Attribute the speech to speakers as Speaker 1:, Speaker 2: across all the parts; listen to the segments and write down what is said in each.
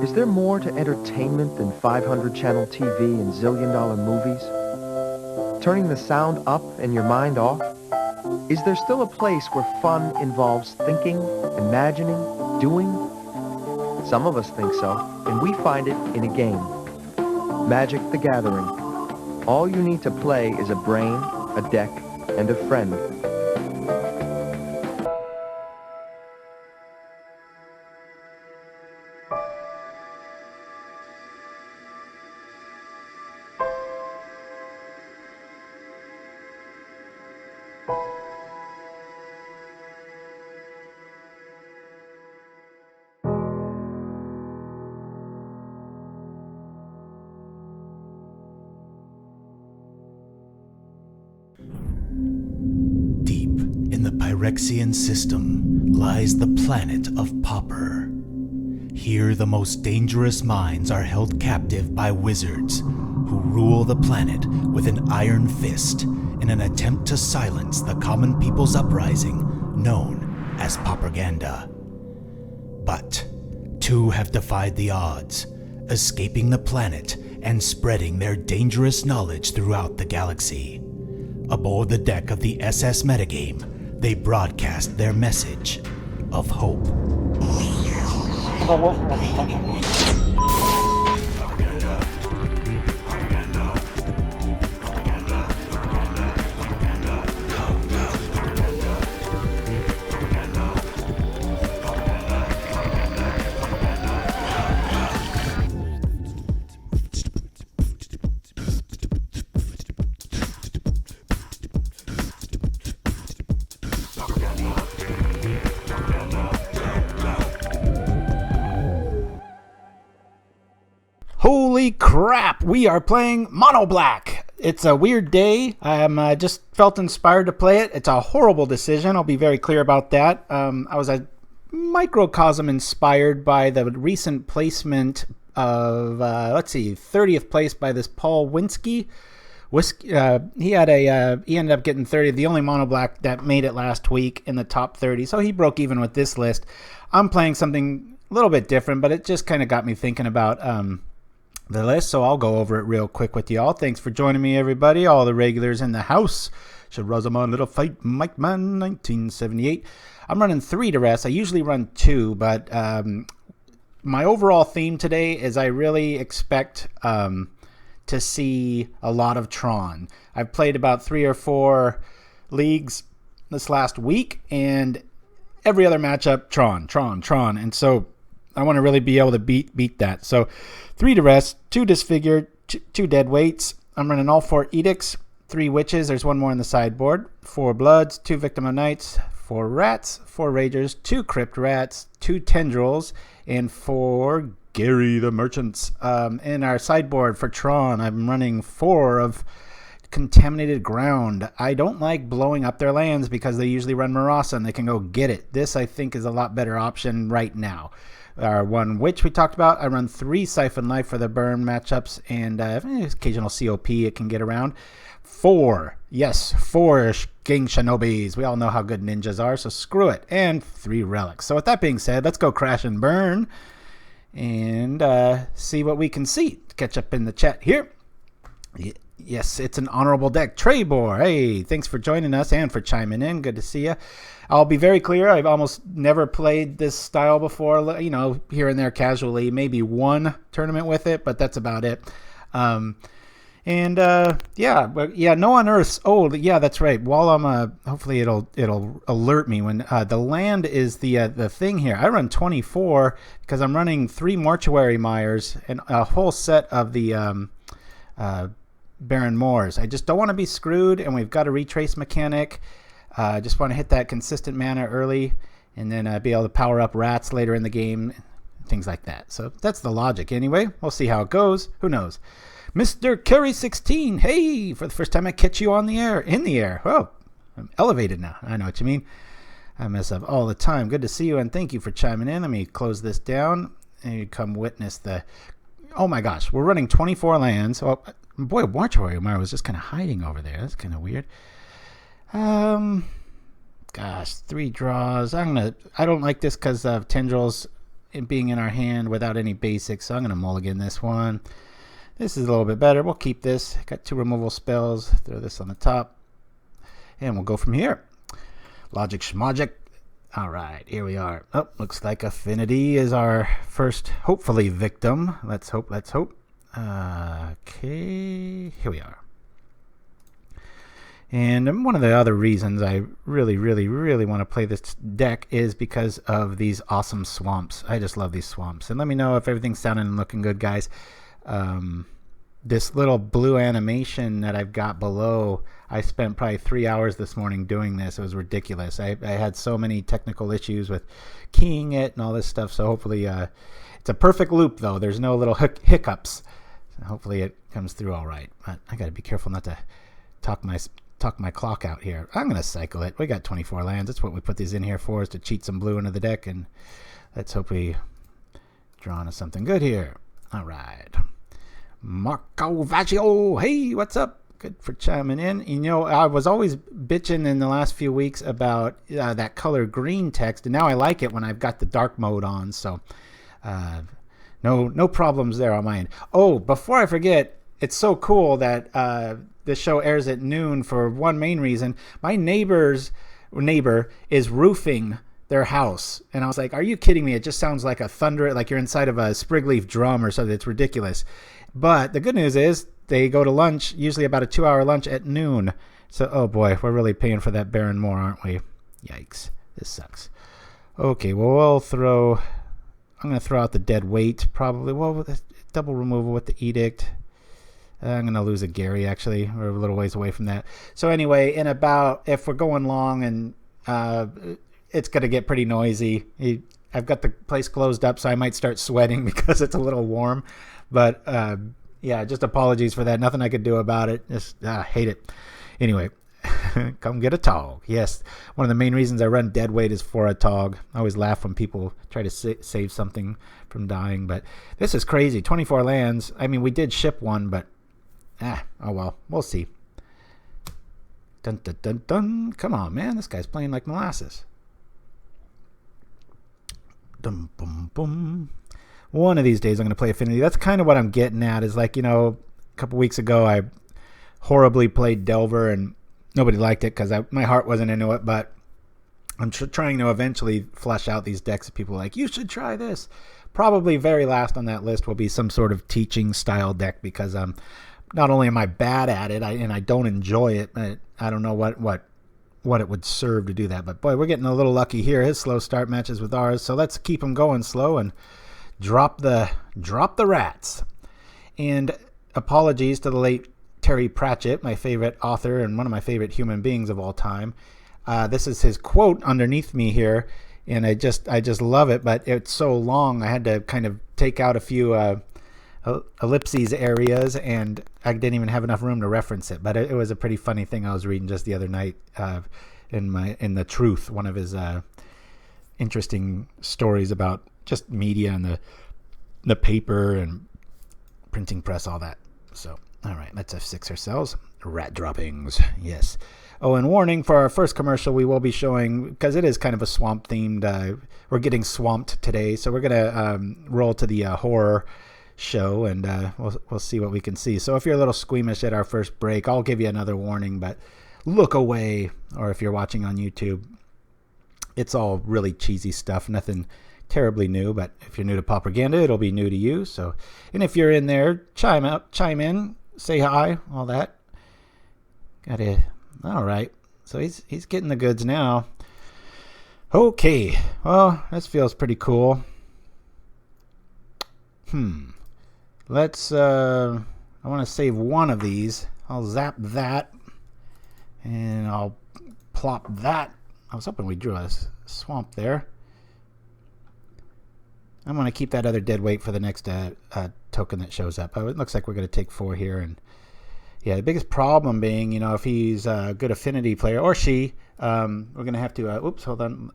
Speaker 1: Is there more to entertainment than 500-channel TV and zillion-dollar movies? Turning the sound up and your mind off? Is there still a place where fun involves thinking, imagining, doing? Some of us think so, and we find it in a game. Magic the Gathering. All you need to play is a brain, a deck, and a friend.
Speaker 2: Phyrexian system lies the planet of Pauper. Here the most dangerous minds are held captive by wizards who rule the planet with an iron fist in an attempt to silence the common people's uprising known as Pauperganda. But two have defied the odds, escaping the planet and spreading their dangerous knowledge throughout the galaxy. Aboard the deck of the SS metagame, they broadcast their message of hope.
Speaker 3: Holy crap, we are playing Mono Black. It's a weird day. I just felt inspired to play it. It's a horrible decision. I'll be very clear about that. I was a microcosm inspired by the recent placement of, 30th place by this Paul Winsky. He ended up getting 30, the only Mono Black that made it last week in the top 30. So he broke even with this list. I'm playing something a little bit different, but it just kind of got me thinking about the list, so I'll go over it real quick with y'all. Thanks for joining me, everybody. All the regulars in the house. Rosamond Little Fight, Mike Man, 1978. I'm running 3 Duress. I usually run 2, but my overall theme today is I really expect to see a lot of Tron. I've played about 3 or 4 leagues this last week, and every other matchup, Tron. And so I want to really be able to beat that. So 3 Duress, 2 Disfigure, 2 Dead Weights. I'm running all 4 Edicts, 3 Witches. There's one more in the sideboard. 4 Bloods, 2 Victim of Nights, 4 Rats, 4 Ragers, 2 Crypt Rats, 2 Tendrils, and 4 Gary the Merchants. In our sideboard for Tron, I'm running 4 of Contaminated Ground. I don't like blowing up their lands because they usually run Marasa and they can go get it. This, I think, is a lot better option right now. Our 1 Witch we talked about. I run 3 Syphon Life for the burn matchups and occasional COP it can get around. 4 Gang Shinobis. We all know how good ninjas are, so screw it. And 3 Relics. So with that being said, let's go crash and burn and see what we can see. Catch up in the chat here. Yes, it's an honorable deck. Trebor, hey, thanks for joining us and for chiming in. Good to see you. I'll be very clear. I've almost never played this style before, here and there casually. Maybe 1 tournament with it, but that's about it. No unearths. Oh, yeah, that's right. While I'm hopefully it'll alert me when the land is the thing here. I run 24 because I'm running 3 Mortuary Mires and a whole set of the Barren Moors. I just don't want to be screwed, and we've got a retrace mechanic. I just want to hit that consistent mana early and then be able to power up rats later in the game, things like that. So that's the logic anyway. We'll see how it goes. Who knows? Mr. Carry 16, hey, for the first time I catch you in the air. Oh, I'm elevated now. I know what you mean. I mess up all the time. Good to see you, and thank you for chiming in. Let me close this down and you come witness the... Oh my gosh, we're running 24 lands. Oh, boy, Mortuary Mire was just kind of hiding over there. That's kind of weird. Gosh, 3 draws. I don't like this because of Tendrils it being in our hand without any basics, so I'm going to mulligan this one. This is a little bit better. We'll keep this. Got 2 removal spells. Throw this on the top. And we'll go from here. Logic schmogic. All right, here we are. Oh, looks like Affinity is our first, hopefully, victim. Let's hope, let's hope. Okay, here we are. And one of the other reasons I really want to play this deck is because of these awesome swamps. I just love these swamps. And let me know if everything's sounding and looking good, guys. This little blue animation that I've got below, I spent probably 3 hours this morning doing this. It was ridiculous. I had so many technical issues with keying it and all this stuff. So hopefully it's a perfect loop, though. There's no little hiccups. So hopefully it comes through all right. But I got to be careful not to talk my clock out here. I'm going to cycle it. We got 24 lands. That's what we put these in here for, is to cheat some blue into the deck. And let's hope we draw into something good here. All right. Marco Vaggio, hey, what's up? Good for chiming in. You know, I was always bitching in the last few weeks about that color green text, and now I like it when I've got the dark mode on, so no problems there on my end. Oh, before I forget, it's so cool that this show airs at noon for one main reason. My neighbor is roofing their house, and I was like, are you kidding me? It just sounds like a thunder, like you're inside of a sprig-leaf drum or something. It's ridiculous. But the good news is they go to lunch, usually about a 2-hour lunch at noon. So, oh boy, we're really paying for that Barren Moor, aren't we? Yikes. This sucks. Okay, well, I'm going to throw out the dead weight, probably. Well, with a double removal with the Edict. I'm going to lose a Gary, actually. We're a little ways away from that. So anyway, if we're going long, and it's going to get pretty noisy. I've got the place closed up, so I might start sweating because it's a little warm. But, yeah, just apologies for that. Nothing I could do about it. Just hate it. Anyway, come get a Tog. Yes, one of the main reasons I run Deadweight is for a Tog. I always laugh when people try to save something from dying. But this is crazy. 24 lands. I mean, we did ship one, but, oh well. We'll see. Dun, dun, dun, dun. Come on, man. This guy's playing like molasses. Dum, bum, bum. One of these days I'm going to play Affinity. That's kind of what I'm getting at, is like, a couple weeks ago I horribly played Delver and nobody liked it because my heart wasn't into it, but I'm trying to eventually flesh out these decks that people are like, you should try this. Probably very last on that list will be some sort of teaching style deck, because not only am I bad at it and I don't enjoy it, but I don't know what it would serve to do that. But boy, we're getting a little lucky here. His slow start matches with ours, so let's keep him going slow and drop the rats. And apologies to the late Terry Pratchett, my favorite author and one of my favorite human beings of all time. This is his quote underneath me here, and I just love it, but it's so long I had to kind of take out a few ellipses areas, and I didn't even have enough room to reference it. But it was a pretty funny thing I was reading just the other night in The Truth, one of his interesting stories about just media and the paper and printing press, all that. So, all right, let's F6 ourselves. Rat droppings, yes. Oh, and warning, for our first commercial, we will be showing, because it is kind of a swamp-themed, we're getting swamped today, so we're going to roll to the horror show, and we'll see what we can see. So if you're a little squeamish at our first break, I'll give you another warning, but look away. Or if you're watching on YouTube, it's all really cheesy stuff, nothing terribly new, but if you're new to Pauperganda, it'll be new to you. So, and if you're in there, chime in, say hi, all that. Got it. All right. So he's getting the goods now. Okay. Well, this feels pretty cool. Let's I want to save one of these. I'll zap that, and I'll plop that. I was hoping we drew a swamp there. I'm going to keep that other dead weight for the next token that shows up. It looks like we're going to take 4 here. And yeah, the biggest problem being, if he's a good affinity player, or she, we're going to have to, oops, hold on.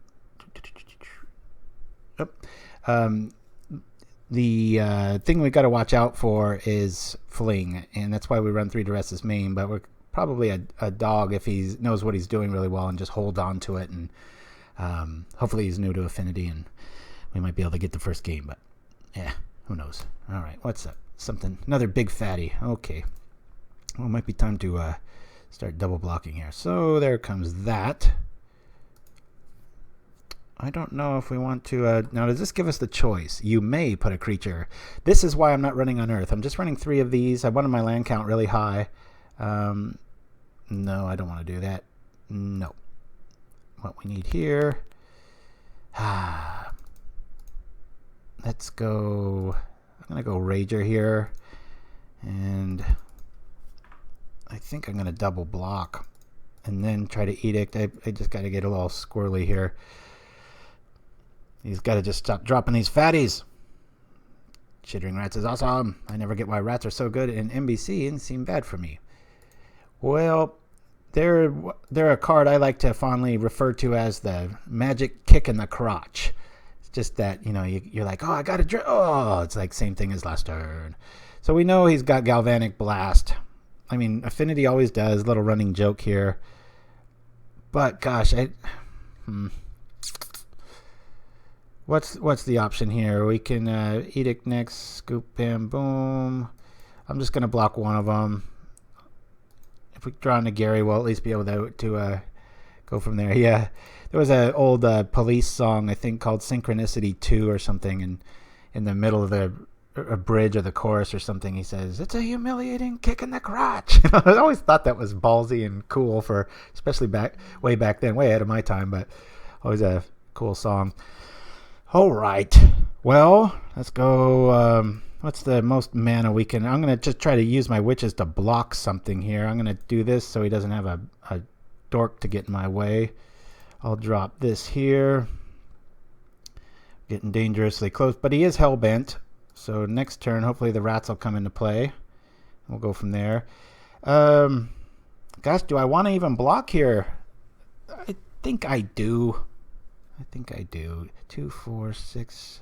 Speaker 3: The thing we got to watch out for is fling, and that's why we run 3 Duress as main, but we're probably a dog if he knows what he's doing really well and just hold on to it, and hopefully he's new to affinity, and we might be able to get the first game, but yeah, who knows. All right, what's up? Something, another big fatty. Okay. Well, it might be time to start double blocking here. So there comes that. I don't know if we want to... now, does this give us the choice? You may put a creature. This is why I'm not running on Earth. I'm just running 3 of these. I wanted my land count really high. No, I don't want to do that. No. What we need here... let's go... I'm going to go Rager here. And I think I'm going to double block. And then try to Edict. I just got to get a little squirrely here. He's got to just stop dropping these fatties. Chittering Rats is awesome. I never get why rats are so good in MBC and seem bad for me. Well, they're a card I like to fondly refer to as the magic kick in the crotch. It's just that, you know, you're like, oh, I got to... Oh, it's like same thing as last turn. So we know he's got Galvanic Blast. I mean, Affinity always does. Little running joke here. But, gosh, What's the option here? We can Edict next, scoop him, boom. I'm just going to block one of them. If we draw into Gary, we'll at least be able to go from there. Yeah, there was an old Police song, I think, called Synchronicity 2 or something, and in the middle of the bridge or the chorus or something, he says, "It's a humiliating kick in the crotch." I always thought that was ballsy and cool, for especially way back then, way ahead of my time, but always a cool song. All right. Well, let's go. What's the most mana we can... I'm going to just try to use my witches to block something here. I'm going to do this so he doesn't have a dork to get in my way. I'll drop this here. Getting dangerously close, but he is hellbent. So next turn, hopefully the rats will come into play. We'll go from there. Gosh, do I want to even block here? I think I do. 2, 4, 6.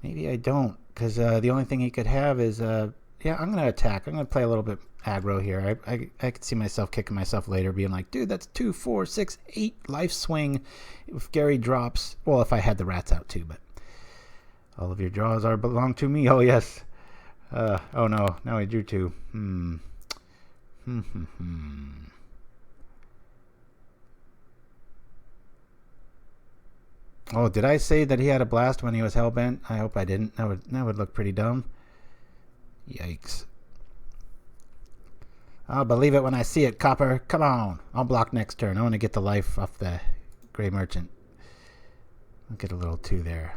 Speaker 3: Maybe I don't, because the only thing he could have is... yeah, I'm going to attack. I'm going to play a little bit aggro here. I could see myself kicking myself later, being like, dude, that's 2, 4, 6, 8 life swing. If Gary drops... Well, if I had the rats out too, but... All of your draws belong to me. Oh, yes. Oh, no. Now I drew 2. Oh, did I say that he had a blast when he was hellbent? I hope I didn't. That would look pretty dumb. Yikes. I'll believe it when I see it, Copper. Come on. I'll block next turn. I want to get the life off the Grey Merchant. I'll get a little 2 there.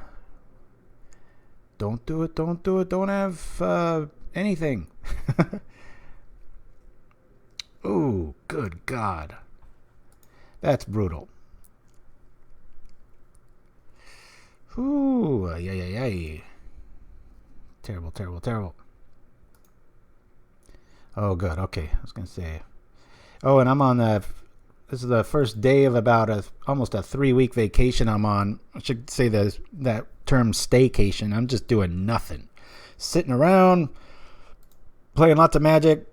Speaker 3: Don't do it. Don't do it. Don't have anything. Ooh, good God. That's brutal. Ooh, yay. Terrible, terrible, terrible. Oh, good. Okay, I was going to say. Oh, and I'm on this is the first day of about almost a 3-week vacation I'm on. I should say that term staycation. I'm just doing nothing. Sitting around, playing lots of Magic.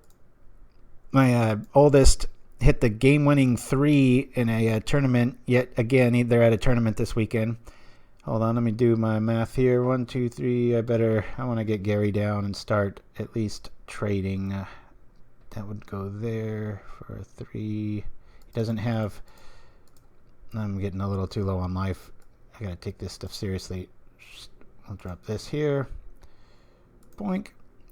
Speaker 3: My oldest hit the game-winning 3 in a tournament. Yet again, they're at a tournament this weekend. Hold on, let me do my math here. 1, 2, 3. I want to get Gary down and start at least trading. That would go there for a 3. He doesn't have... I'm getting a little too low on life. I got to take this stuff seriously. I'll drop this here. Boink.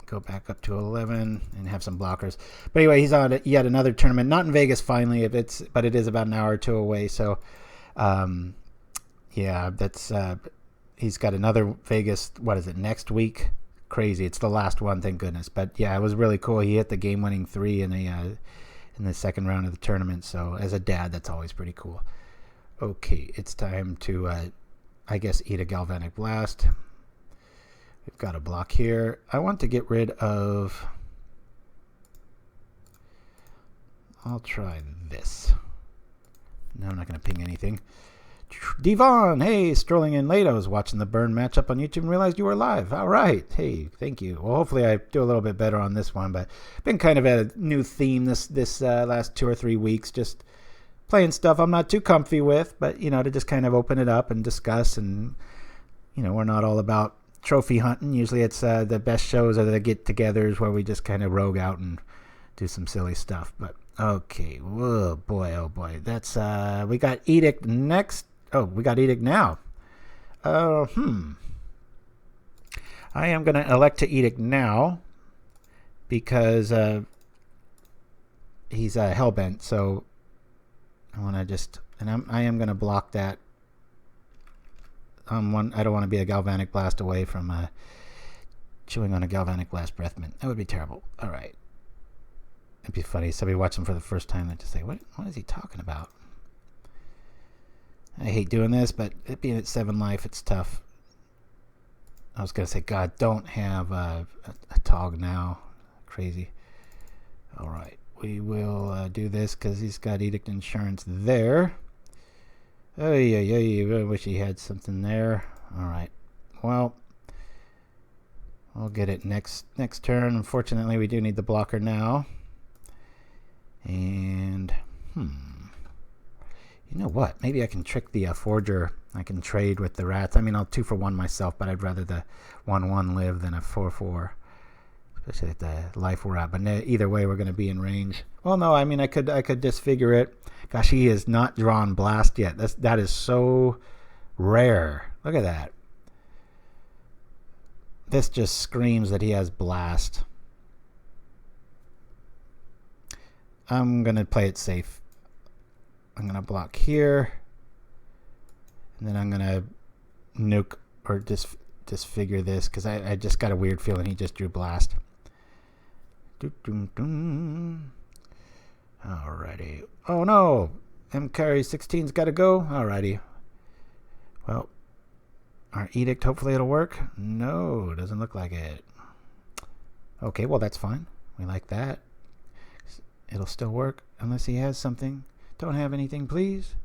Speaker 3: Go back up to 11 and have some blockers. But anyway, he's on yet another tournament. Not in Vegas finally, but it is about an hour or 2 away. So... yeah, that's he's got another Vegas, what is it, next week? Crazy. It's the last one, thank goodness. But yeah, it was really cool. He hit the game-winning 3 in the second round of the tournament. So as a dad, that's always pretty cool. Okay, it's time to, I guess, eat a Galvanic Blast. We've got a block here. I want to get rid of... I'll try this. No, I'm not going to ping anything. Devon, hey, strolling in late. I was watching the Burn matchup on YouTube and realized you were live. All right. Hey, thank you. Well, hopefully I do a little bit better on this one, but been kind of at a new theme this last 2 or 3 weeks, just playing stuff I'm not too comfy with, but, you know, to just kind of open it up and discuss and, you know, we're not all about trophy hunting. Usually it's the best shows are the get-togethers where we just kind of rogue out and do some silly stuff. But okay, oh boy, that's we got Edict next. Oh, we got Edict now. I am going to elect to Edict now because he's hellbent. So I want to just, and I am going to block that. I don't want to be a galvanic blast away from chewing on a galvanic blast breath mint. That would be terrible. All right. It'd be funny. Somebody watching for the first time that just say, what is he talking about? I hate doing this, but it being at 7 life, it's tough. I was going to say, God, don't have a Tog now. Crazy. All right. We will do this because he's got Edict Insurance there. Oh, yeah. I wish he had something there. All right. Well, we'll get it next turn. Unfortunately, we do need the blocker now. And, you know what? Maybe I can trick the Forger. I can trade with the rats. I mean, I'll 2-for-1 myself, but I'd rather the 1-1 live than a 4-4. Especially at the life we're at. But either way, we're going to be in range. Well, no, I mean, I could disfigure it. Gosh, he has not drawn blast yet. That is so rare. Look at that. This just screams that he has blast. I'm going to play it safe. I'm going to block here. And then I'm going to nuke or disfigure this because I just got a weird feeling he just drew blast. Alrighty. Oh no! M-Carry 16's got to go. Alrighty. Well, our Edict, hopefully it'll work. No, doesn't look like it. Okay, well that's fine. We like that. It'll still work unless he has something. Don't have anything, please.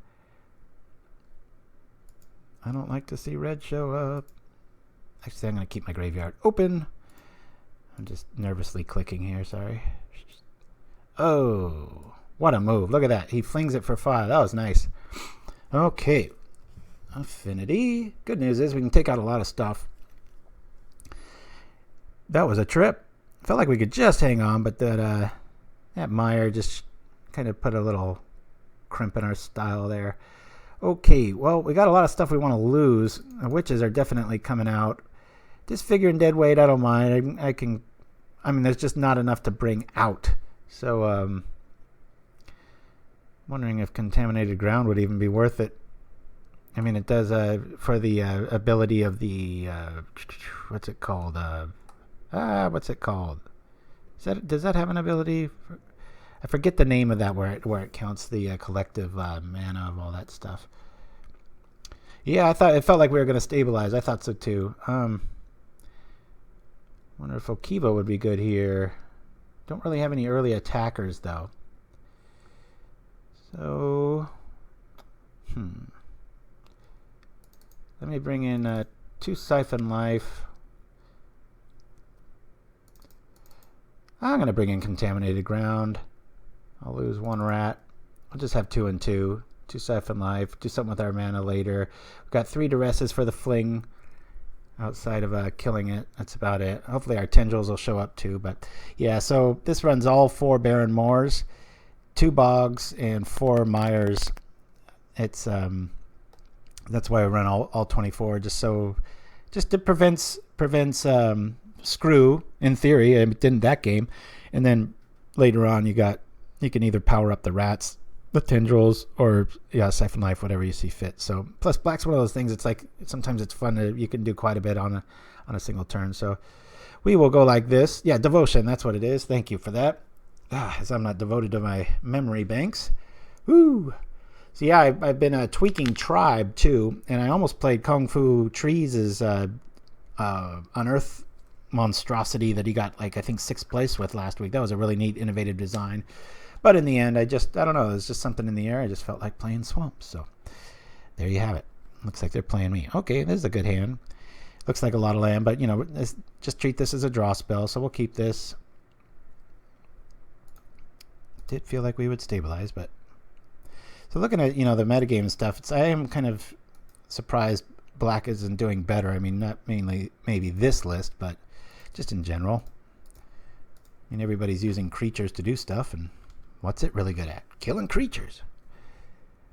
Speaker 3: I don't like to see red show up. Actually, I'm going to keep my graveyard open. I'm just nervously clicking here, sorry. Oh, what a move. Look at that. He flings it for 5. That was nice. Okay. Affinity. Good news is we can take out a lot of stuff. That was a trip. Felt like we could just hang on, but that Mire just kind of put a little crimp in our style there. Okay, well, we got a lot of stuff we want to lose. The witches are definitely coming out. Disfigure and dead weight, I don't mind. I mean, there's just not enough to bring out. So, wondering if Contaminated Ground would even be worth it. I mean, it does for the ability of the what's it called? What's it called? Does that have an ability? I forget the name of that where it counts the collective mana of all that stuff. Yeah, I thought it felt like we were going to stabilize. I thought so too. Wonder if Okiba would be good here. Don't really have any early attackers though. So, let me bring in 2 Syphon Life. I'm going to bring in Contaminated Ground. I'll lose 1 rat. I'll just have 2 and 2. 2 Syphon Life. Do something with our mana later. We've got 3 Duresses for the fling. Outside of killing it. That's about it. Hopefully our Tendrils will show up too. But yeah, so this runs all 4 Barren Moors, 2 Bogs, and 4 Mires. It's that's why I run all 24. Just it prevents screw in theory. It didn't that game. And then later on you can either power up the rats, the Tendrils, or Syphon Life, whatever you see fit. So plus black's one of those things. It's like sometimes it's fun. You can do quite a bit on a single turn. So we will go like this. Yeah, devotion. That's what it is. Thank you for that. As I'm not devoted to my memory banks. Woo. So yeah, I've been tweaking Tribe too, and I almost played Kung Fu Trees' Unearth monstrosity that he got I think 6th place with last week. That was a really neat, innovative design. But in the end, I don't know. There's just something in the air. I just felt like playing Swamp. So there you have it. Looks like they're playing me. Okay, this is a good hand. Looks like a lot of land, but, just treat this as a draw spell. So we'll keep this. Did feel like we would stabilize, but... So looking at, the metagame stuff, I am kind of surprised black isn't doing better. I mean, not mainly maybe this list, but just in general. I mean, everybody's using creatures to do stuff, and what's it really good at? Killing creatures.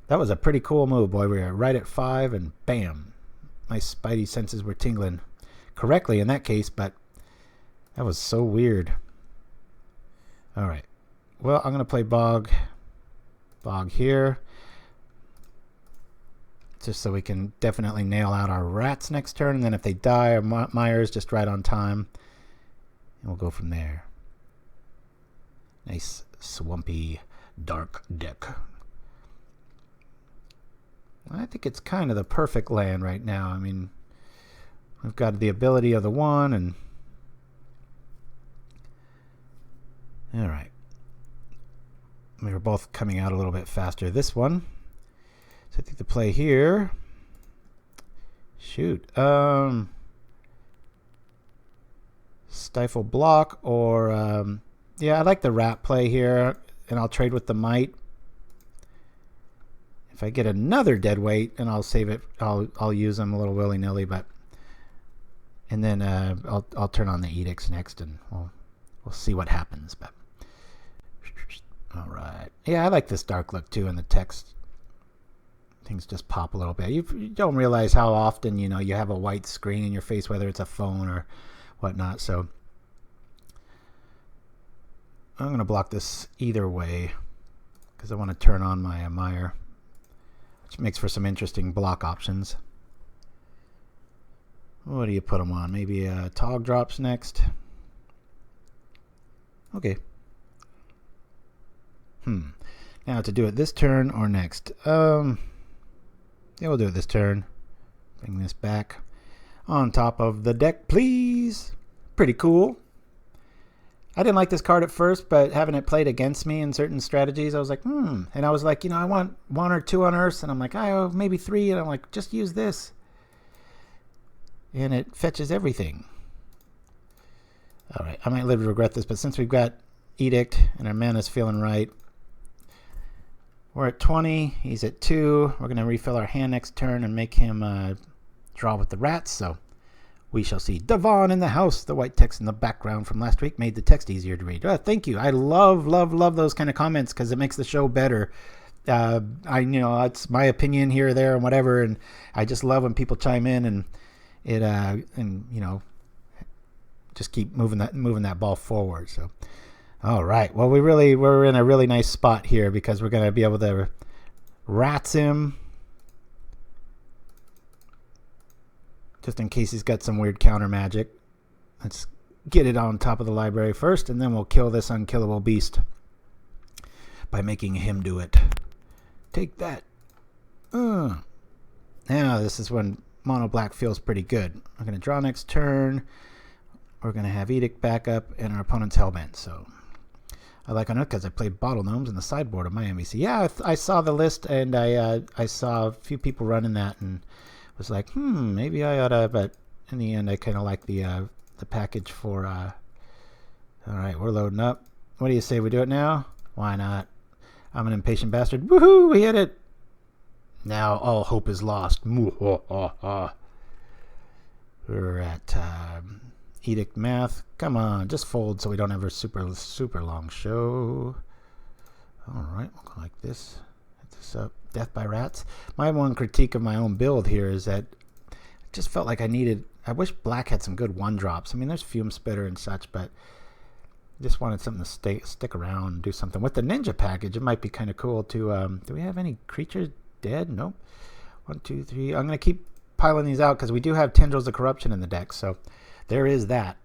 Speaker 3: That was a pretty cool move, boy. We were right at 5, and bam. My spidey senses were tingling correctly in that case, but that was so weird. All right. Well, I'm going to play Bog here, just so we can definitely nail out our rats next turn, and then if they die, our Mire's just right on time, and we'll go from there. Nice, swampy, dark deck. I think it's kind of the perfect land right now. I mean, we've got the ability of the 1, and all right. We were both coming out a little bit faster this one. So I think the play here. Shoot. Stifle block or yeah, I like the rat play here, and I'll trade with the might. If I get another dead weight, and I'll save it, I'll use them a little willy-nilly, but and then I'll turn on the edicts next, and we'll see what happens. But all right, yeah, I like this dark look too, and the text things just pop a little bit. You don't realize how often you have a white screen in your face, whether it's a phone or whatnot. So I'm gonna block this either way because I want to turn on my Mire, which makes for some interesting block options. What do you put them on? Maybe Tog drops next. Okay. Now to do it this turn or next. Yeah, we'll do it this turn. Bring this back on top of the deck, please. Pretty cool. I didn't like this card at first, but having it played against me in certain strategies, I was like, And I was like, I want 1 or 2 unearths, and I'm like, oh, maybe 3, and I'm like, just use this. And it fetches everything. All right, I might live to regret this, but since we've got Edict and our mana's feeling right, we're at 20, he's at 2. We're going to refill our hand next turn and make him draw with the rats, so we shall see. Devon in the house. The white text in the background from last week made the text easier to read. Thank you. I love those kind of comments because it makes the show better. It's my opinion here or there and whatever, and I just love when people chime in and it just keep moving that ball forward. So, all right. Well, we're in a really nice spot here because we're going to be able to rats him. Just in case he's got some weird counter magic. Let's get it on top of the library first, and then we'll kill this unkillable beast by making him do it. Take that. Now this is when mono black feels pretty good. I'm going to draw next turn. We're going to have Edict back up and our opponent's Hellbent. So I like on it because I played Bottle Gnomes in the sideboard of my MVC. Yeah, I saw the list, and I saw a few people running that, and was like, maybe I oughta, but in the end I kind of like the package for all right, we're loading up. What do you say we do it now? Why not? I'm an impatient bastard. Woohoo, we hit it. Now all hope is lost. We're at Edict math. Come on, just fold so we don't have a super long show. All right, we'll go like this. Hit this up. Death by Rats. My one critique of my own build here is that I just felt like I wish black had some good 1-drops. I mean, there's Fume Spitter and such, but I just wanted something to stick around and do something. With the ninja package, it might be kind of cool to, do we have any creatures dead? Nope. 1, 2, 3. I'm going to keep piling these out because we do have Tendrils of Corruption in the deck, so there is that.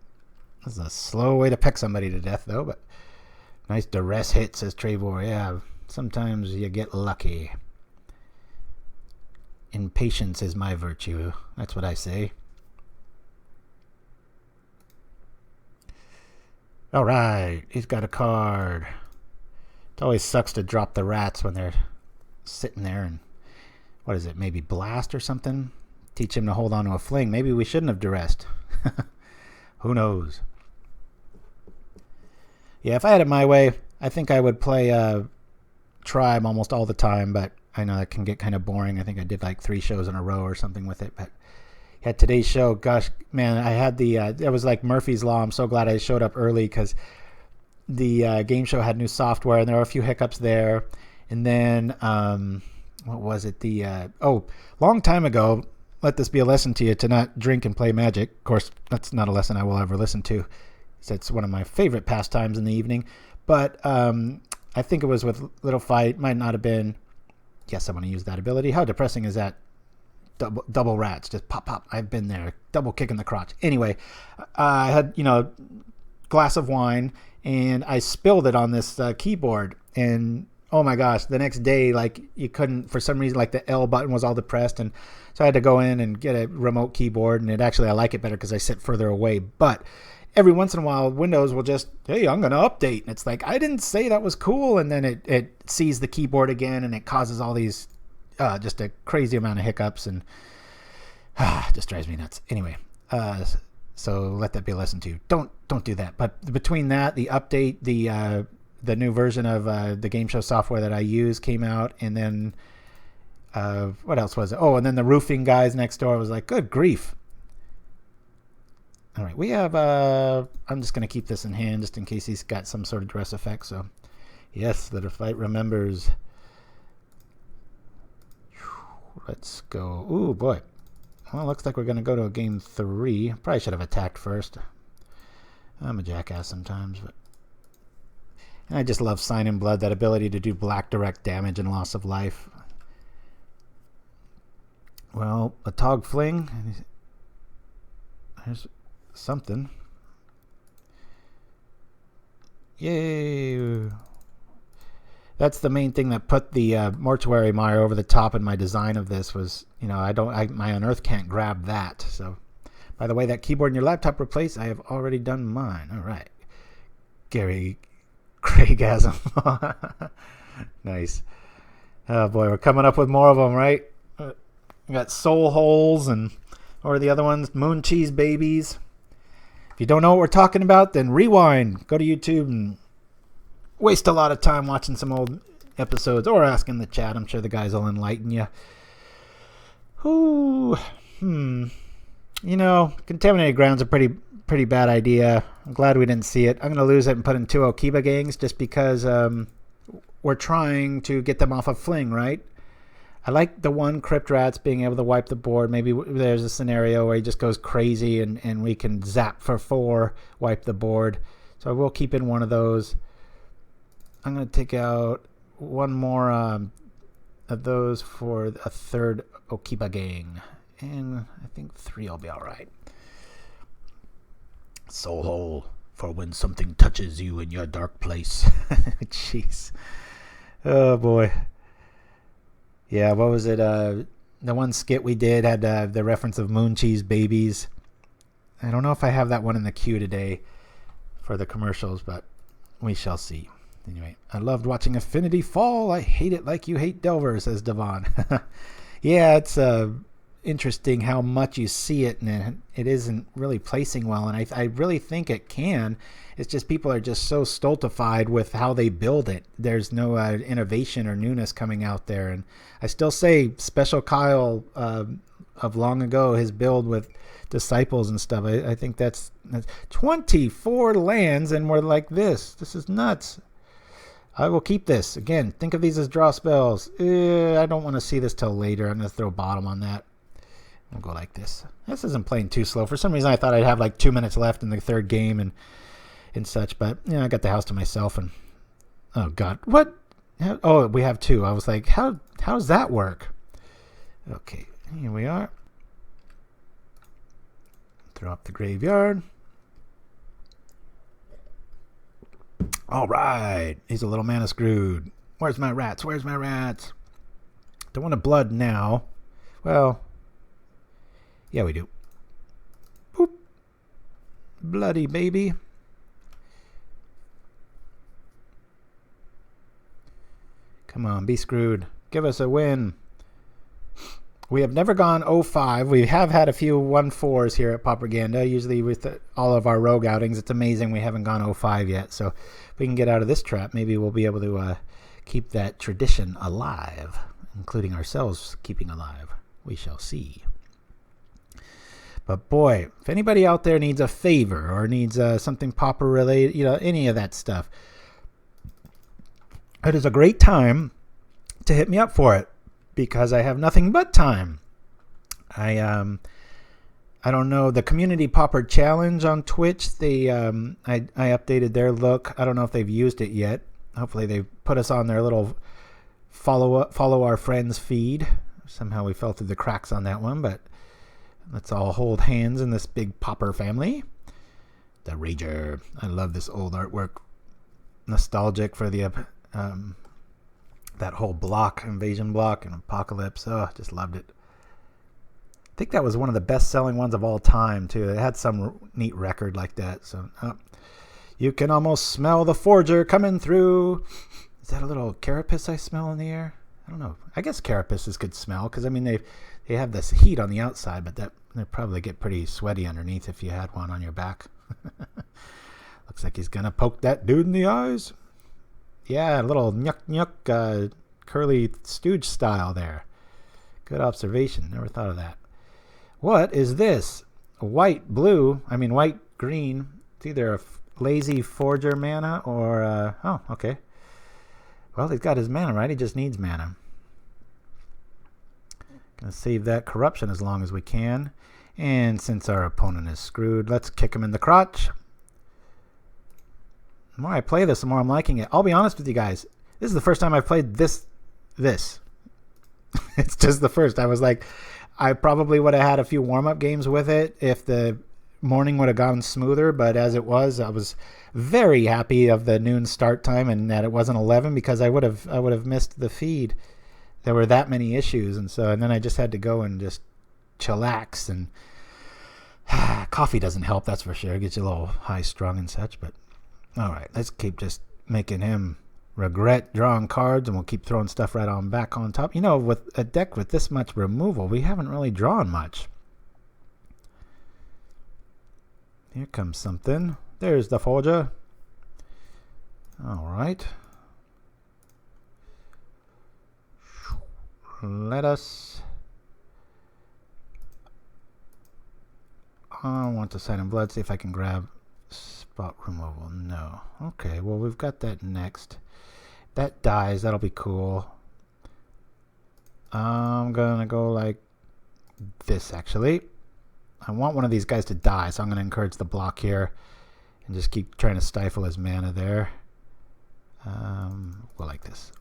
Speaker 3: This is a slow way to peck somebody to death, though, but nice Duress hit, says Trevor. Yeah, sometimes you get lucky. Impatience is my virtue. That's what I say. All right, he's got a card. It always sucks to drop the rats when they're sitting there and, what is it, maybe blast or something? Teach him to hold on to a fling. Maybe we shouldn't have duressed. Who knows? Yeah, if I had it my way, I think I would play Tribe almost all the time, but I know that can get kind of boring. I think I did like 3 shows in a row or something with it. But yeah, today's show, gosh, man, I had it was like Murphy's Law. I'm so glad I showed up early because the game show had new software and there were a few hiccups there. And then, what was it? Long time ago, let this be a lesson to you to not drink and play Magic. Of course, that's not a lesson I will ever listen to. It's one of my favorite pastimes in the evening. But I think it was with Little Fight. Might not have been. Yes, I want to use that ability. How depressing is that? Double rats. Just pop, pop. I've been there. Double kick in the crotch. Anyway, I had, glass of wine, and I spilled it on this keyboard. And, oh my gosh, the next day, like, you couldn't, for some reason, like, the L button was all depressed. And so I had to go in and get a remote keyboard. And I like it better because I sit further away. But every once in a while, Windows will just, hey, I'm going to update. And it's like, I didn't say that was cool. And then it sees the keyboard again, and it causes all these, just a crazy amount of hiccups, and just drives me nuts. Anyway, so let that be a lesson to you. Don't do that. But between that, the update, the new version of the game show software that I use came out, and then what else was it? Oh, and then the roofing guys next door was like, good grief. All right, we have, I'm just going to keep this in hand just in case he's got some sort of duress effect. So, yes, the fight remembers. Let's go. Ooh, boy. Well, it looks like we're going to go to a game 3. Probably should have attacked first. I'm a jackass sometimes. And I just love Sign in Blood, that ability to do black direct damage and loss of life. Well, a Tog Fling. There's something. Yay! That's the main thing that put the Mortuary Mire over the top in my design of this was, my Unearth can't grab that. So, by the way, that keyboard in your laptop replaced, I have already done mine. All right. Gary Craigasm. Nice. Oh, boy, we're coming up with more of them, right? We got Soul Holes or the other ones, Moon Cheese Babies. If you don't know what we're talking about, then rewind. Go to YouTube and waste a lot of time watching some old episodes or ask in the chat. I'm sure the guys will enlighten you. Contaminated Ground's a pretty bad idea. I'm glad we didn't see it. I'm going to lose it and put in 2 Okiba-Gangs just because we're trying to get them off of Fling, right? I like the one Crypt Rats being able to wipe the board. Maybe there's a scenario where he just goes crazy and we can zap for 4, wipe the board. So I will keep in one of those. I'm going to take out one more of those for a 3rd Okiba-Gang. And I think 3 will be all right. Soul Hole for when something touches you in your dark place. Jeez. Oh, boy. Yeah, what was it? The one skit we did had the reference of Moon Cheese Babies. I don't know if I have that one in the queue today for the commercials, but we shall see. Anyway, I loved watching Affinity Fall. I hate it like you hate Delver, says Devon. Yeah, it's interesting how much you see it, and it isn't really placing well. And I really think it can. It's just people are just so stultified with how they build it. There's no innovation or newness coming out there. And I still say Special Kyle of long ago, his build with Disciples and stuff, I think that's 24 lands, and we're like this. This is nuts. I will keep this. Again, think of these as draw spells. I don't want to see this till later. I'm going to throw bottom on that. We'll go like this. This isn't playing too slow. For some reason, I thought I'd have like 2 minutes left in the 3rd game and such. But, I got the house to myself. And oh, God. What? Oh, we have 2. I was like, how does that work? Okay, here we are. Throw up the graveyard. All right. He's a little mana screwed. Where's my rats? Don't want a blood now. Well, yeah, we do. Boop. Bloody baby. Come on, be screwed. Give us a win. We have never gone 0-5. We have had a few 1-4s here at Pauperganda. Usually with all of our rogue outings, it's amazing we haven't gone 0-5 yet. So if we can get out of this trap, maybe we'll be able to keep that tradition alive. including ourselves keeping alive. We shall see. But boy, if anybody out there needs a favor or needs something Pauper related, any of that stuff, it is a great time to hit me up for it, because I have nothing but time. I don't know, the Community Pauper Challenge on Twitch, I updated their look. I don't know if they've used it yet. Hopefully they put us on their little follow our friends feed. Somehow we fell through the cracks on that one, but let's all hold hands in this big Pauper family. The Rager. I love this old artwork. Nostalgic for the that whole block, invasion block and apocalypse. Oh, just loved it. I think that was one of the best-selling ones of all time, too. It had some neat record like that. So you can almost smell the forger coming through. Is that a little carapace I smell in the air? I don't know. I guess carapaces could smell, because, I mean, they have this heat on the outside, but they probably get pretty sweaty underneath if you had one on your back. Looks like he's going to poke that dude in the eyes. Yeah, a little nyuk-nyuk, curly stooge style there. Good observation. Never thought of that. What is this? White, green. It's either a lazy forger mana or... oh, okay. Well, he's got his mana, right? He just needs mana. Gonna save that corruption as long as we can. And since our opponent is screwed, let's kick him in the crotch. The more I play this, the more I'm liking it. I'll be honest with you guys. This is the first time I've played this. It's just the first. I was like, I probably would have had a few warm-up games with it if the morning would have gone smoother, but as it was, I was very happy of the noon start time and that it wasn't 11, because I would have missed the feed. There were that many issues, and then I just had to go and just chillax, and coffee doesn't help, that's for sure. It gets you a little high-strung and such, but all right, let's keep just making him regret drawing cards, and we'll keep throwing stuff right on back on top. With a deck with this much removal, we haven't really drawn much. Here comes something. There's the forger. All right. Let us... I want to Sign in Blood, see if I can grab spot removal. No. Okay, well, we've got that next. That dies. That'll be cool. I'm going to go like this, actually. I want one of these guys to die, so I'm going to encourage the block here and just keep trying to stifle his mana there. Go like this.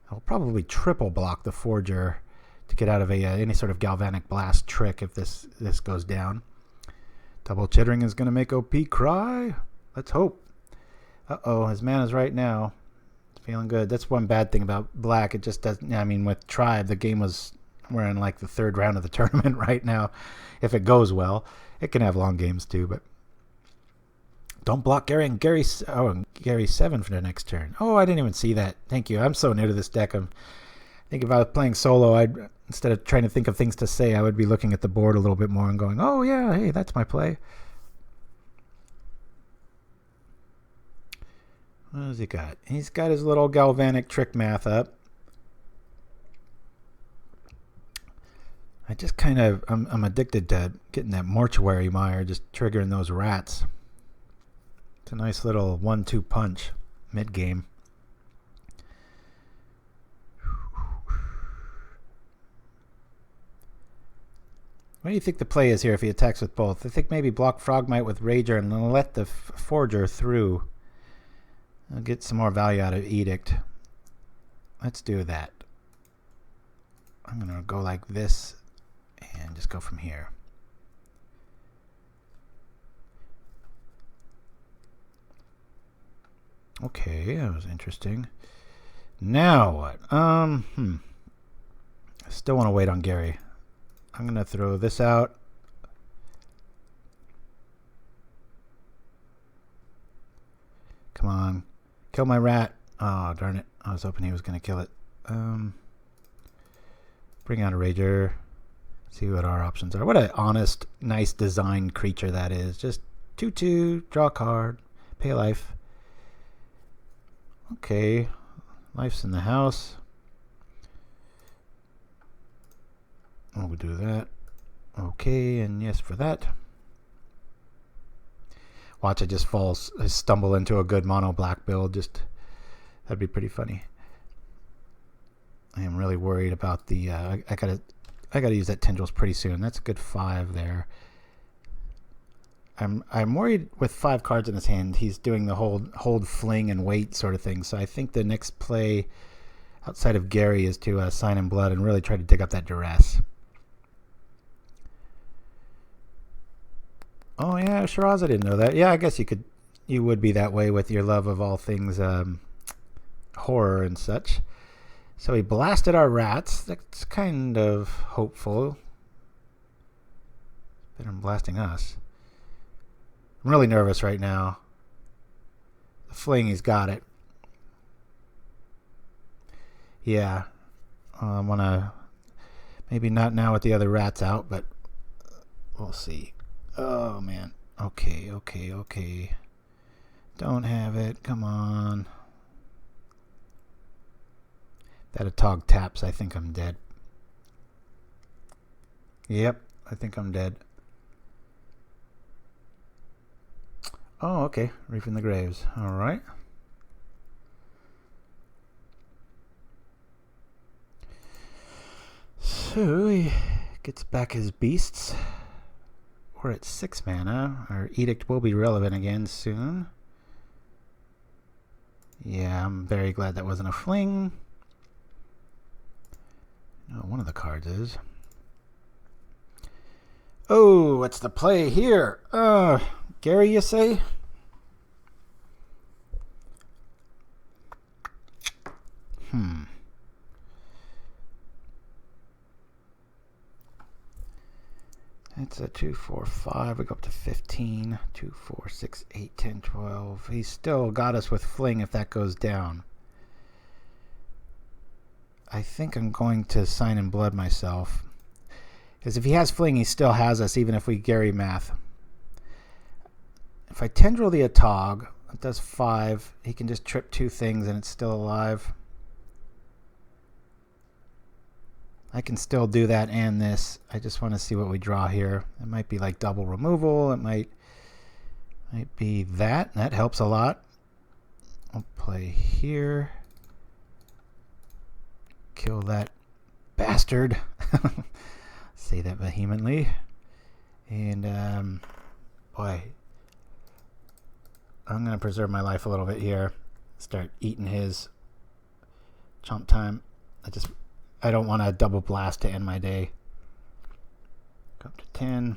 Speaker 3: I'll probably triple block the Forger to get out of any sort of Galvanic Blast trick if this goes down. Double Chittering is going to make OP cry. Let's hope. Uh-oh, his mana's right now. It's feeling good. That's one bad thing about black. It just doesn't... I mean, with Tribe, the game was... We're in like the third round of the tournament right now. If it goes well, it can have long games too, but don't block Gary and Gary 7 for the next turn. Oh, I didn't even see that. Thank you. I'm so new to this deck. I think if I was playing solo, instead of trying to think of things to say, I would be looking at the board a little bit more and going, oh yeah, hey, that's my play. What has he got? He's got his little Galvanic Trick Math up. I just kind of, I'm addicted to getting that Mortuary Mire, just triggering those rats. It's a nice little 1-2 punch mid-game. What do you think the play is here if he attacks with both? I think maybe block Frogmite with Rager and let the Forger through. I'll get some more value out of Edict. Let's do that. I'm going to go like this. And just go from here. Okay, that was interesting. Now what? I still want to wait on Gary. I'm going to throw this out. Come on. Kill my rat. Oh, darn it. I was hoping he was going to kill it. Bring out a Rager. See what our options are. What an honest, nice designed creature that is. Just 2/2, draw a card, pay life. Okay. Life's in the house. Oh, we'll do that. Okay, and yes for that. Watch, I just stumble into a good mono black build. That'd be pretty funny. I am really worried about the. I gotta use that Tendrils pretty soon. That's a good 5 there. I'm worried with 5 cards in his hand. He's doing the hold, fling, and wait sort of thing. So I think the next play outside of Gary is to sign in blood and really try to dig up that Duress. Oh yeah, Shiraz, I didn't know that. Yeah, I guess you would be that way with your love of all things horror and such. So he blasted our rats. That's kind of hopeful. Better than blasting us. I'm really nervous right now. The fling, he's got it. Yeah. I want to... Maybe not now with the other rats out, but we'll see. Oh, man. Okay. Don't have it. Come on. That Atog taps. I think I'm dead. Yep. I think I'm dead. Oh, okay. Reefing the graves. All right. So he gets back his beasts. We're at 6 mana. Our Edict will be relevant again soon. Yeah, I'm very glad that wasn't a fling. No, one of the cards is. Oh, what's the play here? Gary, you say? That's a 2, 4, 5. We go up to 15. 2, 4, 6, 8, 10, 12. He's still got us with fling if that goes down. I think I'm going to sign in blood myself. Because if he has fling, he still has us, even if we Gary math. If I tendril the Atog, it does 5. He can just trip 2 things and it's still alive. I can still do that and this. I just want to see what we draw here. It might be like double removal. It might be that. That helps a lot. I'll play here. Kill that bastard. Say that vehemently. And boy, I'm going to preserve my life a little bit here. Start eating his chomp time. I don't want a double blast to end my day. Go up to 10.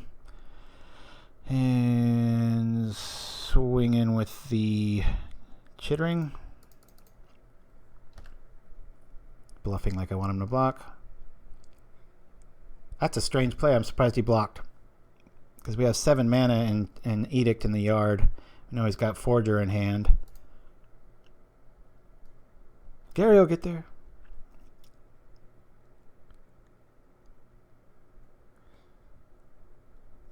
Speaker 3: And swing in with the Chittering. Bluffing like I want him to block. That's a strange play. I'm surprised he blocked. Because we have 7 mana and Edict in the yard. I know he's got Forger in hand. Gary will get there.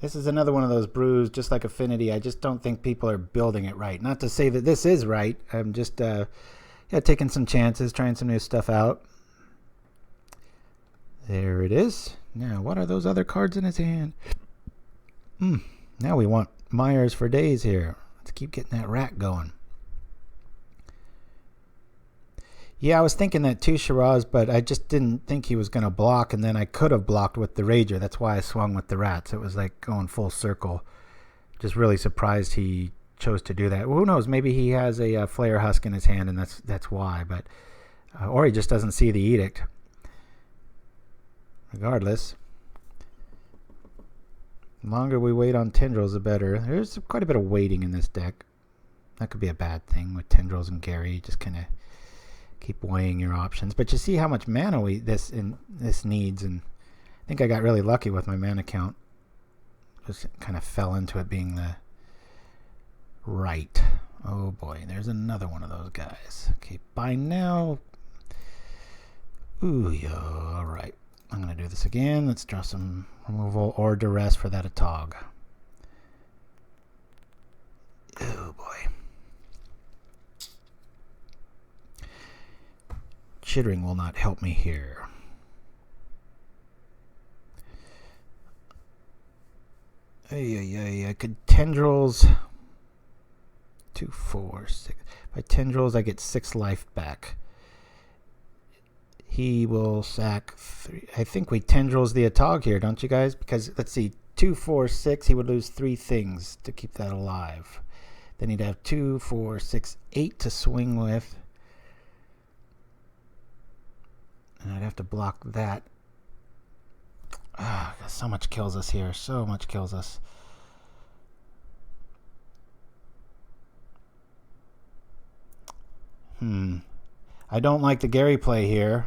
Speaker 3: This is another one of those brews, just like Affinity. I just don't think people are building it right. Not to say that this is right. I'm just taking some chances, trying some new stuff out. There it is. Now, what are those other cards in his hand? Now we want Myers for days here. Let's keep getting that rat going. Yeah, I was thinking that too, Shiraz, but I just didn't think he was going to block, and then I could have blocked with the Rager. That's why I swung with the rats. It was like going full circle. Just really surprised he chose to do that. Well, who knows? Maybe he has a Flare Husk in his hand, and that's why. But or he just doesn't see the Edict. Regardless, the longer we wait on Tendrils, the better. There's quite a bit of waiting in this deck. That could be a bad thing with Tendrils and Gary. Just kind of keep weighing your options. But you see how much mana this needs, and I think I got really lucky with my mana count. Just kind of fell into it being the right. Oh boy, there's another one of those guys. Okay, by now. Ooh, yeah, all right. I'm going to do this again. Let's draw some removal or duress for that Atog. Oh boy. Chittering will not help me here. I could Tendrils. 2, 4, 6. By Tendrils, I get 6 life back. He will sack 3. I think we Tendrils the Atog here, don't you guys? Because, let's see, 2, 4, 6, he would lose 3 things to keep that alive. Then he'd have 2, 4, 6, 8 to swing with. And I'd have to block that. Ah, so much kills us here. So much kills us. I don't like the Gary play here.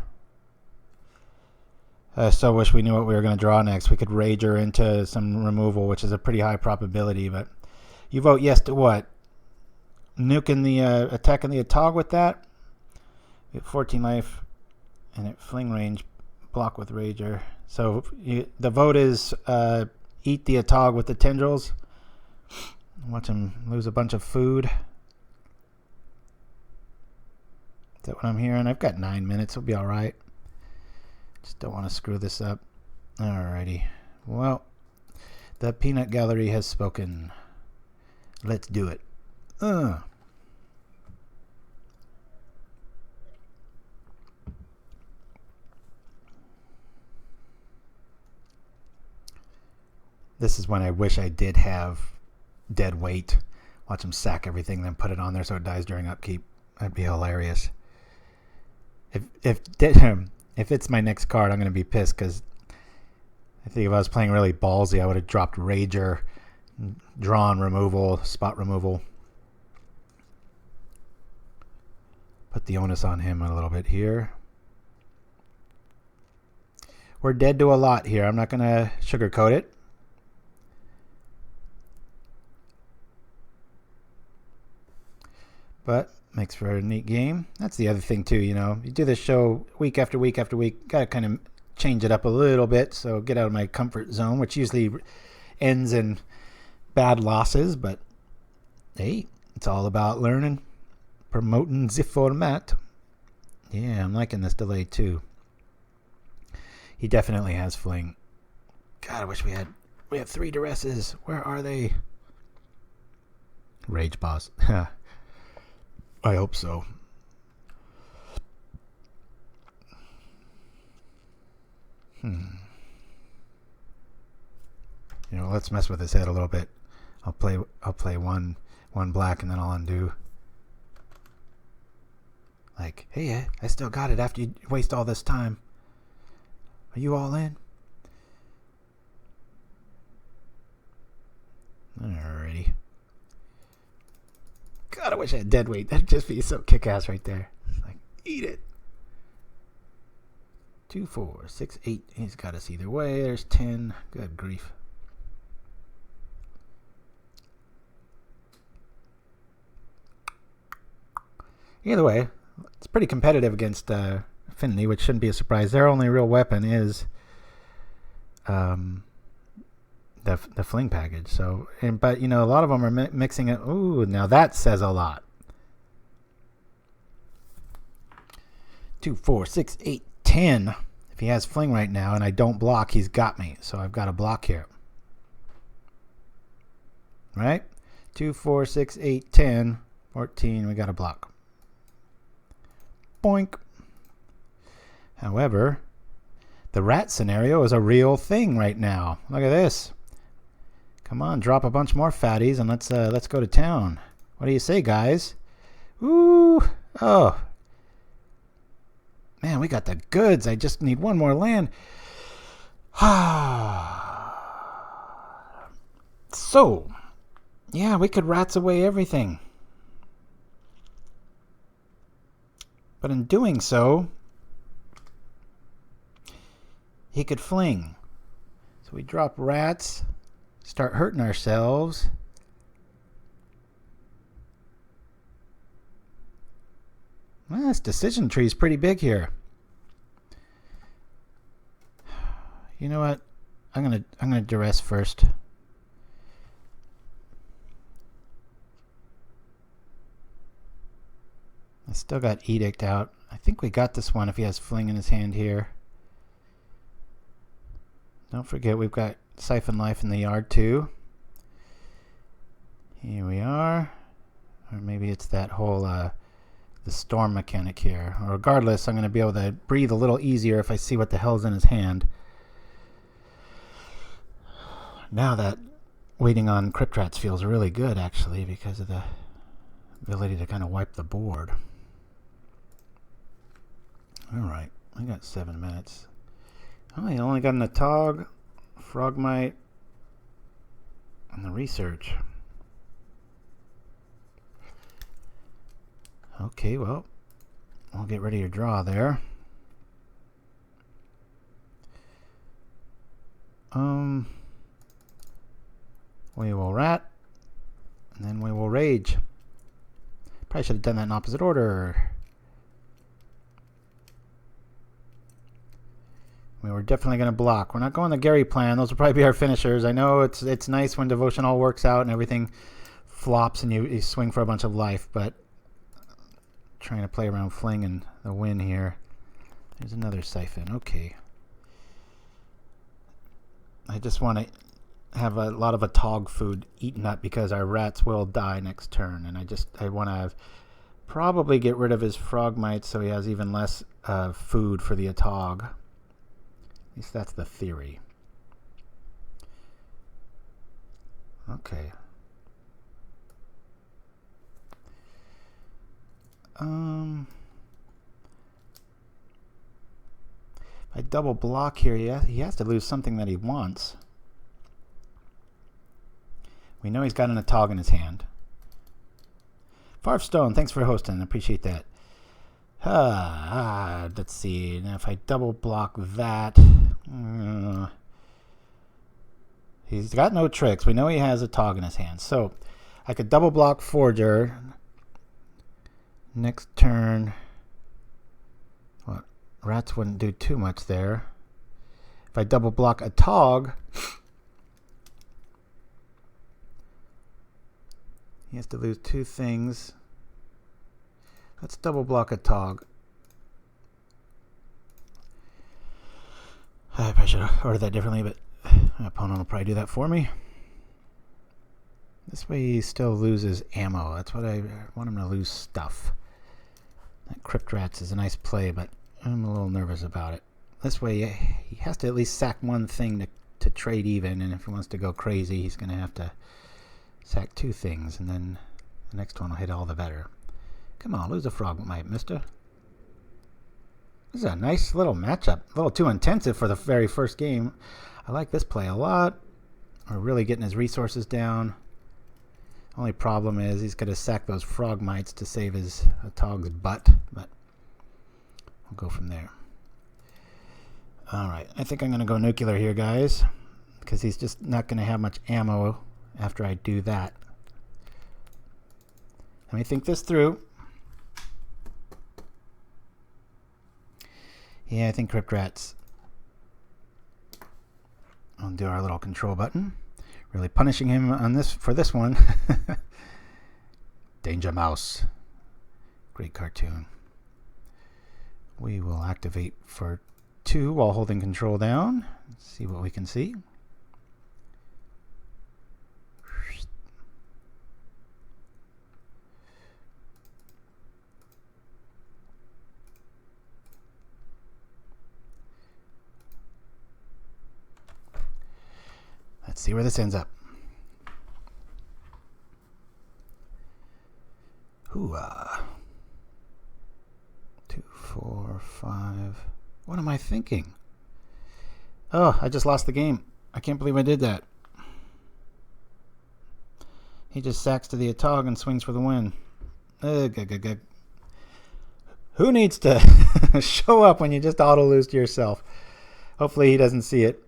Speaker 3: I so wish we knew what we were going to draw next. We could Rager into some removal, which is a pretty high probability. But you vote yes to what? Nuking the attacking the Atog with that? We get 14 life, and at fling range, block with Rager. So the vote is eat the Atog with the Tendrils. Watch him lose a bunch of food. Is that what I'm hearing? I've got 9 minutes. It'll be all right. Just don't want to screw this up. Alrighty. Well, the peanut gallery has spoken. Let's do it. This is when I wish I did have dead weight. Watch him sack everything, then put it on there so it dies during upkeep. That'd be hilarious. If it's my next card, I'm going to be pissed because I think if I was playing really ballsy, I would have dropped Rager, drawn removal, spot removal. Put the onus on him a little bit here. We're dead to a lot here. I'm not going to sugarcoat it. But makes for a neat game. That's the other thing too, you know. You do this show week after week after week. Got to kind of change it up a little bit. So get out of my comfort zone, which usually ends in bad losses. But hey, it's all about learning, promoting the format. Yeah, I'm liking this delay too. He definitely has fling. God, I wish we have 3 Duresses. Where are they? Rage boss. I hope so. You know, let's mess with his head a little bit. I'll play one black and then I'll undo. Like, hey, I still got it after you waste all this time. Are you all in? Alrighty. God, I wish I had dead weight. That'd just be so kick-ass right there. It's like, eat it. 2, 4, 6, 8. He's got us either way. There's 10. Good grief. Either way, it's pretty competitive against Affinity, which shouldn't be a surprise. Their only real weapon is the fling package. So, but you know, a lot of them are mixing it. Ooh, now that says a lot. 2, 4, 6, 8, 10. If he has fling right now and I don't block, he's got me. So I've got a block here. Right? 2, 4, 6, 8, 10, 14. We got a block. Boink. However, the rat scenario is a real thing right now. Look at this. Come on, drop a bunch more fatties and let's go to town. What do you say, guys? Ooh, oh. Man, we got the goods. I just need one more land. So, yeah, we could rats away everything. But in doing so, he could fling. So we drop rats. Start hurting ourselves. Well, this decision tree is pretty big here. You know what? I'm gonna duress first. He's still got Edict out. I think we got this one if he has Fling in his hand here. Don't forget we've got Syphon Life in the yard too. Here we are. Or maybe it's that whole the storm mechanic here. Or regardless, I'm going to be able to breathe a little easier if I see what the hell's in his hand. Now that waiting on Crypt Rats feels really good, actually, because of the ability to kind of wipe the board. Alright, I got 7 minutes. Oh, I only got an Atog, Frogmite, and the research. Okay, well, I'll get rid of your draw there. We will rat, and then we will rage. Probably should have done that in opposite order. We were definitely going to block. We're not going the Gary plan. Those will probably be our finishers. I know it's nice when Devotion all works out and everything flops and you swing for a bunch of life, but trying to play around Fling and the win here. There's another Syphon. Okay. I just want to have a lot of Atog food eaten up because our rats will die next turn, and I want to probably get rid of his Frogmite so he has even less food for the Atog. At least that's the theory. Okay. If I double block here, he has to lose something that he wants. We know he's got an Atog in his hand. Farfstone, thanks for hosting. I appreciate that. Let's see. Now if I double block that, he's got no tricks. We know he has a Atog in his hand. So I could double block Forger. Next turn, well, rats wouldn't do too much there. If I double block Atog, he has to lose 2 things. Let's double block Atog. I probably should have ordered that differently, but my opponent will probably do that for me. This way he still loses ammo. That's what I want him to lose stuff. That Crypt Rats is a nice play, but I'm a little nervous about it. This way he has to at least sack one thing to trade even, and if he wants to go crazy, he's going to have to sack 2 things, and then the next one will hit all the better. Come on, lose a Frogmite, mister. This is a nice little matchup. A little too intensive for the very first game. I like this play a lot. We're really getting his resources down. Only problem is he's going to sack those Frogmites to save his Atog's butt, but we'll go from there. Alright, I think I'm going to go nuclear here, guys, because he's just not going to have much ammo after I do that. Let me think this through. Yeah, I think Crypt Rats. I'll do our little control button. Really punishing him on this for this one. Danger Mouse. Great cartoon. We will activate for 2 while holding control down. Let's see what we can see. Let's see where this ends up. Hooah. 2, 4, 5. What am I thinking? Oh, I just lost the game. I can't believe I did that. He just sacks to the Atog and swings for the win. Good. Who needs to show up when you just auto-lose to yourself? Hopefully he doesn't see it.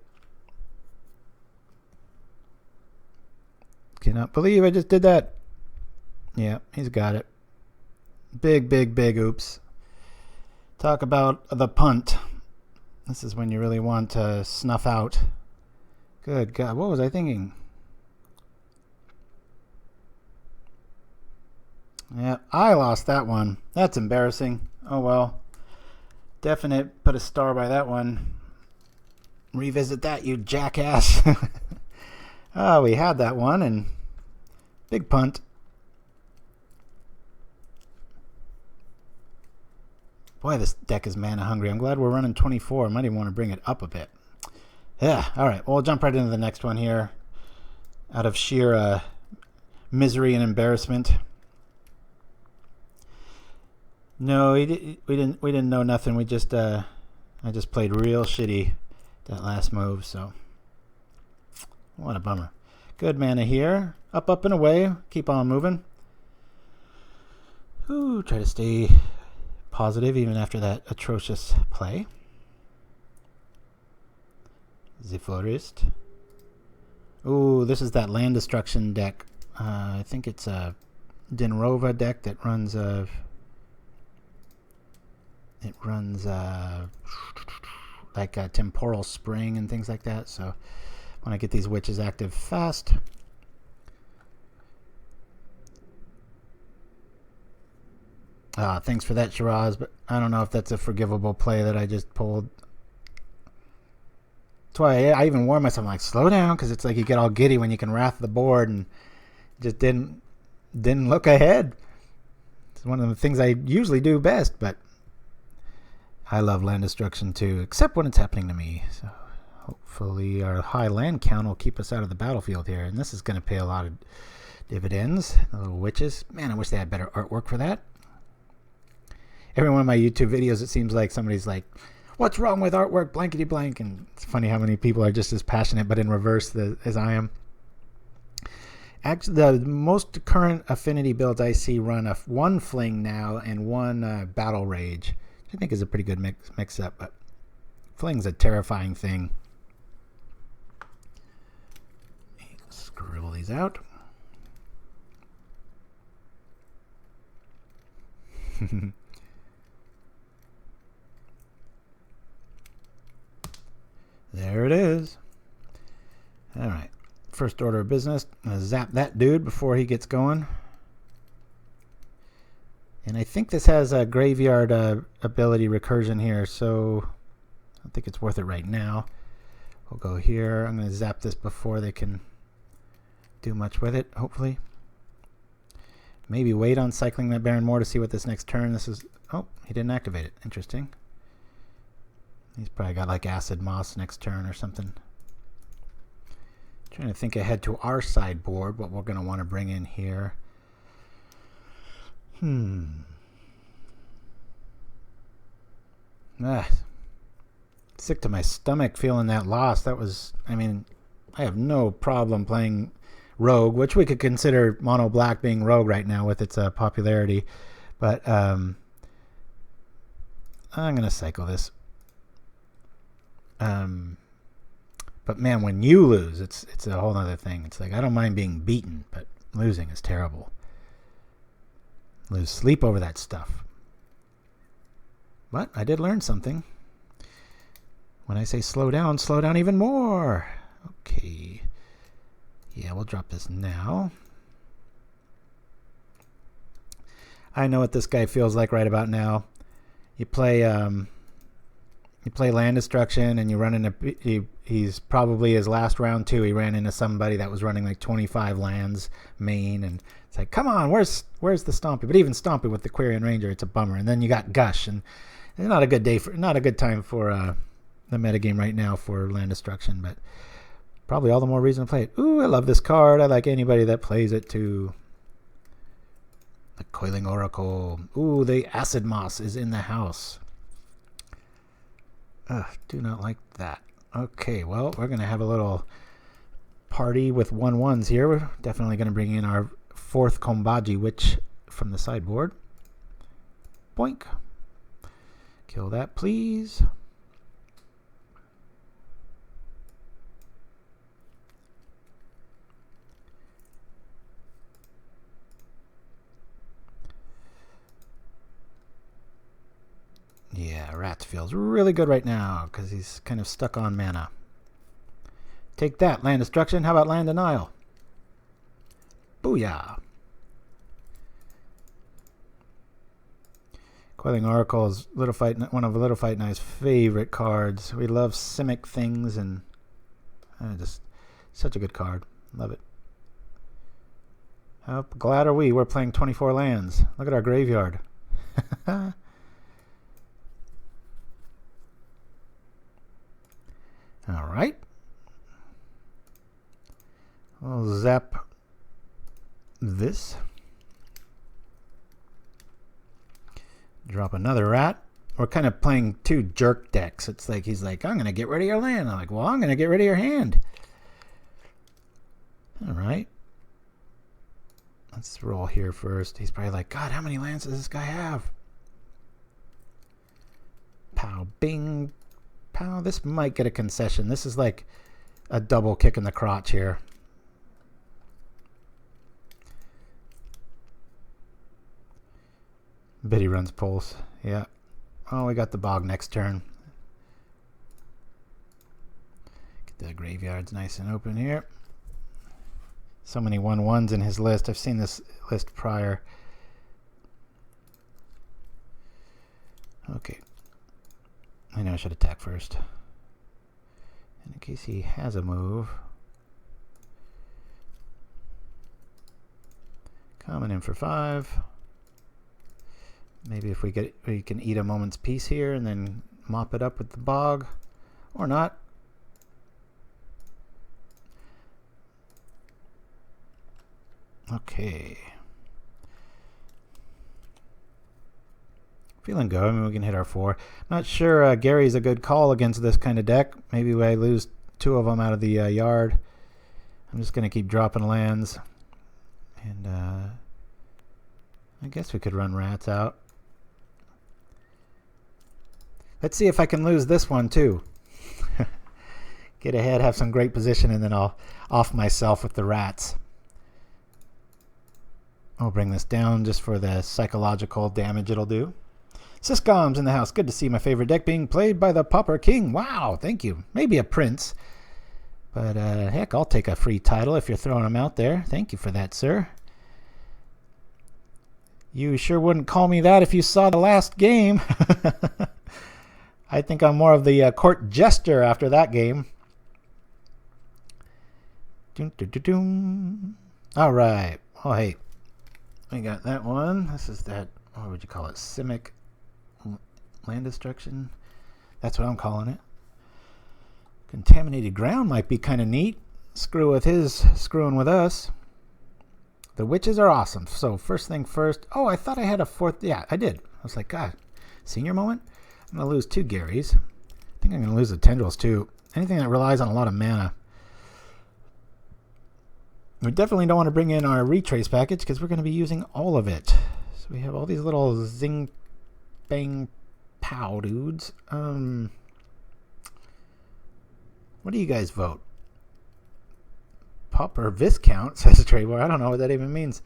Speaker 3: Cannot believe I just did that. Yeah, he's got it. Big oops. Talk about the punt. This is when you really want to snuff out. Good God, what was I thinking? Yeah, I lost that one. That's embarrassing. Oh well. Definite put a star by that one. Revisit that, you jackass. Oh, we had that one, and big punt. Boy, this deck is mana hungry. I'm glad we're running 24. I might even want to bring it up a bit. Yeah, all right. Well, we'll jump right into the next one here. Out of sheer misery and embarrassment. No, we didn't know nothing. We just I just played real shitty that last move. So what a bummer. Good mana here. Up, up, and away. Keep on moving. Ooh, try to stay positive even after that atrocious play. The Forest. Ooh, this is that land destruction deck. I think it's a Dinrova deck that runs like a temporal spring and things like that. So when I get these witches active fast. Thanks for that, Shiraz, but I don't know if that's a forgivable play that I just pulled. That's why I even warned myself, like, slow down, because it's like you get all giddy when you can wrath the board, and just didn't look ahead. It's one of the things I usually do best, but I love land destruction too, except when it's happening to me. So hopefully our high land count will keep us out of the battlefield here, and this is going to pay a lot of dividends. The little witches. Man, I wish they had better artwork for that. Every one of my YouTube videos, it seems like somebody's like, what's wrong with artwork, blankety blank? And it's funny how many people are just as passionate, but in reverse as I am. Actually, the most current affinity builds I see run one fling now and one battle rage, which I think is a pretty good mix up, but fling's a terrifying thing. Scribble these out. There it is. All right. First order of business. I'm going to zap that dude before he gets going. And I think this has a graveyard ability recursion here, so I don't think it's worth it right now. We'll go here. I'm going to zap this before they can do much with it, hopefully. Maybe wait on cycling that Barren Moor to see what this next turn. This is... Oh, he didn't activate it. Interesting. He's probably got like Acid Moss next turn or something. Trying to think ahead to our sideboard, what we're going to want to bring in here. Sick to my stomach feeling that loss. That was, I mean, I have no problem playing Rogue, which we could consider mono black being Rogue right now with its popularity. But I'm going to cycle this. But man, when you lose, it's a whole other thing. It's like, I don't mind being beaten, but losing is terrible. Lose sleep over that stuff. But I did learn something. When I say slow down even more. Okay. Yeah, we'll drop this now. I know what this guy feels like right about now. You play land destruction, and you run into... He's probably his last round too. He ran into somebody that was running like 25 lands main, and it's like, come on, where's the Stompy? But even Stompy with the Quirion Ranger, it's a bummer. And then you got Gush, and it's not a good time for the metagame right now for land destruction, but probably all the more reason to play it. Ooh, I love this card. I like anybody that plays it too. The Coiling Oracle. Ooh, the Acid Moss is in the house. Do not like that. Okay, well, we're going to have a little party with 1/1s here. We're definitely going to bring in our fourth Cuombajj Witch from the sideboard. Boink. Kill that, please. Yeah, Rats feels really good right now because he's kind of stuck on mana. Take that, land destruction. How about land denial? Booyah. Coiling Oracle is one of Little Fight and I's favorite cards. We love Simic things, and just such a good card. Love it. How glad are we? We're playing 24 lands. Look at our graveyard. All right. We'll zap this. Drop another rat. We're kind of playing two jerk decks. It's like he's like, I'm going to get rid of your land. I'm like, well, I'm going to get rid of your hand. All right. Let's roll here first. He's probably like, God, how many lands does this guy have? Pow, bing, pow. This might get a concession. This is like a double kick in the crotch here. Biddy runs Pulse. Yeah. Oh, we got the Bog next turn. Get the graveyards nice and open here. So many 1/1s in his list. I've seen this list prior. Okay. I know I should attack first. And in case he has a move. Coming in for 5. Maybe if we can eat a moment's peace here and then mop it up with the Bog. Or not. Okay. Feeling good. I mean, we can hit our 4. Not sure Gary's a good call against this kind of deck. Maybe I lose 2 of them out of the yard. I'm just going to keep dropping lands. And I guess we could run rats out. Let's see if I can lose this one too. Get ahead, have some great position, and then I'll off myself with the rats. I'll bring this down just for the psychological damage it'll do. Syscom's in the house. Good to see my favorite deck being played by the Pauper King. Wow, thank you. Maybe a prince. But heck, I'll take a free title if you're throwing them out there. Thank you for that, sir. You sure wouldn't call me that if you saw the last game. I think I'm more of the court jester after that game. All right. Oh, hey. We got that one. This is that, what would you call it? Simic land destruction. That's what I'm calling it. Contaminated Ground might be kind of neat. Screw with his screwing with us. The witches are awesome. So first thing first. Oh, I thought I had a 4th. Yeah, I did. I was like, God, senior moment? I'm going to lose 2 Garys. I think I'm going to lose the Tendrils too. Anything that relies on a lot of mana. We definitely don't want to bring in our retrace package because we're going to be using all of it. So we have all these little zing, bang, pow dudes. What do you guys vote? Pauper Viscount, says Trayvor. I don't know what that even means.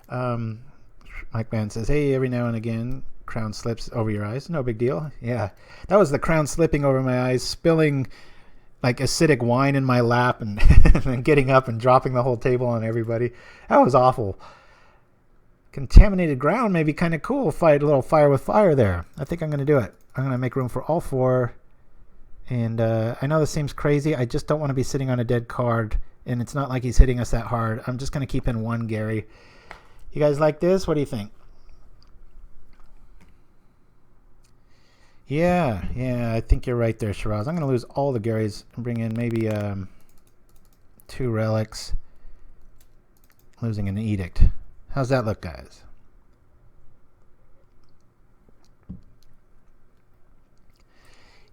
Speaker 3: Mike Man says, hey, every now and again, crown slips over your eyes. No big deal. Yeah, that was the crown slipping over my eyes, spilling like acidic wine in my lap and, and then getting up and dropping the whole table on everybody. That was awful. Contaminated Ground may be kind of cool. Fight a little fire with fire there. I think I'm going to do it. I'm going to make room for all 4. And I know this seems crazy. I just don't want to be sitting on a dead card. And it's not like he's hitting us that hard. I'm just going to keep in 1 Gary. You guys like this? What do you think? Yeah, I think you're right there, Shiraz. I'm going to lose all the Garys and bring in maybe 2 relics. Losing an Edict. How's that look, guys?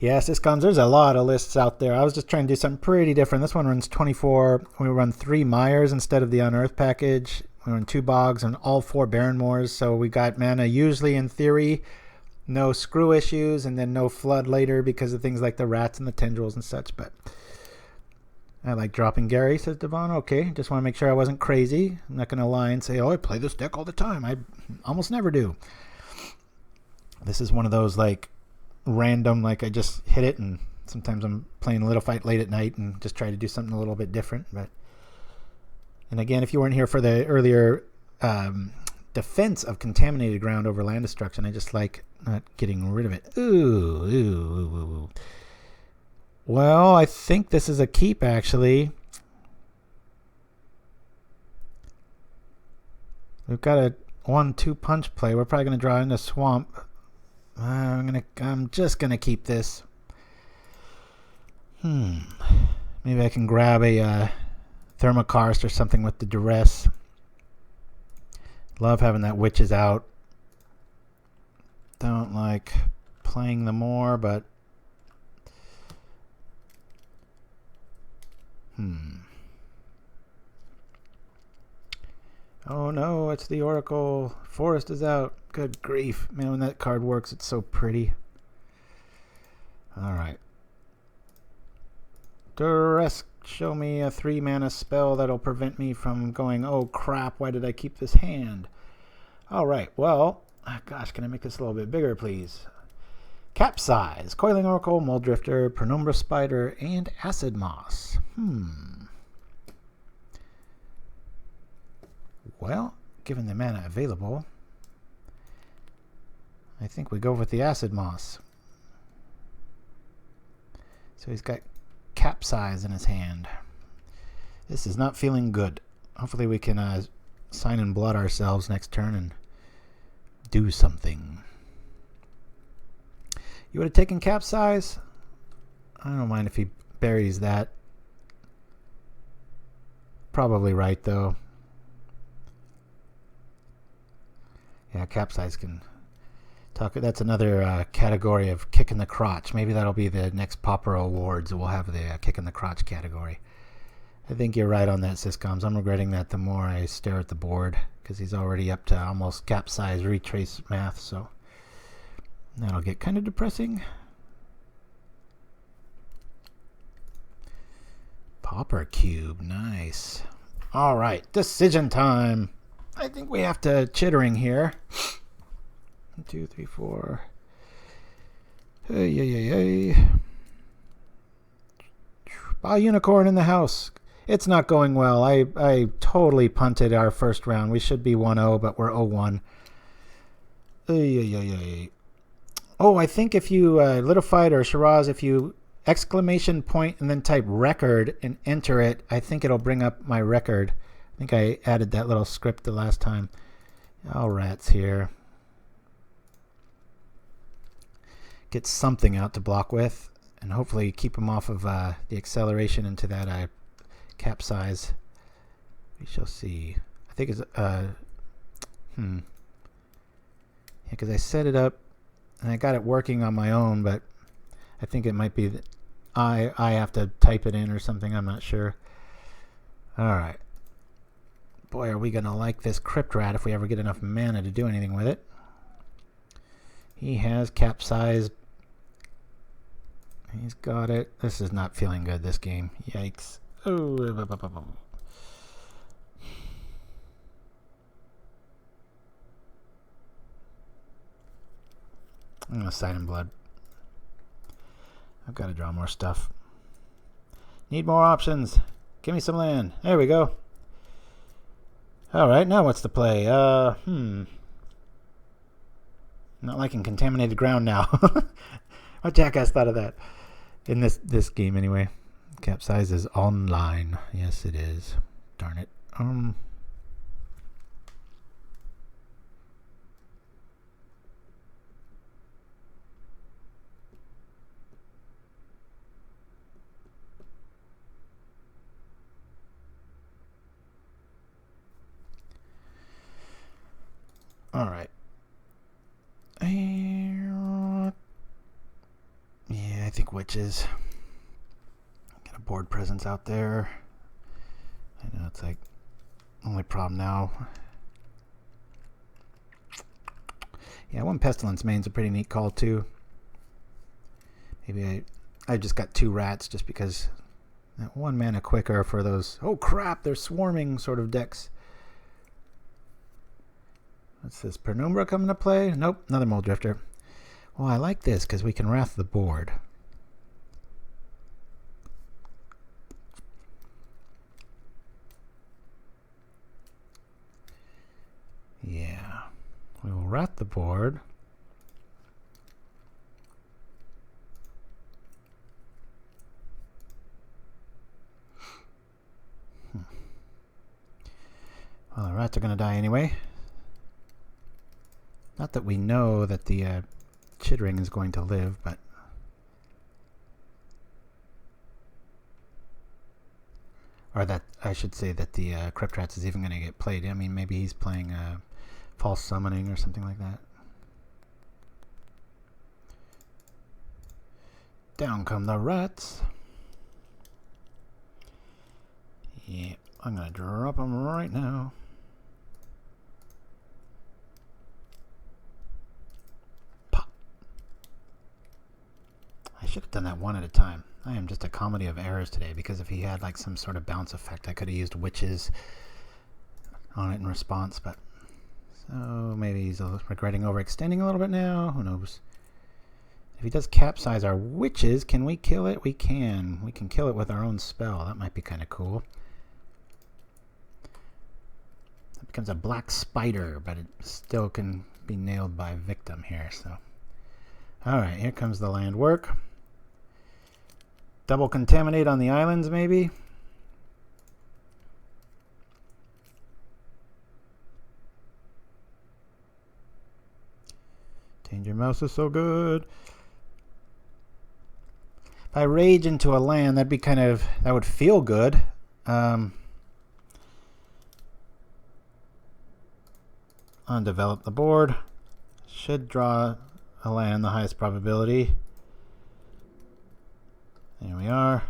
Speaker 3: Yes, Syscoms, there's a lot of lists out there. I was just trying to do something pretty different. This one runs 24. We run 3 Mires instead of the Unearth package. We run 2 Bogs and all 4 Barren Moors. So we got mana usually, in theory, no screw issues, and then no flood later because of things like the rats and the tendrils and such. But I like dropping Gary, says Devon. Okay, just want to make sure I wasn't crazy. I'm not going to lie and say, oh, I play this deck all the time. I almost never do. This is one of those like random, like I just hit it, and sometimes I'm playing a little fight late at night and just try to do something a little bit different. But and again, if you weren't here for the earlier defense of Contaminated Ground over land destruction, I just like not getting rid of it. Ooh. Well, I think this is a keep, actually. We've got a 1-2 punch play. We're probably going to draw into Swamp. I'm just going to keep this. Maybe I can grab a Thermokarst or something with the Duress. Love having that Witches out. Don't like playing them more, but oh no, it's the Oracle. Forest is out. Good grief. Man, when that card works, it's so pretty. Alright. Duress, show me a 3-mana spell that'll prevent me from going, oh crap, why did I keep this hand? Alright, well, gosh, can I make this a little bit bigger, please? Capsize, Coiling Oracle, Mulldrifter, Penumbra Spider, and Acid Moss. Well, given the mana available, I think we go with the Acid Moss. So he's got Capsize in his hand. This is not feeling good. Hopefully we can sign in blood ourselves next turn and do something. You would have taken Capsize? I don't mind if he buries that. Probably right, though. Yeah, Capsize can talk. That's another category of kick in the crotch. Maybe that'll be the next Pauper Awards. We'll have the kick in the crotch category. I think you're right on that, Syscoms. I'm regretting that the more I stare at the board, because he's already up to almost Capsize retrace math, so that'll get kind of depressing. Pauper Cube, nice. All right, decision time. I think we have to Chittering here. 1, 2, 3, 4. Hey. Unicorn in the house. It's not going well. I totally punted our first round. We should be 1-0, but we're 0-1. Oh, I think if you, Little Fight or Shiraz, if you exclamation point and then type record and enter it, I think it'll bring up my record. I think I added that little script the last time. All rats here. Get something out to block with, and hopefully keep them off of the acceleration into that Capsize. We shall see. I think it's yeah, because I set it up and I got it working on my own, but I think it might be that I have to type it in or something. I'm not sure. All right. Boy, are we going to like this Crypt Rat if we ever get enough mana to do anything with it. He has Capsize. He's got it. This is not feeling good, this game. Yikes. Oh. I'm going to sign in blood. I've got to draw more stuff. Need more options. Give me some land. There we go. Alright, now what's the play? Not liking Contaminated Ground now. What jackass thought of that? In this game, anyway. Capsize is online. Yes, it is. Darn it. All right. Yeah, I think Witches. Got a board presence out there. I know it's like only problem now. Yeah, one Pestilence main's a pretty neat call too. Maybe I just got 2 rats just because that 1 mana quicker for those. Oh crap! They're swarming sort of decks. What's this? Penumbra coming to play? Nope, another Mulldrifter. Well, I like this because we can wrath the board. Yeah. We will wrath the board. Well, the rats are going to die anyway. Not that we know that the Chittering is going to live, but... Or that, I should say that the Crypt Rats is even going to get played. I mean, maybe he's playing false summoning or something like that. Down come the rats. Yeah, I'm going to drop them right now. Pop. I should have done that one at a time. I am just a comedy of errors today, because if he had like some sort of bounce effect, I could have used witches on it in response, but so maybe he's regretting overextending a little bit now. Who knows? If he does capsize our witches, can we kill it? We can. We can kill it with our own spell. That might be kind of cool. That becomes a black spider, but it still can be nailed by victim here. So, all right, here comes the land work. Double contaminate on the islands, maybe. Danger Mouse is so good. If I rage into a land, that'd be kind of, that would feel good. Undevelop the board. Should draw a land, the highest probability. There we are.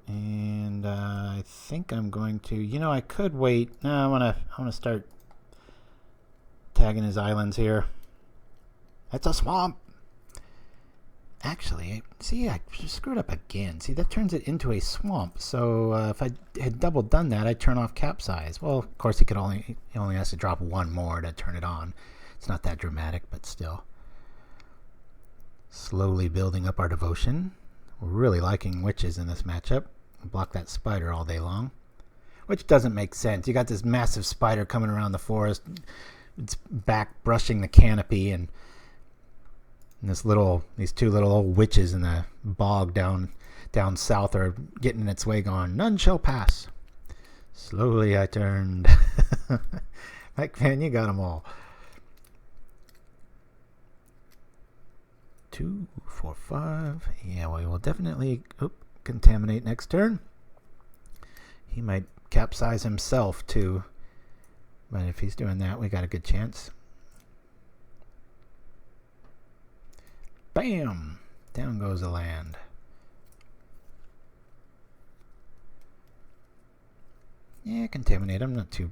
Speaker 3: And I think I'm going to, you know, I could wait. No, I want to start tagging his islands here. That's a swamp. Actually, see, I screwed up again. See, that turns it into a swamp. So if I had double done that, I'd turn off capsize. Well, of course, he only has to drop one more to turn it on. It's not that dramatic, but still. Slowly building up our devotion. We're really liking witches in this matchup. Block that spider all day long, which doesn't make sense. You got this massive spider coming around the forest. It's back brushing the canopy, and these two little old witches in the bog down south are getting in its way, going, none shall pass. Slowly I turned. Like, man, you got them all. 2, 4, 5. Yeah, we will definitely contaminate next turn. He might capsize himself too, but if he's doing that, we got a good chance. Bam! Down goes the land. Yeah, contaminate. I'm not too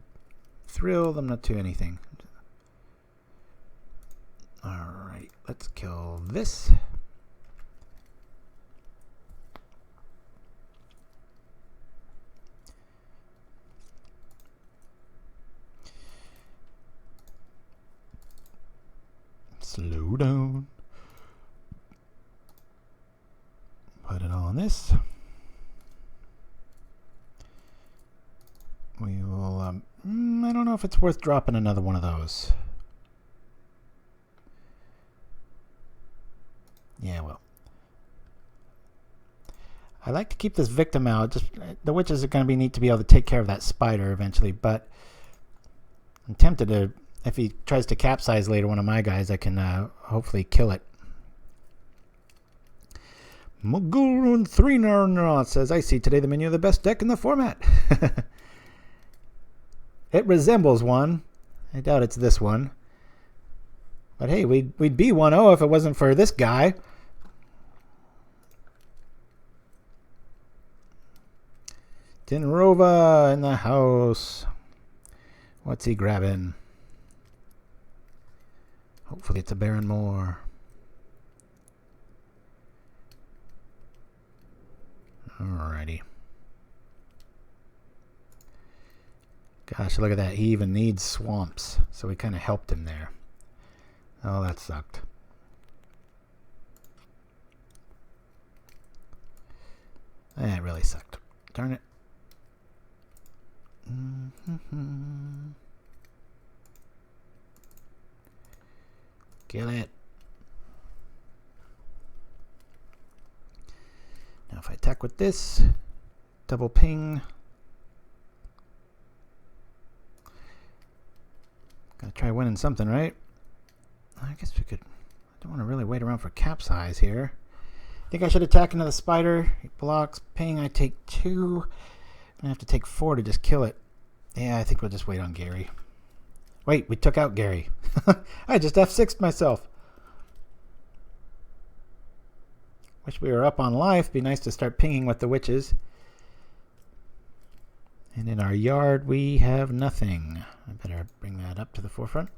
Speaker 3: thrilled. I'm not too anything. Alright, let's kill this. Slow down. Put it on this. We will, I don't know if it's worth dropping another one of those. Yeah, well. I like to keep this victim out. Just the witches are going to need to be able to take care of that spider eventually, but I'm tempted to, if he tries to capsize later one of my guys, I can hopefully kill it. Mogulrun 3 says, I see today the menu of the best deck in the format. It resembles one. I doubt it's this one. But hey, we'd be 1-0 if it wasn't for this guy. Dinrova in the house. What's he grabbing? Hopefully it's a Barren Moor. Alrighty. Gosh, look at that. He even needs swamps. So we kind of helped him there. Oh, that sucked. That really sucked. Darn it. Kill it. Now if I attack with this, double ping. try winning something, right? I guess we could. I don't want to really wait around for capsize here. I think I should attack into the spider. He blocks. Ping. I take 2. I'm gonna have to take 4 to just kill it. Yeah, I think we'll just wait on Gary. Wait, we took out Gary. I just F6'd myself. Wish we were up on life. Be nice to start pinging with the witches. And in our yard, we have nothing. I better bring that up to the forefront.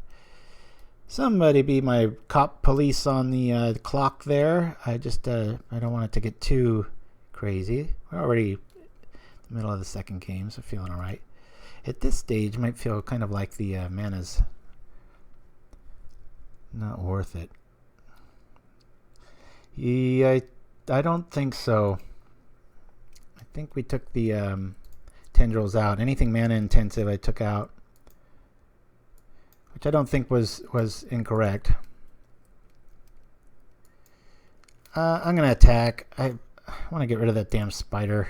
Speaker 3: Somebody be my cop police on the clock there. I don't want it to get too crazy. We're already in the middle of the second game, so feeling all right. At this stage, might feel kind of like the mana's not worth it. Yeah, I don't think so. I think we took the tendrils out. Anything mana intensive I took out, which I don't think was incorrect. I'm going to attack. I want to get rid of that damn spider.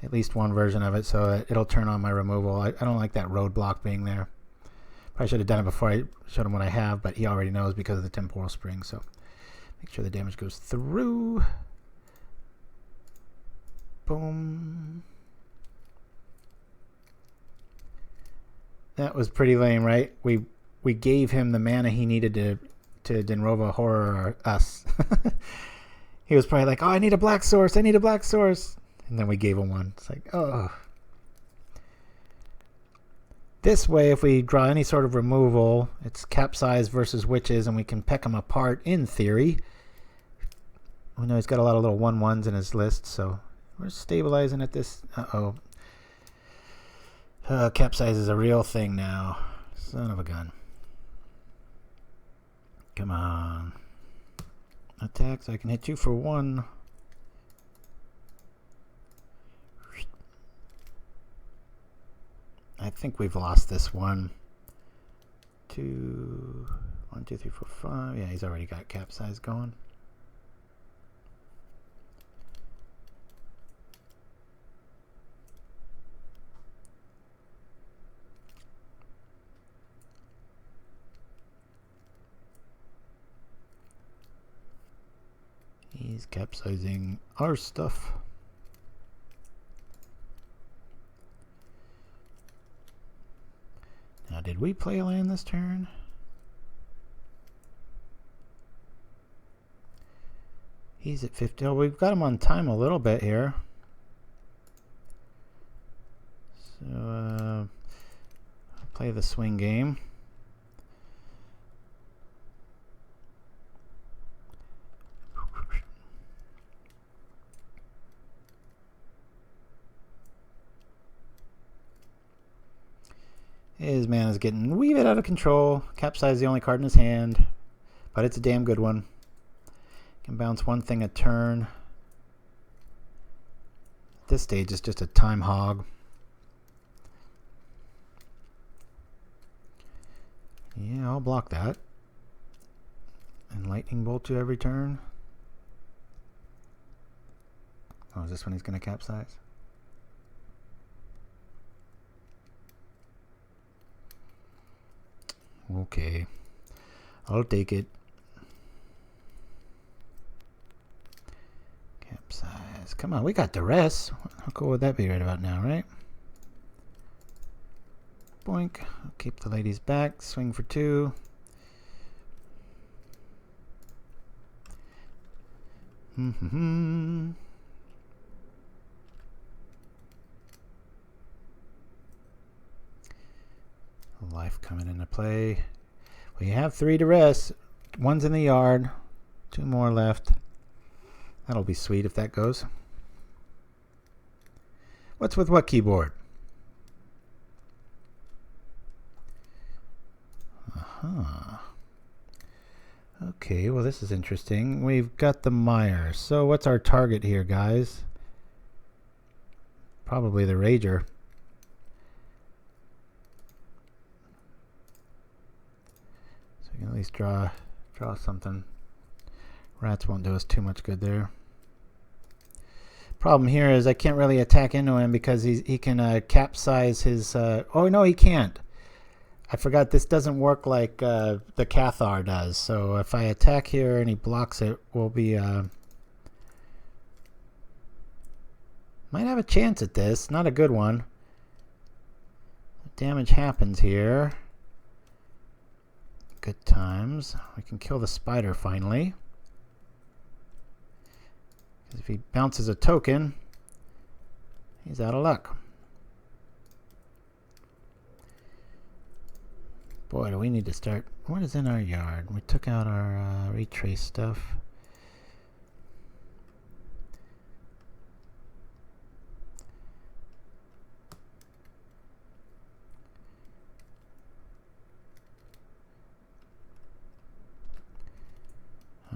Speaker 3: At least one version of it, so that it'll turn on my removal. I don't like that roadblock being there. Probably should have done it before I showed him what I have, but he already knows because of the temporal spring. So make sure the damage goes through. Boom. That was pretty lame, right? We gave him the mana he needed to Denrova horror us. He was probably like, "Oh, I need a black source. I need a black source." And then we gave him one. It's like, oh. This way, if we draw any sort of removal, it's capsize versus witches, and we can peck them apart in theory. We know he's got a lot of little 1/1s in his list, so we're stabilizing at this. Uh-oh. Capsize is a real thing now. Son of a gun. Come on. Attack so I can hit you for 1. I think we've lost this one. 2, 1, 2, 3, 4, 5. Yeah, he's already got capsize going. He's capsizing our stuff. Now, did we play a land this turn? He's at 50. Oh, we've got him on time a little bit here. So, I'll play the swing game. His man is getting a wee bit out of control. Capsize is the only card in his hand, but it's a damn good one. Can bounce one thing a turn. At this stage, it's just a time hog. Yeah, I'll block that. And lightning bolt you every turn. Oh, is this when he's going to capsize? Okay, I'll take it. Capsize. Come on, we got Duress. How cool would that be right about now, right? Boink. I'll keep the ladies back. Swing for 2. Life coming into play. We have 3 Duress. 1's in the yard. 2 more left. That'll be sweet if that goes. What's with what keyboard? Okay, well this is interesting. We've got the Mire. So what's our target here, guys? Probably the Rager. So we can at least draw something. Rats won't do us too much good there. Problem here is I can't really attack into him because he can capsize his... oh, no, he can't. I forgot this doesn't work like the Cathar does. So if I attack here and he blocks it, we'll be... might have a chance at this. Not a good one. Damage happens here. Good times. We can kill the spider finally. Because if he bounces a token, he's out of luck. Boy, do we need to start... What is in our yard? We took out our retrace stuff.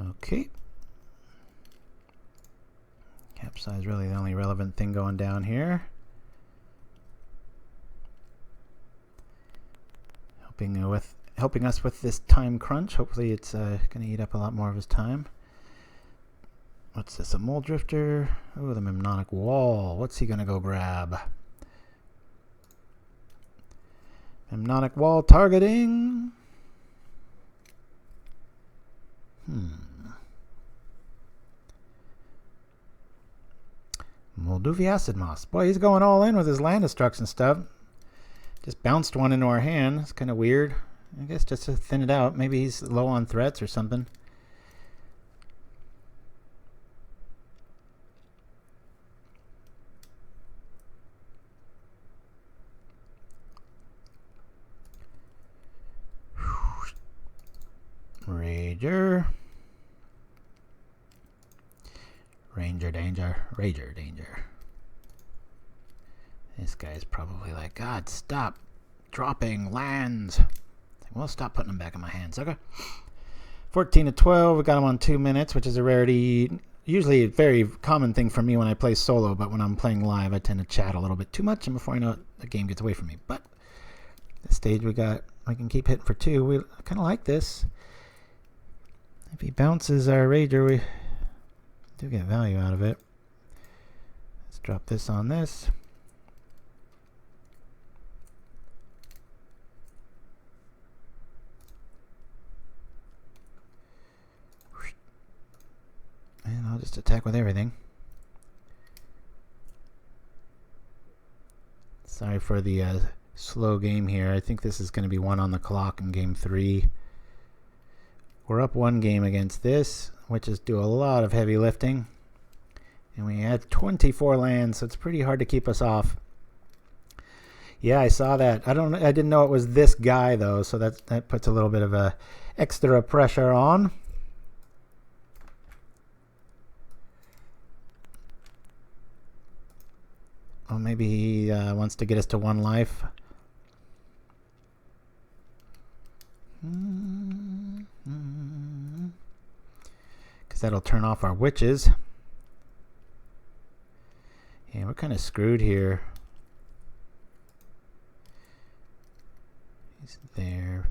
Speaker 3: Okay. Capsize is really the only relevant thing going down here. Helping us with this time crunch. Hopefully it's going to eat up a lot more of his time. What's this? A mole drifter? Oh, the Memnonic Wall. What's he going to go grab? Memnonic Wall targeting. Molduvi Acid Moss. Boy, he's going all in with his land destruction stuff. Just bounced one into our hand. It's kind of weird. I guess just to thin it out. Maybe he's low on threats or something. Rager. Ranger danger. Rager danger. This guy's probably like, God, stop dropping lands. Well, stop putting them back in my hands. Okay. 14 to 12. We got him on 2 minutes, which is a rarity. Usually a very common thing for me when I play solo, but when I'm playing live, I tend to chat a little bit too much, and before I know it, the game gets away from me. But this stage we can keep hitting for 2. We kind of like this. If he bounces our Rager, we do get value out of it. Let's drop this on this. And I'll just attack with everything. Sorry for the slow game here. I think this is going to be 1 on the clock in game 3. We're up 1 game against this. Witches do a lot of heavy lifting. And we had 24 lands, so it's pretty hard to keep us off. Yeah, I saw that. I didn't know it was this guy though, so that puts a little bit of extra pressure on. Oh, maybe he wants to get us to 1 life. Because that'll turn off our witches. Yeah, we're kind of screwed here. He's there.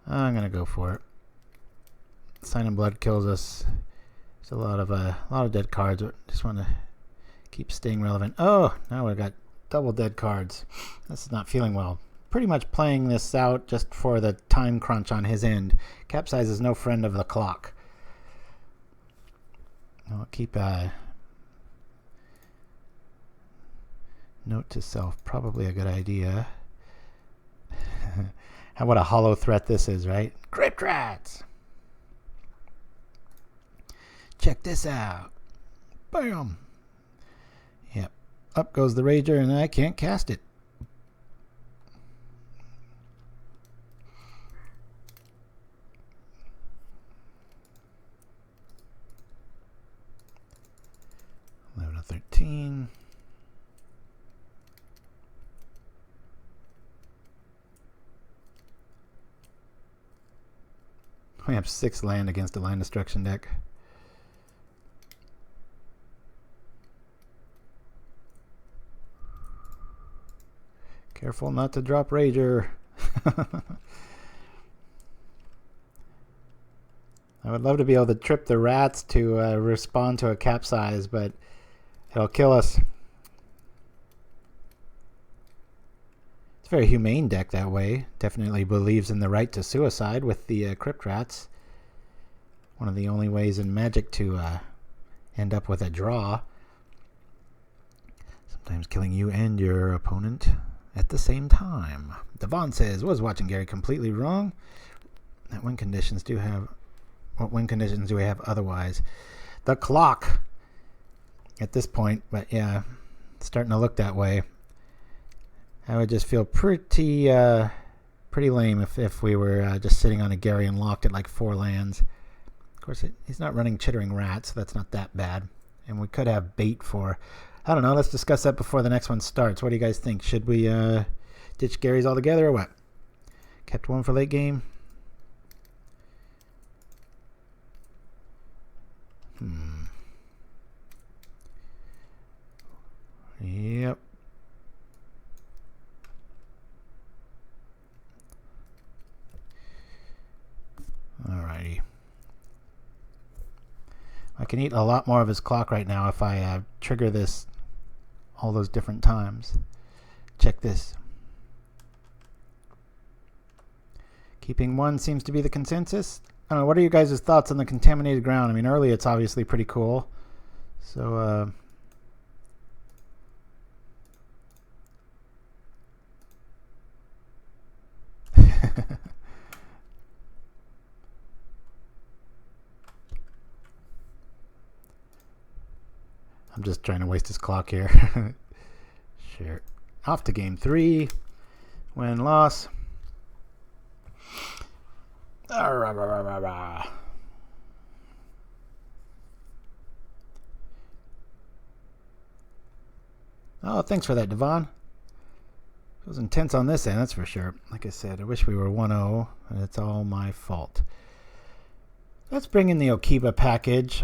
Speaker 3: I'm going to go for it. Sign of Blood kills us. There's a lot of dead cards. Just want to keep staying relevant. Oh, now we've got double dead cards. This is not feeling well. Pretty much playing this out just for the time crunch on his end. Capsize is no friend of the clock. I'll keep note to self. Probably a good idea. How what a hollow threat this is, right? Crypt Rats! Check this out. Bam! Yep. Up goes the Rager, and I can't cast it. Level 13. We have 6 land against a land destruction deck. Careful not to drop Rager. I would love to be able to trip the rats to respond to a capsize, but it'll kill us. It's very humane deck that way. Definitely believes in the right to suicide with the Crypt Rats. One of the only ways in Magic to end up with a draw. Sometimes killing you and your opponent at the same time. Devon says, was watching Gary completely wrong? What win conditions do we have otherwise? The clock at this point, but yeah, it's starting to look that way. I would just feel pretty lame if we were just sitting on a Gary and locked at like 4 lands. Of course, he's not running Chittering Rats, so that's not that bad. And we could have bait for, I don't know, let's discuss that before the next one starts. What do you guys think? Should we ditch Gary's altogether or what? Kept one for late game? Yep. Alrighty. I can eat a lot more of his clock right now if I trigger this all those different times. Check this. Keeping one seems to be the consensus. I don't know, what are you guys' thoughts on the Contaminated Ground? I mean, early it's obviously pretty cool. So, I'm just trying to waste his clock here. Sure. Off to game 3. Win, loss. Oh, thanks for that, Devon. It was intense on this end, that's for sure. Like I said, I wish we were 1-0, and it's all my fault. Let's bring in the Okiba package.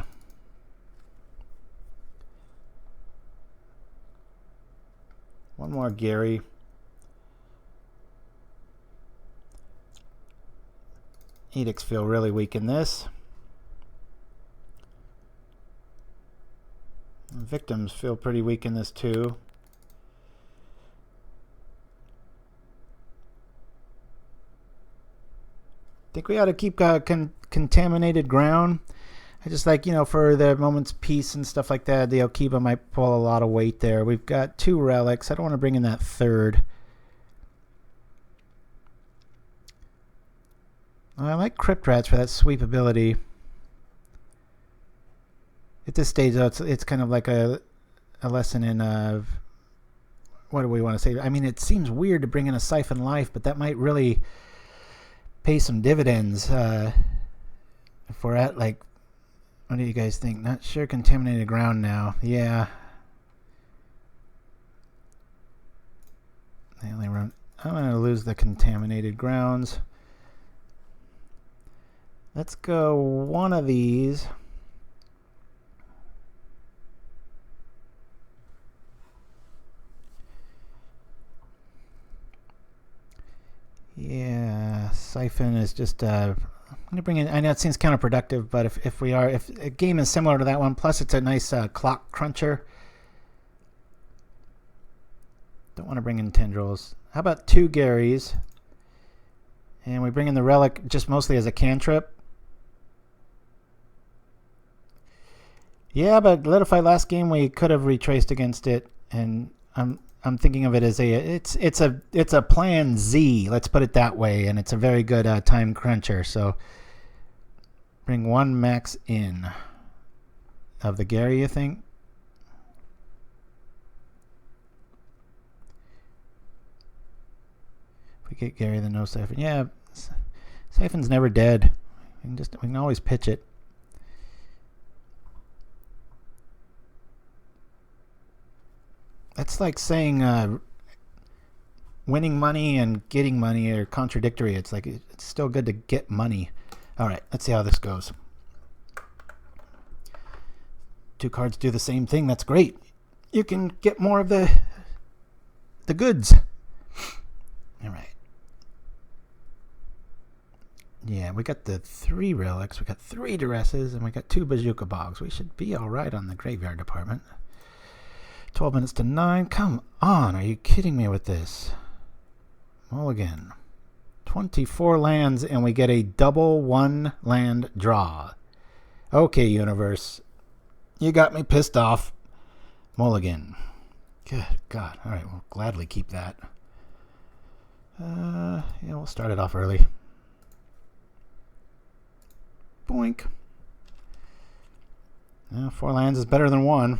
Speaker 3: One more Gary. Edicts feel really weak in this. And victims feel pretty weak in this too. I think we ought to keep Contaminated Ground. I just like, for the moment's peace and stuff like that, the Okiba might pull a lot of weight there. We've got 2 relics. I don't want to bring in that 3rd. I like Crypt Rats for that sweep ability. At this stage, though, it's kind of like a lesson in, what do we want to say? I mean, it seems weird to bring in a Syphon Life, but that might really pay some dividends if we're at, like, what do you guys think? Not sure. Contaminated Ground now. Yeah. They only run. I'm going to lose the Contaminated Grounds. Let's go one of these. Yeah, Syphon is just I'm gonna bring in. I know it seems counterproductive, but if a game is similar to that one, plus it's a nice clock cruncher. Don't want to bring in Tendrils. How about 2 Garys? And we bring in the Relic just mostly as a cantrip. Yeah, but Litify last game we could have retraced against it, and I'm thinking of it as it's a plan Z. Let's put it that way, and it's a very good time cruncher. So bring 1 max in of the Gary, you think? If we get Gary, then no Syphon. Yeah, Syphon's never dead. We can always pitch it. That's like saying winning money and getting money are contradictory. It's like it's still good to get money. All right, let's see how this goes. 2 cards do the same thing. That's great. You can get more of the goods. All right. Yeah, we got the 3 relics. We got 3 Duresses, and we got 2 Bojuka Bogs. We should be all right on the graveyard department. 12 minutes to 9. Come on, are you kidding me with this? Mulligan. 24 lands, and we get a double 1 land draw. Okay, universe. You got me pissed off. Mulligan. Good God. All right, we'll gladly keep that. Yeah, we'll start it off early. Boink. 4 lands is better than 1.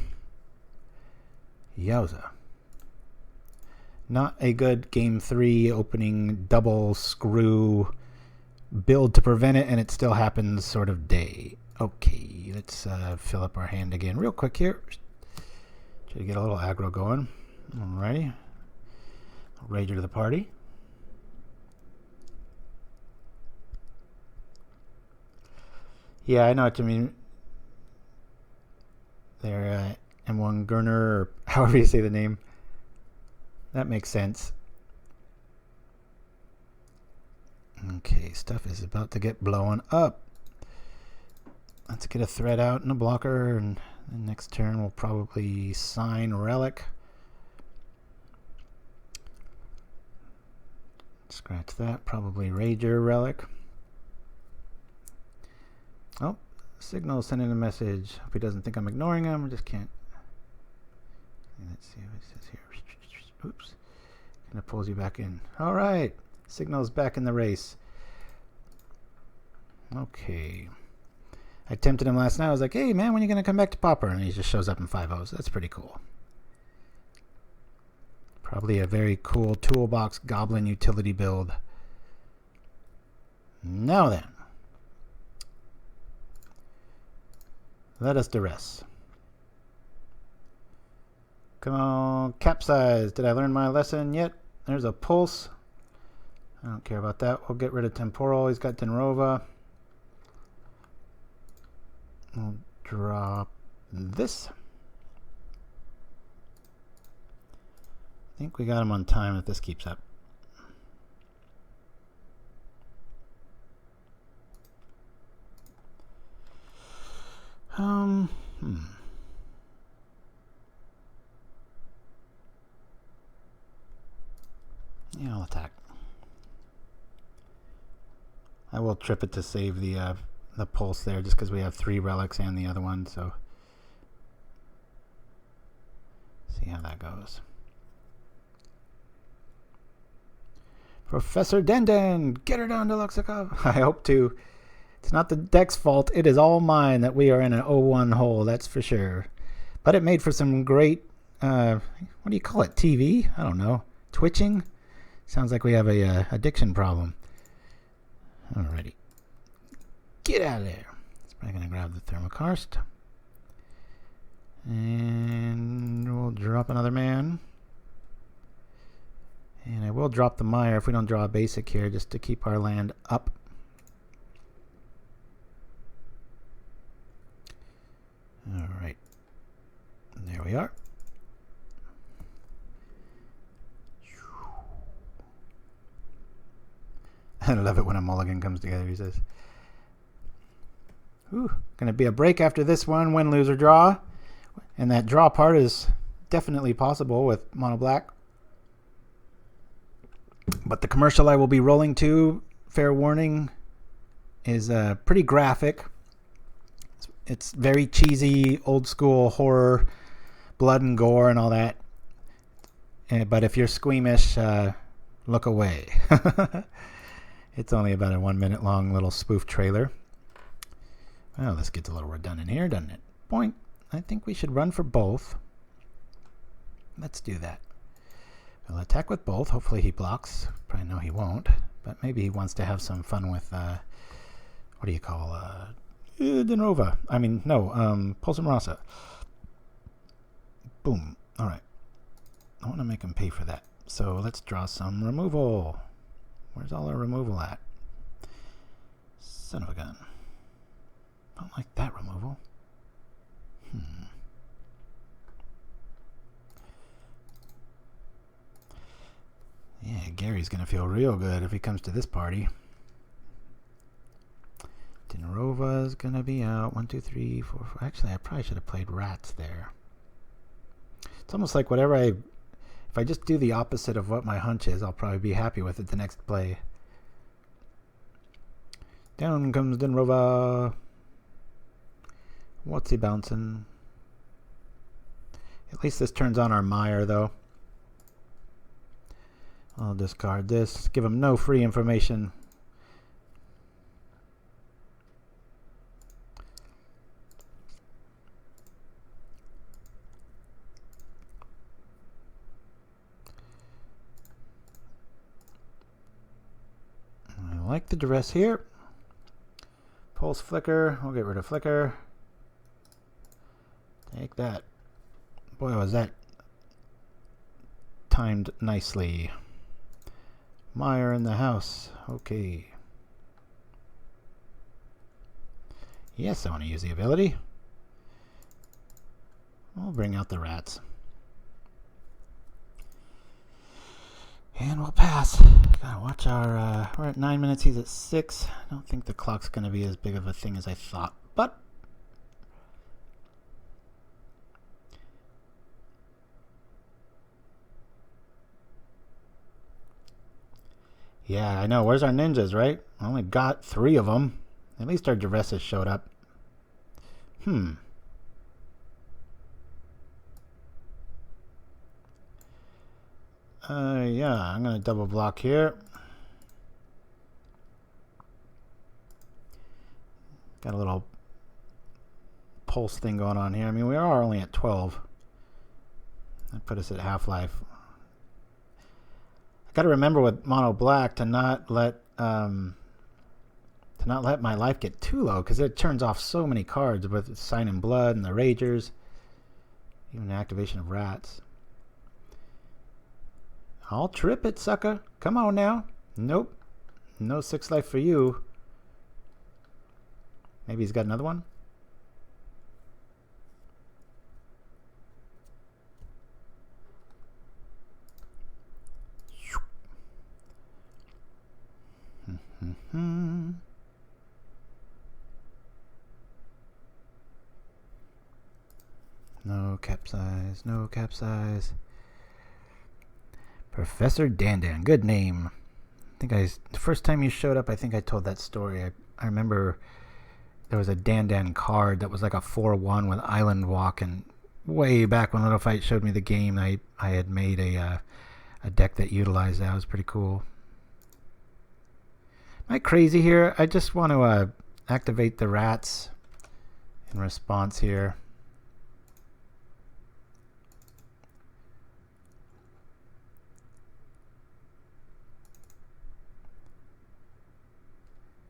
Speaker 3: Yowza. Not a good game 3 opening double screw build to prevent it, and it still happens sort of day. Okay, let's fill up our hand again real quick here. Try to get a little aggro going. Alrighty. Rager to the party. Yeah, I know what you mean. There, M1 Gurner, or however you say the name. That makes sense. Okay, stuff is about to get blown up. Let's get a threat out and a blocker, and the next turn we'll probably sign Relic. Scratch that. Probably Rager Relic. Oh, Signal sending a message. Hope he doesn't think I'm ignoring him. I just can't. Let's see what it says here. Oops. Gonna pulls you back in. All right. Signal's back in the race. Okay. I tempted him last night. I was like, hey, man, when are you going to come back to Pauper? And he just shows up in 5-0s. That's pretty cool. Probably a very cool toolbox goblin utility build. Now then. Let us Duress. Come on, capsize. Did I learn my lesson yet? There's a pulse. I don't care about that. We'll get rid of temporal. He's got Denrova. We'll drop this. I think we got him on time if this keeps up. Yeah, I'll attack. I will trip it to save the pulse there, just because we have 3 relics and the other one. So see how that goes. Professor Denden, get her down to Luxicov. I hope to. It's not the deck's fault. It is all mine that we are in an 0-1 hole. That's for sure. But it made for some great. What do you call it? TV? I don't know. Twitching. Sounds like we have a addiction problem. Alrighty. Get out of there. It's probably going to grab the Thermokarst. And we'll drop another man. And I will drop the Mire if we don't draw a basic here, just to keep our land up. Alright. There we are. I love it when a mulligan comes together, he says. Ooh, gonna be a break after this one, win, lose, or draw. And that draw part is definitely possible with mono black. But the commercial I will be rolling to, fair warning, is pretty graphic. It's very cheesy, old school horror, blood and gore and all that. But if you're squeamish, look away. It's only about a 1 minute long little spoof trailer. Well, this gets a little redundant here, doesn't it? Point. I think we should run for both. Let's do that. We'll attack with both. Hopefully he blocks. Probably know he won't. But maybe he wants to have some fun with, what do you call, Denrova. I mean, no, Pulsum Rasa. Boom. All right. I want to make him pay for that. So let's draw some removal. Where's all our removal at? Son of a gun. Don't like that removal. Yeah, Gary's going to feel real good if he comes to this party. Denrova's going to be out. 1, 2, 3, 4, 5. Actually, I probably should have played Rats there. It's almost like whatever I If I just do the opposite of what my hunch is, I'll probably be happy with it the next play. Down comes Dinrova. What's he bouncing? At least this turns on our Mire, though. I'll discard this. Give him no free information. I like the Duress here. Pulse Flicker. We'll get rid of Flicker. Take that. Boy, was that timed nicely. Mire in the house. Okay. Yes, I want to use the ability. We'll bring out the rats. And we'll pass. Gotta watch our... we're at 9 minutes. He's at 6. I don't think the clock's going to be as big of a thing as I thought. But... yeah, I know. Where's our ninjas, right? I only got 3 of them. At least our Duresses showed up. Yeah, I'm going to double block here. Got a little pulse thing going on here. I mean, we are only at 12. That put us at half-life. I got to remember with mono black to not let my life get too low, because it turns off so many cards with Sign in Blood and the Ragers, even the activation of Rats. I'll trip it, sucker. Come on now. Nope. No 6 life for you. Maybe he's got another one. No capsize, no capsize. Professor Dandan, good name. I think the first time you showed up, I think I told that story. I remember there was a Dandan card that was like a 4/1 with Island Walk, and way back when Little Fight showed me the game, I had made a deck that utilized that. It was pretty cool. Am I crazy here? I just want to activate the rats in response here.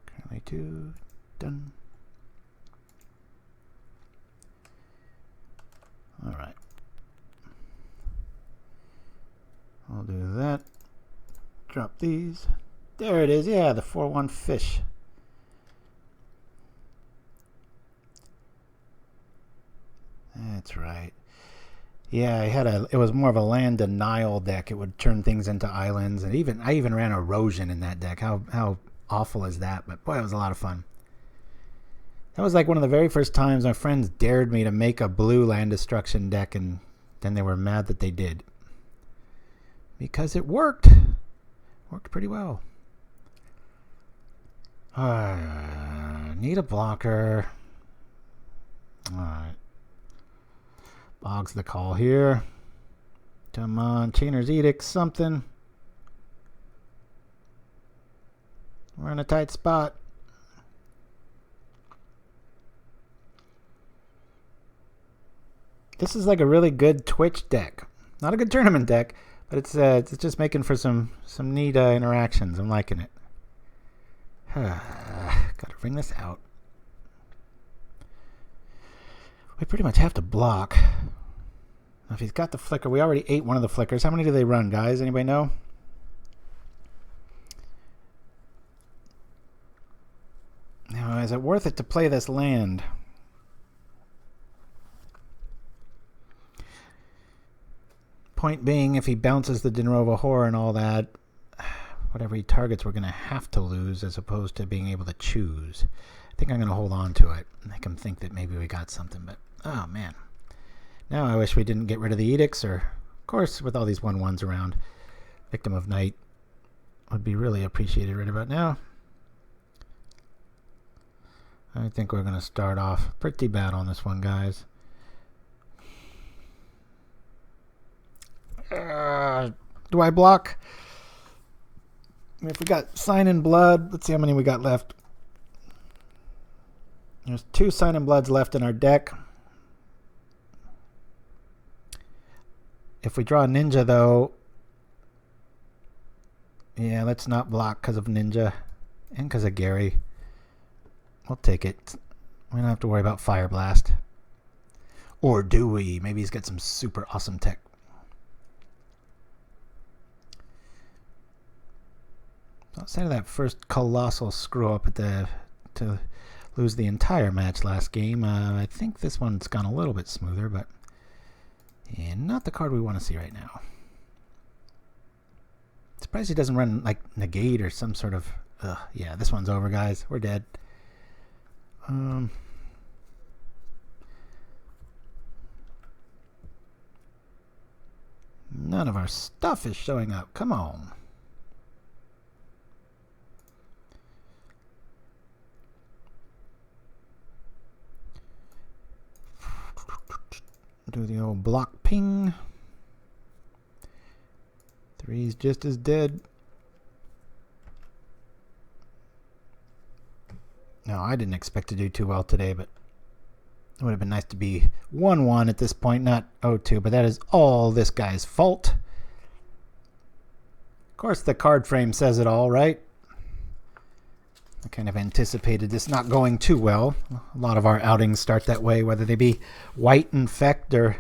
Speaker 3: Currently 2. Done. All right. I'll do that. Drop these. There it is. Yeah, the 4/1 fish. That's right. Yeah, it was more of a land denial deck. It would turn things into islands, and I even ran erosion in that deck. How awful is that? But boy, it was a lot of fun. That was like one of the very first times my friends dared me to make a blue land destruction deck, and then they were mad that they did. Because it worked. Worked pretty well. Need a blocker. Alright. Bog's the call here. Come on, Chainer's Edict, something. We're in a tight spot. This is like a really good Twitch deck. Not a good tournament deck, but it's just making for some neat interactions. I'm liking it. Gotta bring this out. We pretty much have to block. Now, if he's got the flicker, we already ate one of the flickers. How many do they run, guys? Anybody know? Now, is it worth it to play this land? Point being, if he bounces the Dinrova Horror and all that, whatever he targets, we're going to have to lose as opposed to being able to choose. I think I'm going to hold on to it. Make him think that maybe we got something, but oh man. Now I wish we didn't get rid of the edicts or course, with all these 1/1s around, Victim of Night would be really appreciated right about now. I think we're going to start off pretty bad on this one, guys. Do I block? If we got Sign in Blood, let's see how many we got left. There's 2 Sign in Bloods left in our deck. If we draw a Ninja, though, yeah, let's not block because of Ninja and because of Gary. We'll take it. We don't have to worry about Fire Blast. Or do we? Maybe he's got some super awesome tech. Outside of that first colossal screw up to lose the entire match last game, I think this one's gone a little bit smoother, but yeah, not the card we want to see right now. Surprised he doesn't run like Negate or some sort of... yeah, this one's over, guys. We're dead. None of our stuff is showing up. Come on. Do the old block ping. 3's just as dead. No, I didn't expect to do too well today, but it would have been nice to be 1-1 at this point, not 0-2, but that is all this guy's fault. Of course, the card frame says it all, right? I kind of anticipated this not going too well. A lot of our outings start that way, whether they be White Infect or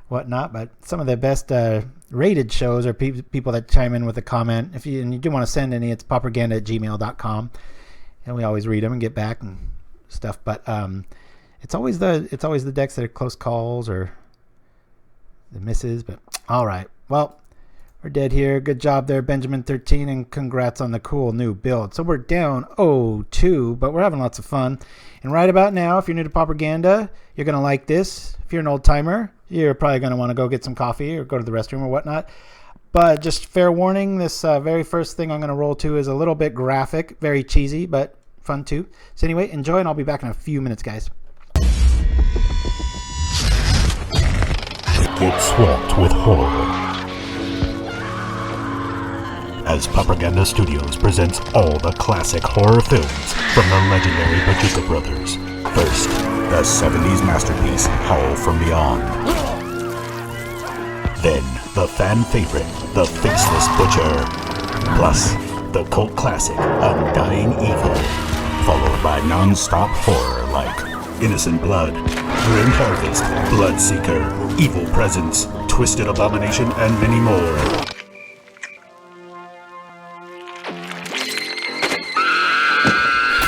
Speaker 3: whatnot, but some of the best rated shows are people that chime in with a comment. And you do want to send any, it's pauperganda@gmail.com, and we always read them and get back and stuff. But it's always the decks that are close calls or the misses. But all right, well, we're dead here. Good job there, Benjamin13, and congrats on the cool new build. So we're down 0-2, but we're having lots of fun. And right about now, if you're new to Pauperganda, you're going to like this. If you're an old timer, you're probably going to want to go get some coffee or go to the restroom or whatnot. But just fair warning, this very first thing I'm going to roll to is a little bit graphic, very cheesy, but fun too. So anyway, enjoy, and I'll be back in a few minutes, guys.
Speaker 2: Get swamped with horror as Pauperganda Studios presents all the classic horror films from the legendary Bojuka brothers. First, the 70s masterpiece, Howl from Beyond. Then, the fan favorite, The Faceless Butcher. Plus, the cult classic, Undying Evil. Followed by non-stop horror like Innocent Blood, Grim Harvest, Bloodseeker, Evil Presence, Twisted Abomination, and many more.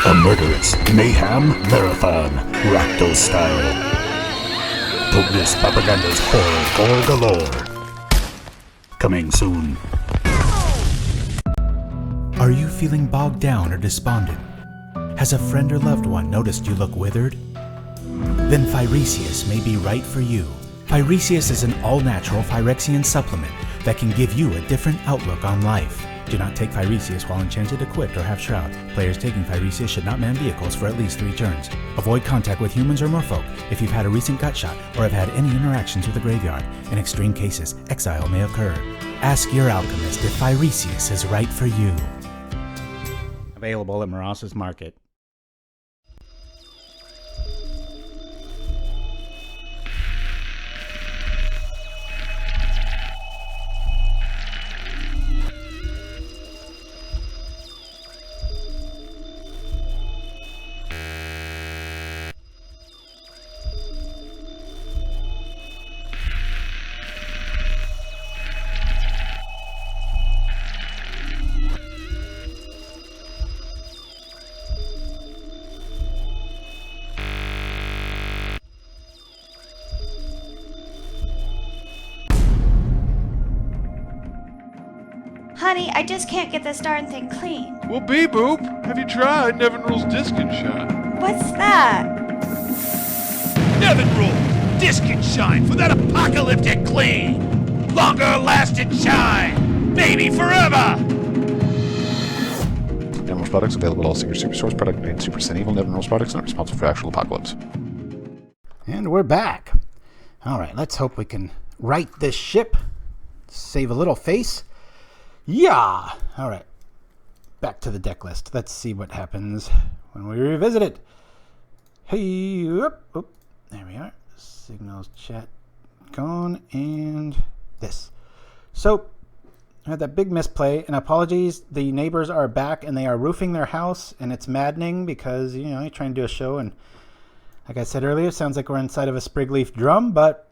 Speaker 2: A murderous mayhem marathon, Rakdos style. Don't miss Pauperganda's horror gore galore. Coming soon. Are you feeling bogged down or despondent? Has a friend or loved one noticed you look withered? Then Phyrexian may be right for you. Phyrexian is an all-natural Phyrexian supplement that can give you a different outlook on life. Do not take Phyrexian while enchanted, equipped, or half shroud. Players taking Phyrexian should not man vehicles for at least 3 turns. Avoid contact with humans or merfolk if you've had a recent gut shot or have had any interactions with the graveyard. In extreme cases, exile may occur. Ask your alchemist if Phyrexian is right for you.
Speaker 3: Available at Moros's Market.
Speaker 4: Honey, I just can't get this darn thing clean.
Speaker 5: Well, Boop, have you tried Nevinrul's Disc and Shine?
Speaker 4: What's that?
Speaker 6: Nevinrul, Disc and Shine for that apocalyptic clean! longer lasting shine. Maybe forever.
Speaker 7: Neven Rules products available at all Singer Superstores. Product made Super Sin Evil. Neven Rules products not responsible for actual apocalypse.
Speaker 3: And we're back. All right, let's hope we can right this ship. Save a little face. Yeah. All right. Back to the deck list. Let's see what happens when we revisit it. Hey, whoop, whoop. There we are. Signals, chat, gone, and this. So, I had that big misplay, and apologies. The neighbors are back, and they are roofing their house, and it's maddening because, you know, you're trying to do a show, and like I said earlier, sounds like we're inside of a sprig leaf drum, but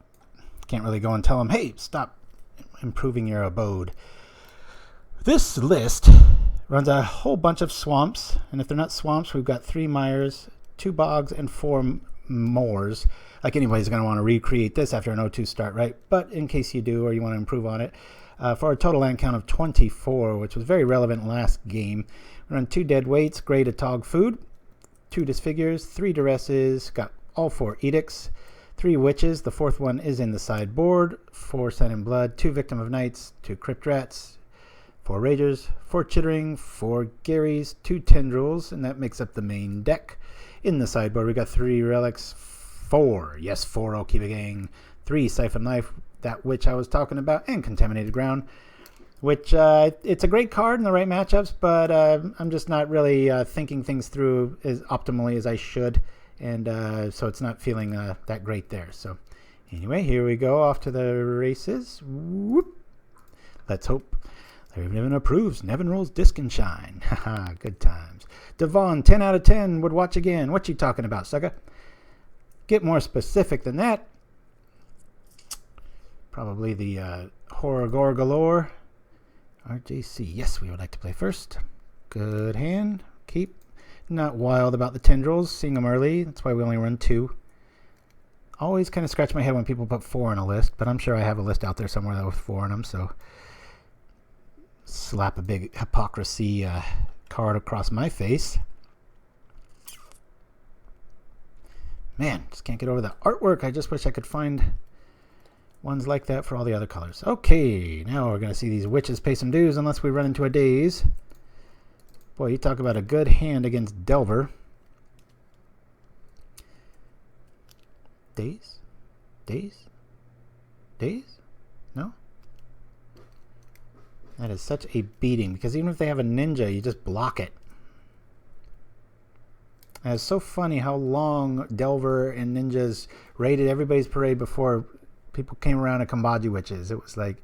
Speaker 3: can't really go and tell them, hey, stop improving your abode. This list runs a whole bunch of swamps, and if they're not swamps, we've got 3 mires, 2 bogs, and 4 moors. Like anybody's going to want to recreate this after an O2 start, right? But in case you do or you want to improve on it, for a total land count of 24, which was very relevant last game. We run 2 dead weights, Grey to Tog food, 2 Disfigures, 3 Duresses, got all 4 Edicts, 3 Witches, the 4th one is in the sideboard, 4 Sun and Blood, 2 Victim of Nights, 2 Crypt Rats, 4 Ragers, 4 Chittering, 4 Garys, 2 Tendrils, and that makes up the main deck. In the sideboard, we got 3 Relics, 4 Okiba-Gang, 3 Syphon Life, that witch I was talking about, and Contaminated Ground, which it's a great card in the right matchups, but I'm just not really thinking things through as optimally as I should, and so it's not feeling that great there. So anyway, here we go, off to the races. Whoop. Let's hope Neven approves. Neven Rules Disc and Shine. Haha, good times. Devon, 10 out of 10, would watch again. What you talking about, sucker? Get more specific than that. Probably the Horror Gore Galore. RJC. Yes, we would like to play first. Good hand. Keep. Not wild about the Tendrils. Seeing them early. That's why we only run 2. Always kind of scratch my head when people put 4 in a list, but I'm sure I have a list out there somewhere that with 4 in them, so slap a big hypocrisy card across my face. Man, just can't get over the artwork. I just wish I could find ones like that for all the other colors. Okay, now we're going to see these witches pay some dues unless we run into a daze. Boy, you talk about a good hand against Delver. Daze? Daze? Daze? No? That is such a beating, because even if they have a ninja, you just block it. And it's so funny how long Delver and ninjas raided everybody's parade before people came around to Cuombajj Witches. It was like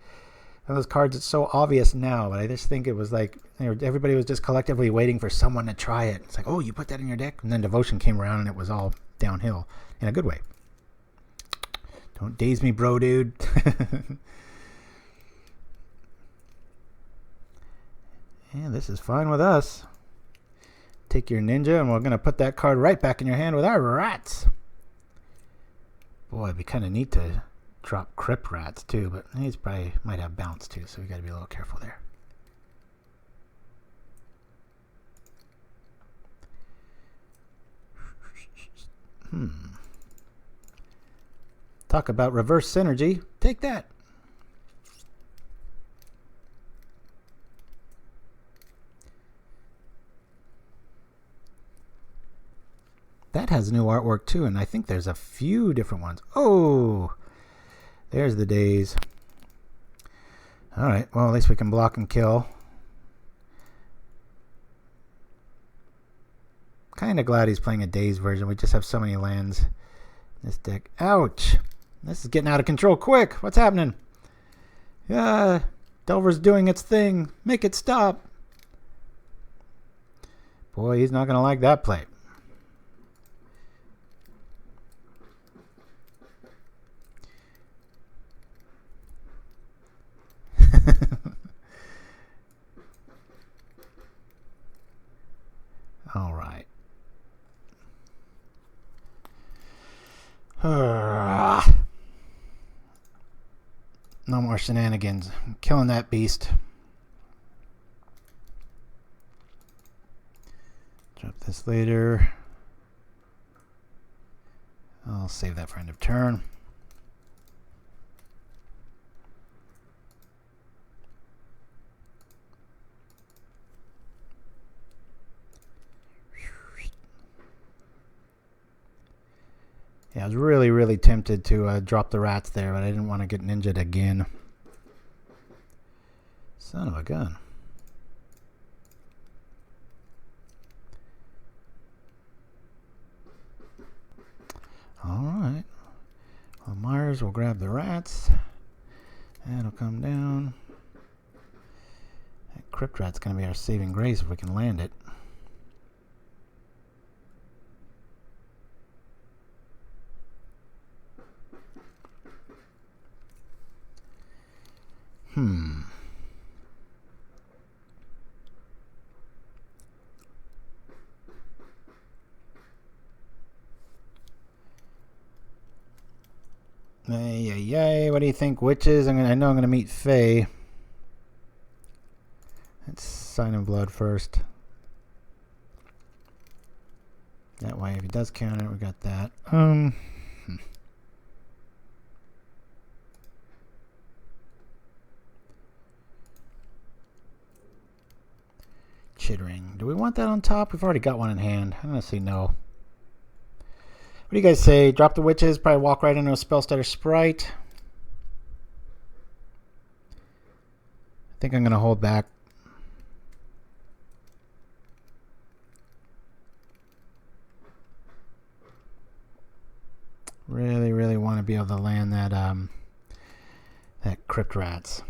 Speaker 3: one of those cards that's so obvious now, but I just think it was like everybody was just collectively waiting for someone to try it. It's like, oh, you put that in your deck? And then Devotion came around and it was all downhill in a good way. Don't daze me, bro, dude. Yeah, this is fine with us. Take your ninja, and we're going to put that card right back in your hand with our rats. Boy, it'd be kind of neat to drop Crypt Rats, too, but he's probably might have bounce, too, so we got to be a little careful there. Talk about reverse synergy. Take that. That has new artwork too, and I think there's a few different ones. Oh, there's the daze. All right, well, at least we can block and kill. Kind of glad he's playing a daze version. We just have so many lands in this deck. Ouch. This is getting out of control quick. What's happening? Yeah, Delver's doing its thing. Make it stop. Boy, he's not going to like that play. All right. No more shenanigans. I'm killing that beast. Drop this later. I'll save that for end of turn. Yeah, I was really, really tempted to drop the rats there, but I didn't want to get ninja'd again. Son of a gun. Alright. Well, Myers will grab the rats. That'll come down. That Crypt Rat's going to be our saving grace if we can land it. What do you think, witches? I know I'm gonna meet Faye. Let's sign in blood first. That way, if he does counter, we got that. Chittering. Do we want that on top? We've already got one in hand. I'm gonna say no. What do you guys say? Drop the witches, probably walk right into a spell starter sprite. I think I'm going to hold back. Really, really want to be able to land that that Crypt Rats.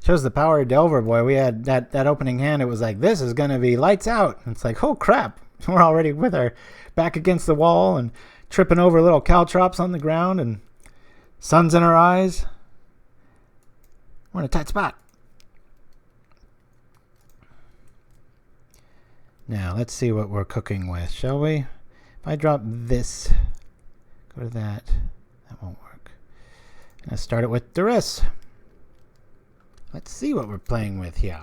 Speaker 3: Shows the power of Delver, boy. We had that opening hand. It was like, this is going to be lights out. It's like, oh, crap. We're already with our back against the wall and tripping over little caltrops on the ground and suns in our eyes. We're in a tight spot. Now, let's see what we're cooking with, shall we? If I drop this, go to that. That won't work. I'm going to start it with Duress. Let's see what we're playing with here.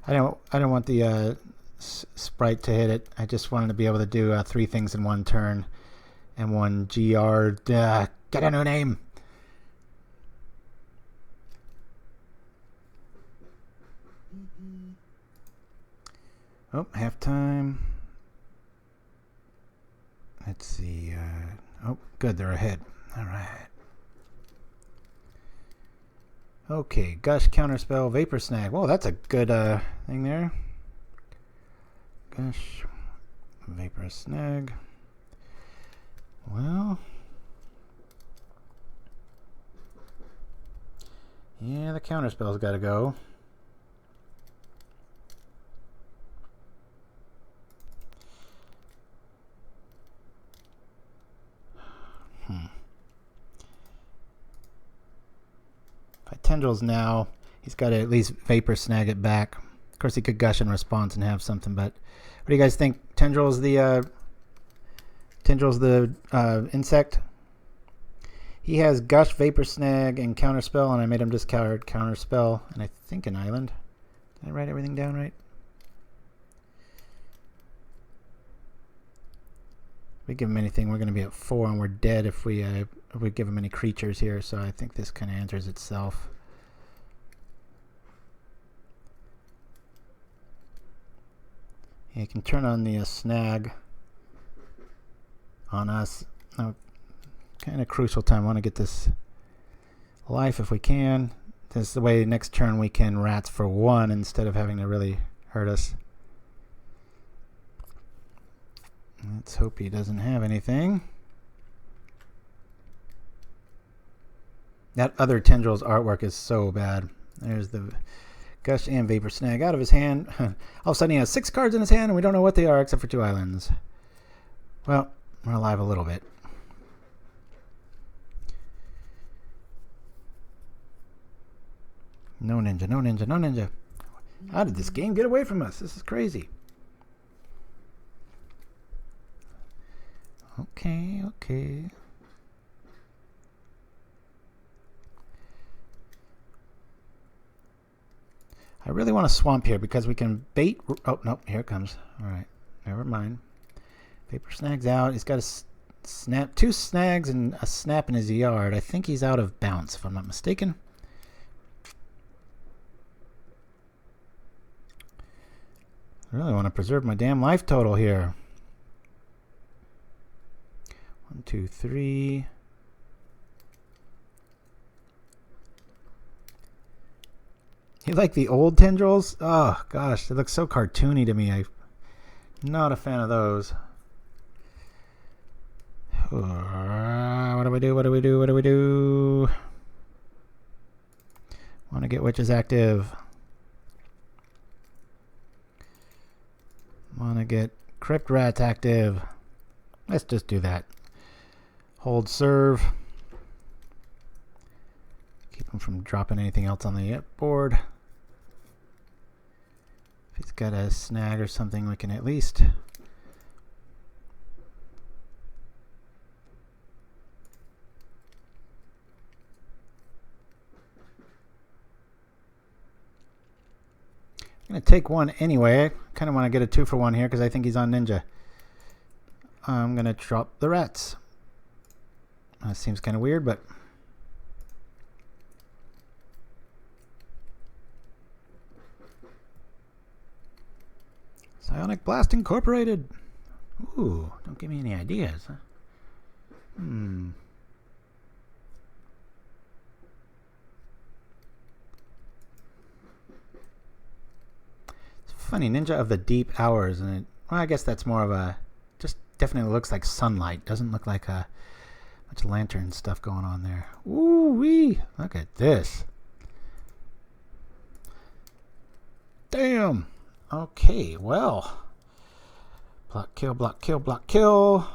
Speaker 3: I don't want the sprite to hit it. I just wanted to be able to do 3 things in one turn and one GR. Get a new name. Oh, halftime. Let's see. Oh, good. They're ahead. All right. Okay, Gush, Counterspell, Vapor Snag. Whoa, that's a good thing there. Gush, Vapor Snag. Well, yeah, the Counterspell's got to go. Tendrils now. He's got to at least Vapor Snag it back. Of course, he could Gush in response and have something, but what do you guys think? Tendrils the insect? He has Gush, Vapor Snag, and Counterspell, and I made him discard Counterspell, and I think an island. Did I write everything down right? If we give him anything, we're going to be at 4, and we're dead if we give him any creatures here, so I think this kind of answers itself. Yeah, you can turn on the snag on us. Now, kind of crucial time. I want to get this life if we can. This is the way next turn we can rats for 1 instead of having to really hurt us. Let's hope he doesn't have anything. That other Tendrils artwork is so bad. There's the Gush and Vapor Snag out of his hand. All of a sudden he has 6 cards in his hand and we don't know what they are except for 2 islands. Well, we're alive a little bit. No ninja, no ninja, no ninja. How did this game get away from us? This is crazy. Okay, okay. I really want to swamp here because we can bait. Oh, no, here it comes. All right, never mind. Vapor Snag's out. He's got a 2 snags and a snap in his yard. I think he's out of bounce, if I'm not mistaken. I really want to preserve my damn life total here. 1, 2, 3. You like the old Tendrils? Oh, gosh. They look so cartoony to me. I'm not a fan of those. What do we do? What do we do? What do we do? Want to get witches active. Want to get Crypt Rats active. Let's just do that. Hold serve. Keep him from dropping anything else on the board. If he's got a snag or something, we can at least... I'm going to take one anyway. I kind of want to get a 2-for-1 here because I think he's on Ninja. I'm going to drop the rats. That seems kind of weird, but... Psionic Blast Incorporated. Ooh, don't give me any ideas. Huh? It's funny, Ninja of the Deep Hours, and it, well, I guess that's more of a, just definitely looks like sunlight. Doesn't look like a bunch of lantern stuff going on there. Ooh wee! Look at this. Damn. Okay, well. Block, kill, block, kill, block, kill.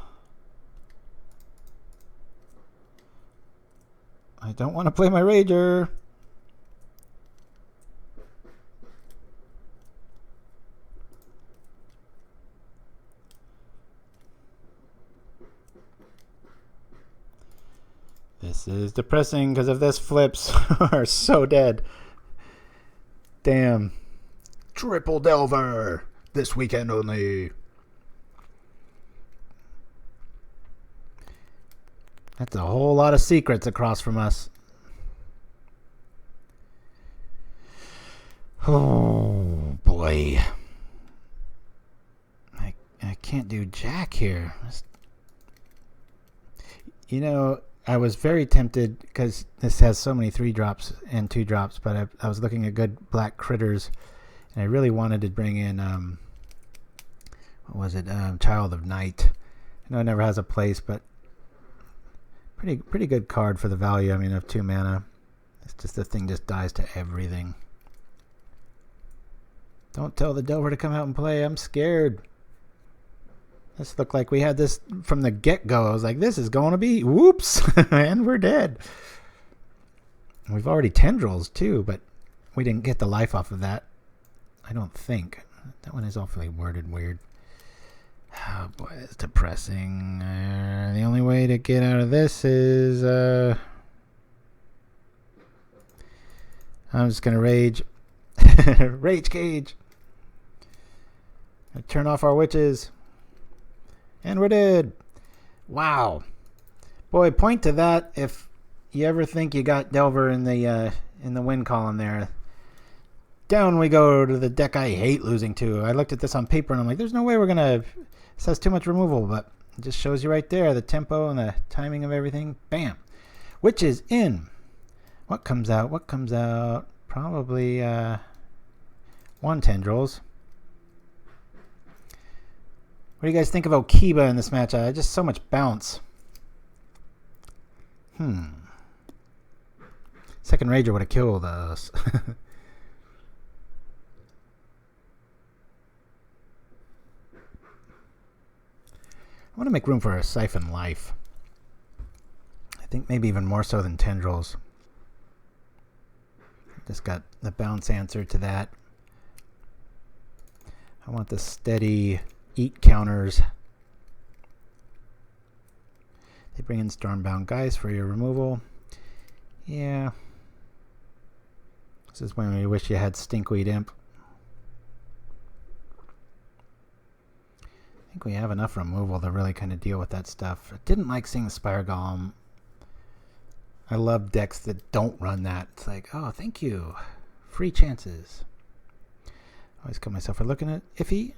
Speaker 3: I don't want to play my Rager. This is depressing because if this flips, are so dead. Damn. Triple Delver this weekend only. That's a whole lot of secrets across from us. Oh boy. I can't do Jack here. You know, I was very tempted because this has so many 3-drops and 2-drops, but I was looking at good black critters. And I really wanted to bring in, what was it, Child of Night. I know it never has a place, but pretty good card for the value. I mean, of 2 mana. It's just the thing just dies to everything. Don't tell the Delver to come out and play. I'm scared. This looked like we had this from the get-go. I was like, this is going to be, whoops, and we're dead. We've already Tendrils, too, but we didn't get the life off of that. I don't think. That one is awfully worded weird. Oh boy, it's depressing. The only way to get out of this is... I'm just going to rage. Rage Cage. Turn off our witches. And we're dead. Wow. Boy, point to that if you ever think you got Delver in the win column there. Down we go to the deck I hate losing to. I looked at this on paper and I'm like, there's no way we're going to... This has too much removal, but it just shows you right there the tempo and the timing of everything. Bam. Witches in. What comes out? What comes out? Probably 1 Tendrils. What do you guys think of Okiba in this matchup? Just so much bounce. Second Rager would have killed us. I want to make room for a Syphon Life. I think maybe even more so than Tendrils. Just got the bounce answer to that. I want the steady eat counters. They bring in Stormbound Guys for your removal. Yeah. This is when we wish you had Stinkweed Imp. I think we have enough removal to really kind of deal with that stuff. I didn't like seeing the Spire Golem. I love decks that don't run that. It's like, oh, thank you. Free chances. Always cut myself for looking at iffy.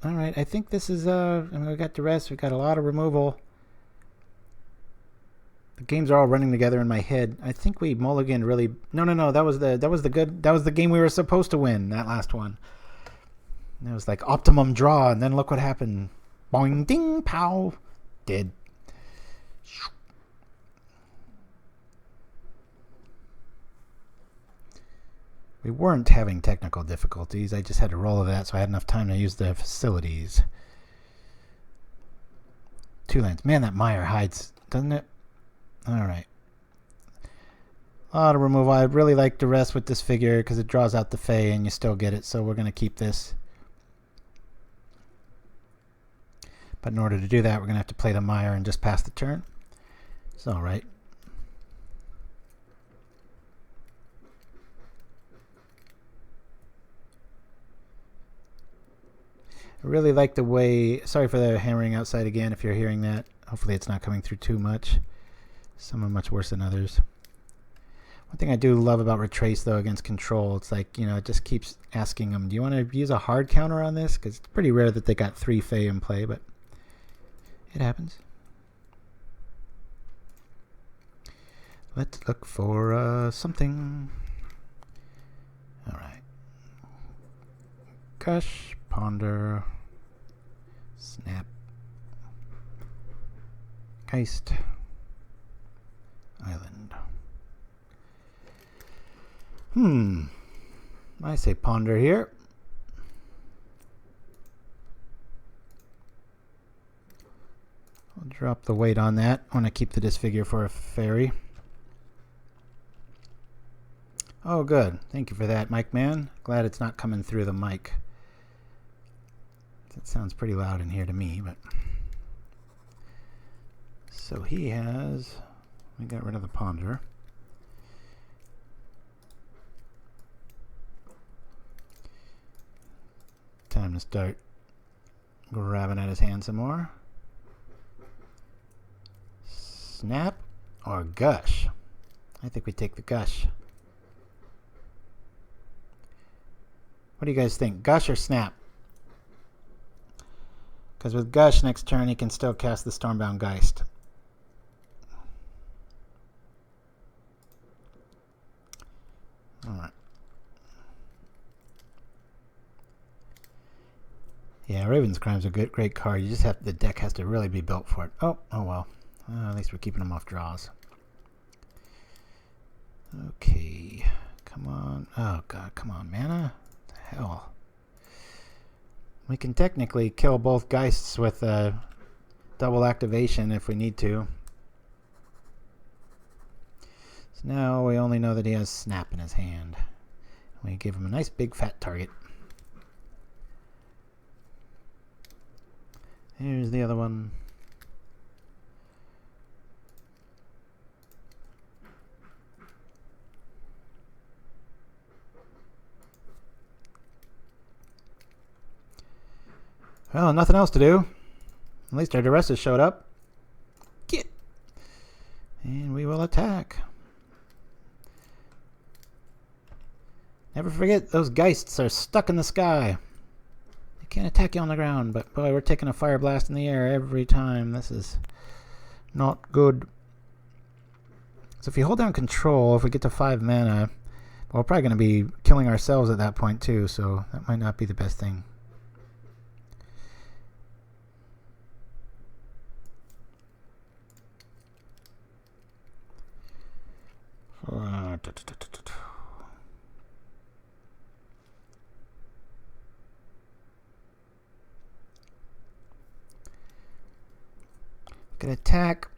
Speaker 3: All right, I think this is, I mean, we got Duress, we got a lot of removal. The games are all running together in my head. I think we mulliganed really. No. That was the game we were supposed to win. That last one. And it was like optimum draw, and then look what happened. Boing, ding, pow, dead. We weren't having technical difficulties. I just had to roll of that, so I had enough time to use the facilities. 2 lands. Man, that Mire hides, doesn't it? Alright. A lot of removal. I really like Duress with this figure because it draws out the Fae and you still get it, so we're going to keep this. But in order to do that, we're going to have to play the Mire and just pass the turn. It's alright. I really like the way... Sorry for the hammering outside again if you're hearing that. Hopefully it's not coming through too much. Some are much worse than others. One thing I do love about Retrace, though, against Control, it's like, you know, it just keeps asking them, do you want to use a hard counter on this? Because it's pretty rare that they got 3 Fae in play, but it happens. Let's look for something. Alright. Gush, Ponder, Snap, Geist, Island. I say Ponder here. I'll drop the weight on that. I want to keep the Disfigure for a fairy. Oh, good. Thank you for that, Mike Man. Glad it's not coming through the mic. That sounds pretty loud in here to me, but... So he has... We got rid of the Ponder. Time to start grabbing at his hand some more. Snap or Gush? I think we take the Gush. What do you guys think? Gush or Snap? Because with Gush next turn he can still cast the Stormbound Geist. Alright. Yeah, Raven's Crime's a great card. You just have, the deck has to really be built for it. Oh well. At least we're keeping them off draws. Okay. Come on. Oh god, come on, mana. What the hell? We can technically kill both Geists with double activation if we need to. So now we only know that he has Snap in his hand. We give him a nice big fat target. Here's the other one. Well, nothing else to do. At least our Duress has showed up. Get! And we will attack. Never forget, those Geists are stuck in the sky. They can't attack you on the ground, but boy, we're taking a fire blast in the air every time. This is not good. So if you hold down Control, if we get to 5 mana, we're probably going to be killing ourselves at that point too, so that might not be the best thing. Can attack.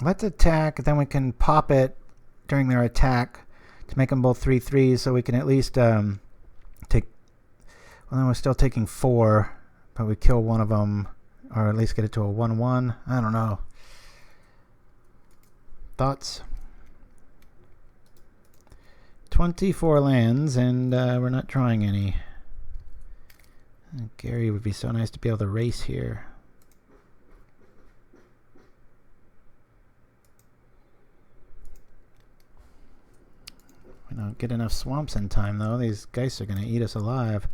Speaker 3: Let's attack, then we can pop it during their attack to make them both 3/3s, so we can at least take. Well, then we're still taking 4, but we kill one of them, or at least get it to a 1/1. I don't know. Thoughts? 24 lands, and we're not drawing any. Gary would be so nice to be able to race here. We don't get enough swamps in time, though. These geists are going to eat us alive.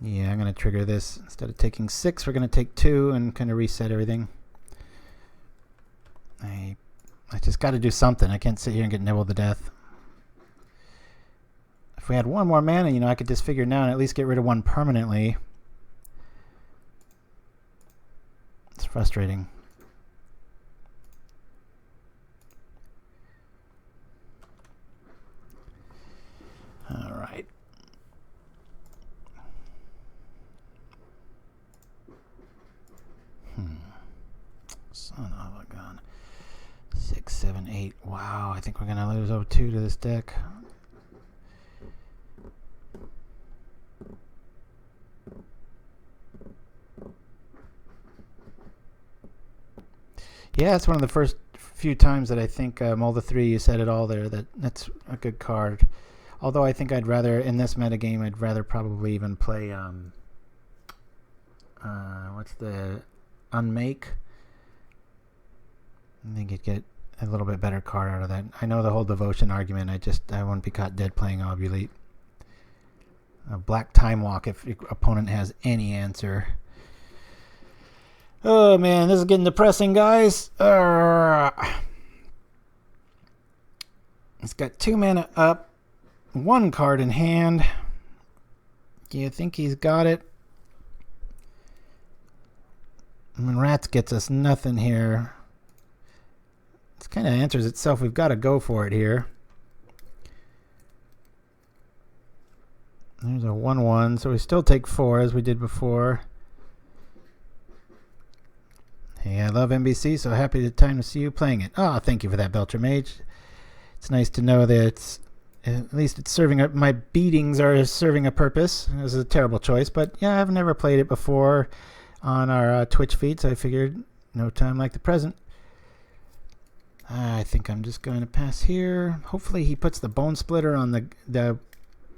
Speaker 3: Yeah, I'm going to trigger this. Instead of taking 6, we're going to take 2 and kind of reset everything. I just got to do something. I can't sit here and get nibbled to death. If we had one more mana, you know, I could disfigure now and at least get rid of one permanently. It's frustrating. All right. Son of a gun. 6, 7, 8. Wow, I think we're going to lose 0-2 to this deck. Yeah, it's one of the first few times that I think Molda 3, you said it all there. That's a good card. Although I think I'd rather, in this metagame, I'd rather probably even play, what's the Unmake? I think you'd get a little bit better card out of that. I know the whole devotion argument. I won't be caught dead playing Obulate. A Black Time Walk if your opponent has any answer. Oh man, this is getting depressing, guys. It's got 2 mana up, 1 card in hand. Do you think he's got it? I mean, Rats gets us nothing here. This kind of answers itself. We've got to go for it here. There's a 1/1, so we still take 4 as we did before. Hey, I love MBC, so happy to see you playing it. Oh, thank you for that, Belcher Mage. It's nice to know that at least it's serving up. My beatings are serving a purpose. It was a terrible choice, but yeah, I've never played it before on our Twitch feed, so I figured no time like the present. I think I'm just going to pass here. Hopefully he puts the Bone Splitter on the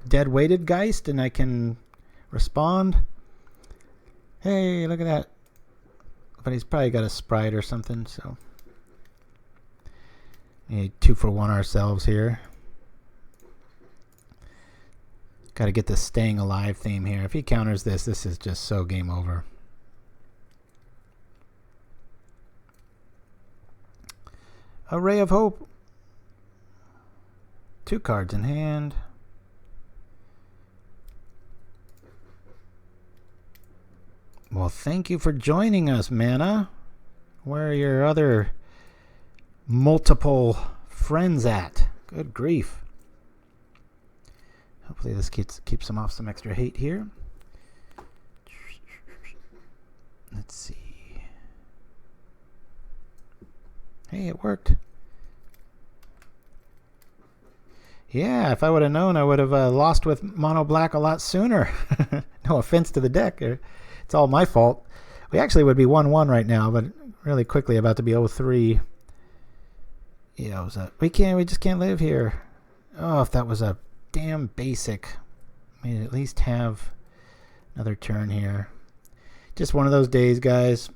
Speaker 3: dead weighted Geist and I can respond. Hey, look at that. But he's probably got a Sprite or something, so we need 2 for 1 ourselves here. Got to get the staying alive theme here. If he counters this, this is just so game over. A Ray of Hope. 2 cards in hand. Well, thank you for joining us, Mana. Where are your other multiple friends at? Good grief. Hopefully this keeps them off some extra hate here. Let's see. Hey, it worked. Yeah, if I would have known, I would have lost with mono black a lot sooner. No offense to the deck. It's all my fault. We actually would be 1-1 right now, but really quickly about to be 0-3. Yeah, we just can't live here. Oh, if that was a damn basic. We'd at least have another turn here. Just one of those days, guys.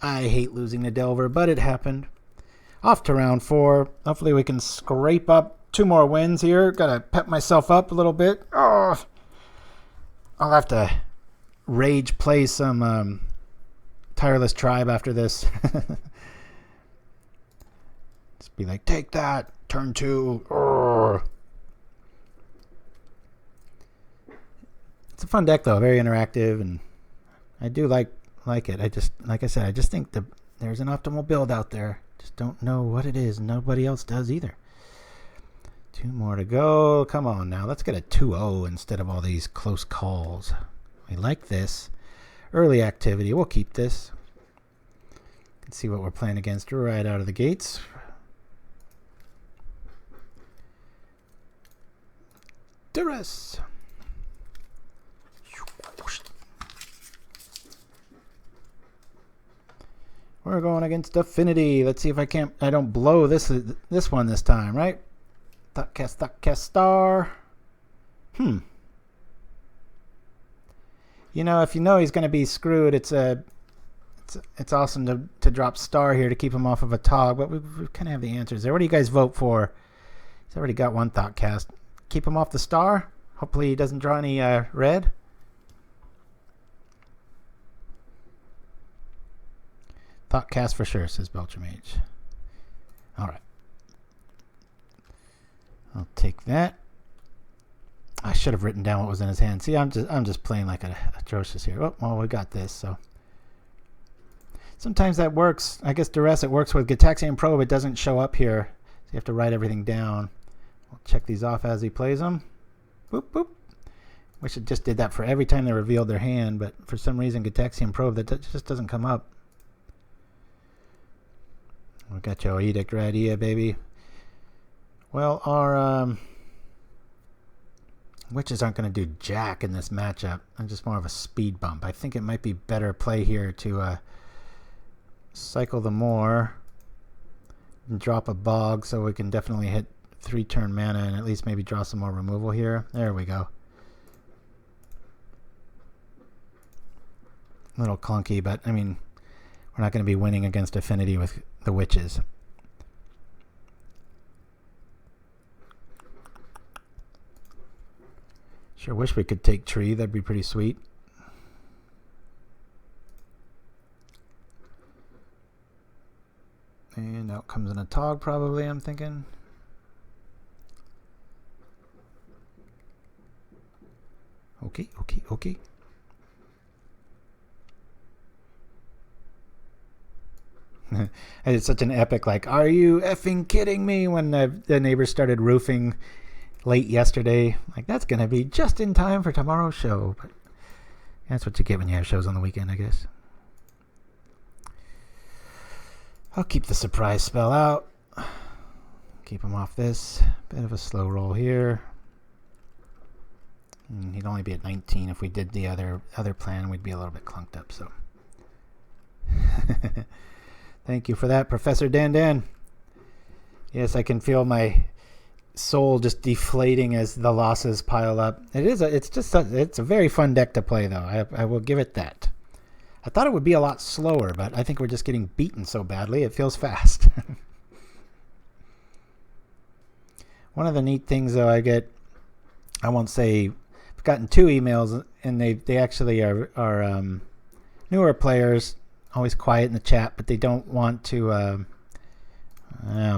Speaker 3: I hate losing to Delver, but it happened. Off to round 4. Hopefully we can scrape up 2 more wins here. Gotta pep myself up a little bit. Oh, I'll have to rage play some Tireless Tribe after this. Just be like, take that, turn 2. Urgh. It's a fun deck though, very interactive, and I do like it. I just, like I said, I just think there's an optimal build out there. Just don't know what it is. Nobody else does either. 2 more to go. Come on now, let's get a 2-0 instead of all these close calls. We like this. Early activity. We'll keep this. Let's see what we're playing against right out of the gates. Duress. We're going against Affinity. Let's see if I don't blow this one this time, right? Thought star. You know, if you know he's going to be screwed, it's a It's awesome to drop star here to keep him off of a tog, but we kind of have the answers there. What do you guys vote for? He's already got one thought cast. Keep him off the star. Hopefully he doesn't draw any red. Thought cast for sure, says Belchamage. All right. I'll take that. I should have written down what was in his hand. See, I'm just playing like a atrocious here. Oh, well, we got this, so. Sometimes that works. I guess Duress, it works with Gitaxian Probe. It doesn't show up here. So you have to write everything down. We'll check these off as he plays them. Boop, boop. Wish it just did that for every time they revealed their hand, but for some reason, Gitaxian Probe, that just doesn't come up. We got your Edict right here, baby. Well, our Witches aren't going to do jack in this matchup. I'm just more of a speed bump. I think it might be better play here to cycle the Moor and drop a Bog so we can definitely hit 3-turn mana and at least maybe draw some more removal here. There we go. A little clunky, but I mean, we're not going to be winning against Affinity with the Witches. Sure wish we could take Tree. That'd be pretty sweet. And out comes in a Tog probably, I'm thinking. Okay, okay, okay. It's such an epic, like, are you effing kidding me? When the neighbors started roofing late yesterday. Like, that's going to be just in time for tomorrow's show. But that's what you get when you have shows on the weekend, I guess. I'll keep the surprise spell out. Keep him off this. Bit of a slow roll here. And he'd only be at 19. If we did the other plan, we'd be a little bit clunked up. So, thank you for that, Professor Dan. Yes, I can feel my soul just deflating as the losses pile up. It's a very fun deck to play, though. I will give it that. I thought it would be a lot slower, but I think we're just getting beaten so badly it feels fast. One of the neat things, though, I won't say, I've gotten 2 emails, and they actually are newer players, always quiet in the chat, but they don't want to. I'll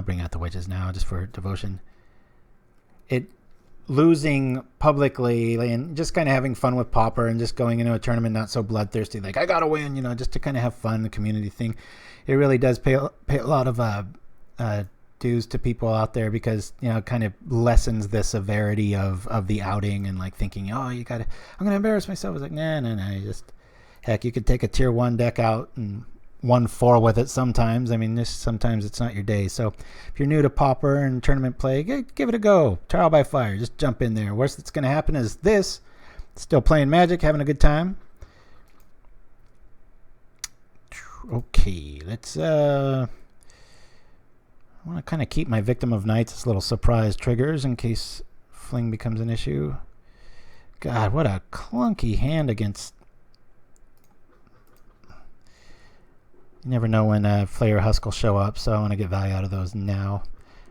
Speaker 3: bring out the Witches now just for devotion. Losing publicly and just kind of having fun with Pauper and just going into a tournament not so bloodthirsty, like I gotta win, just to kind of have fun, the community thing. It really does pay a lot of dues to people out there, because it kind of lessens the severity of the outing and like thinking, oh, I'm gonna embarrass myself. It's like nah, just heck, you could take a tier 1 deck out and 1-4 with it sometimes. I mean, sometimes it's not your day. So if you're new to Pauper and tournament play, give it a go. Trial by fire. Just jump in there. Worst that's going to happen is this. Still playing Magic, having a good time. Okay, let's I want to kind of keep my Victim of Nights as little surprise triggers in case Fling becomes an issue. God, what a clunky hand against. You never know when Flare Husk will show up, so I want to get value out of those now,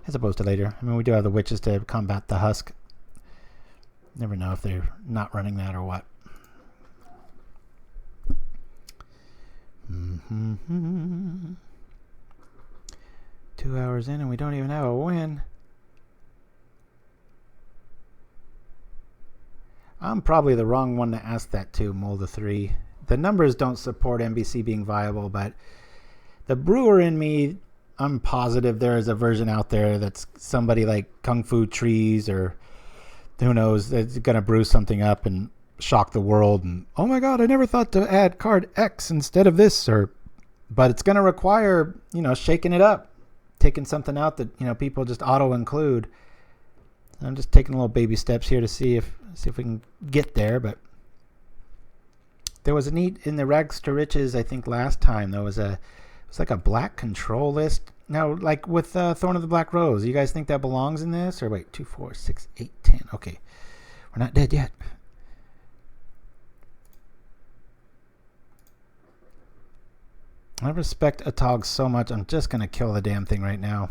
Speaker 3: as opposed to later. I mean, we do have the Witches to combat the Husk. Never know if they're not running that or what. 2 hours in and we don't even have a win. I'm probably the wrong one to ask that to, Molda 3. The numbers don't support MBC being viable, but the brewer in me, I'm positive there is a version out there that's somebody like Kung Fu Trees or who knows, that's going to brew something up and shock the world. And, oh my God, I never thought to add card X instead of this. But it's going to require, shaking it up, taking something out that, people just auto-include. I'm just taking little baby steps here to see if we can get there, but there was a neat in the Rags to Riches, I think last time, it was like a black control list. Now, like with Thorn of the Black Rose, you guys think that belongs in this? Or wait, 2, 4, 6, 8, 10. Okay, we're not dead yet. I respect a Tog so much, I'm just going to kill the damn thing right now.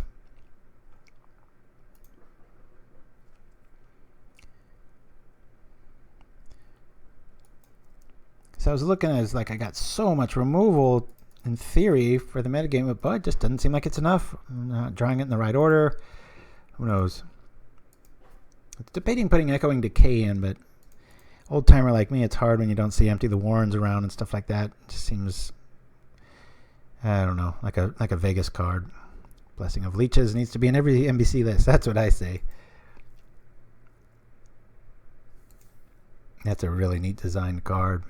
Speaker 3: So I was looking at it as like I got so much removal in theory for the metagame, but it just doesn't seem like it's enough. I'm not drawing it in the right order. Who knows? It's debating putting Echoing Decay in, but old timer like me, it's hard when you don't see Empty the Warrens around and stuff like that. It just seems, I don't know, like a Vegas card. Blessing of Leeches needs to be in every NBC list. That's what I say. That's a really neat designed card.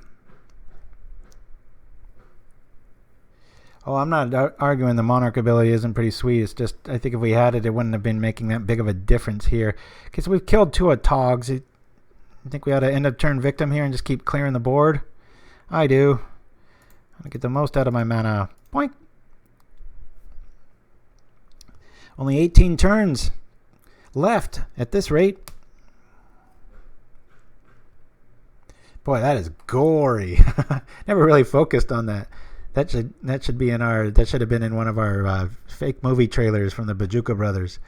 Speaker 3: Oh, I'm not arguing the Monarch ability isn't pretty sweet. It's just, I think if we had it, it wouldn't have been making that big of a difference here. Because we've killed 2 of Togs. I think we ought to end up turn victim here and just keep clearing the board. I do. I want to get the most out of my mana. Boink. Only 18 turns left at this rate. Boy, that is gory. Never really focused on that. That should be in our. That should have been in one of our fake movie trailers from the Bojuka brothers.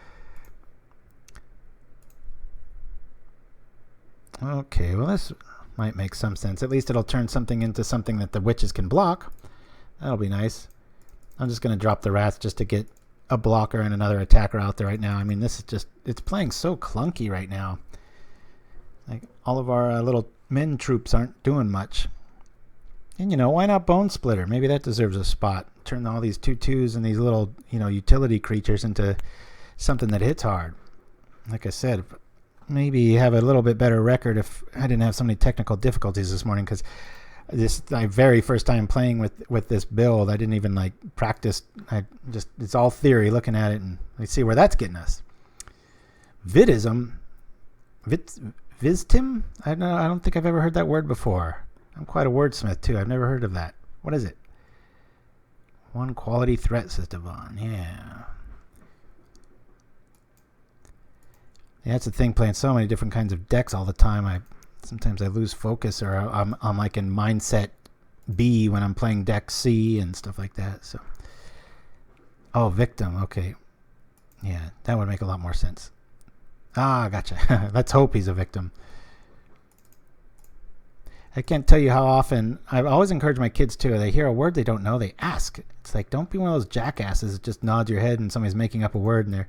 Speaker 3: Okay, well this might make some sense. At least it'll turn something into something that the witches can block. That'll be nice. I'm just going to drop the rats just to get a blocker and another attacker out there right now. I mean, this is just, it's playing so clunky right now. Like all of our little men troops aren't doing much. And, you know, why not Bone Splitter? Maybe that deserves a spot. Turn all these 2/2s and these little, you know, utility creatures into something that hits hard. Like I said, maybe have a little bit better record if I didn't have so many technical difficulties this morning, because this my very first time playing with this build. I didn't even like practice. I just, it's all theory looking at it, and let's see where that's getting us. Vidism. Vistim? I don't think I've ever heard that word before. I'm quite a wordsmith too. I've never heard of that. What is it? 1 quality threat, says Devon. Yeah. Yeah, that's the thing, playing so many different kinds of decks all the time. Sometimes I lose focus, or I'm like in mindset B when I'm playing deck C and stuff like that. So, oh, victim. Okay. Yeah, that would make a lot more sense. Ah, gotcha. Let's hope he's a victim. I can't tell you how often, I've always encouraged my kids too, they hear a word they don't know, they ask. It's like, don't be one of those jackasses that just nods your head and somebody's making up a word and they're,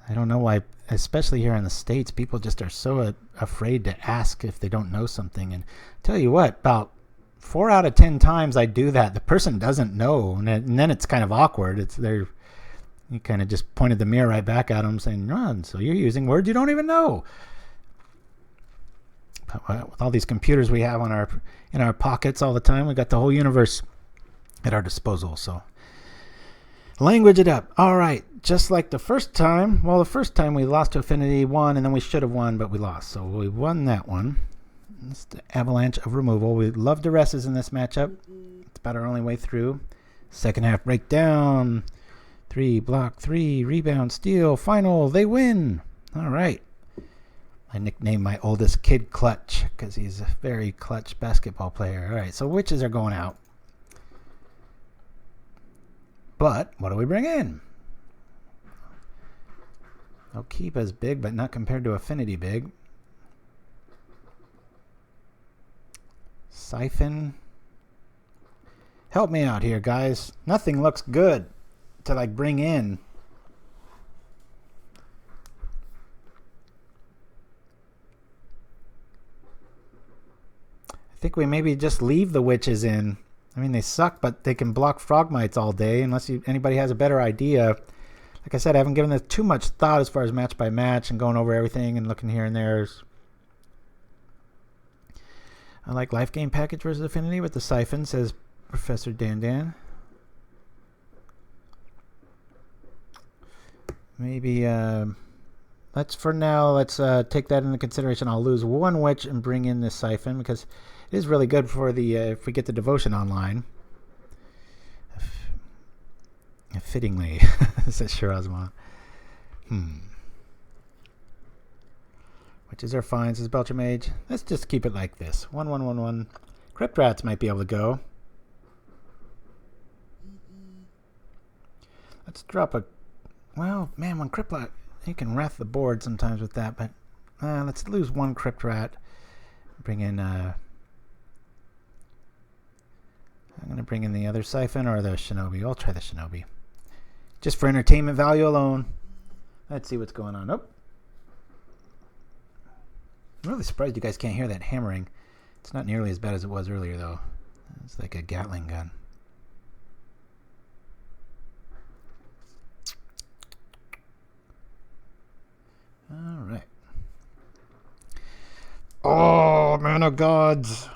Speaker 3: I don't know why, especially here in the States, people just are so afraid to ask if they don't know something. And tell you what, about 4 out of 10 times I do that, the person doesn't know, and then it's kind of awkward. You kind of just pointed the mirror right back at them saying, run, so you're using words you don't even know. With all these computers we have in our pockets all the time, we got the whole universe at our disposal. So language it up. All right, just like the first time. Well, the first time we lost to Affinity, won, and then we should have won, but we lost. So we won that one. It's the avalanche of removal. We love Duresses in this matchup. It's about our only way through. Second half breakdown. 3 block, 3 rebound, steal, final. They win. All right. I nicknamed my oldest kid Clutch because he's a very clutch basketball player. All right, so witches are going out. But what do we bring in? Okiba's big, but not compared to Affinity big. Syphon. Help me out here, guys. Nothing looks good to like bring in. I think we maybe just leave the witches in. I mean, they suck, but they can block frogmites all day unless anybody has a better idea. Like I said, I haven't given this too much thought as far as match by match and going over everything and looking here and there. I like life game package versus Affinity with the Syphon, says Professor Dan. Maybe let's take that into consideration. I'll lose 1 witch and bring in this Syphon because it is really good for the if we get the devotion online. Fittingly, says Shirazma. Witches are fine, says Belcher Mage. Let's just keep it like this. 1/1/1/1. Crypt Rats might be able to go. Let's drop a... Well, man, when Crypt Rat... You can wrath the board sometimes with that, but... let's lose one Crypt Rat. Bring in... I'm going to bring in the other Syphon or the Shinobi. I'll try the Shinobi. Just for entertainment value alone. Let's see what's going on. Oh. I'm really surprised you guys can't hear that hammering. It's not nearly as bad as it was earlier, though. It's like a Gatling gun. All right. Oh, man of gods.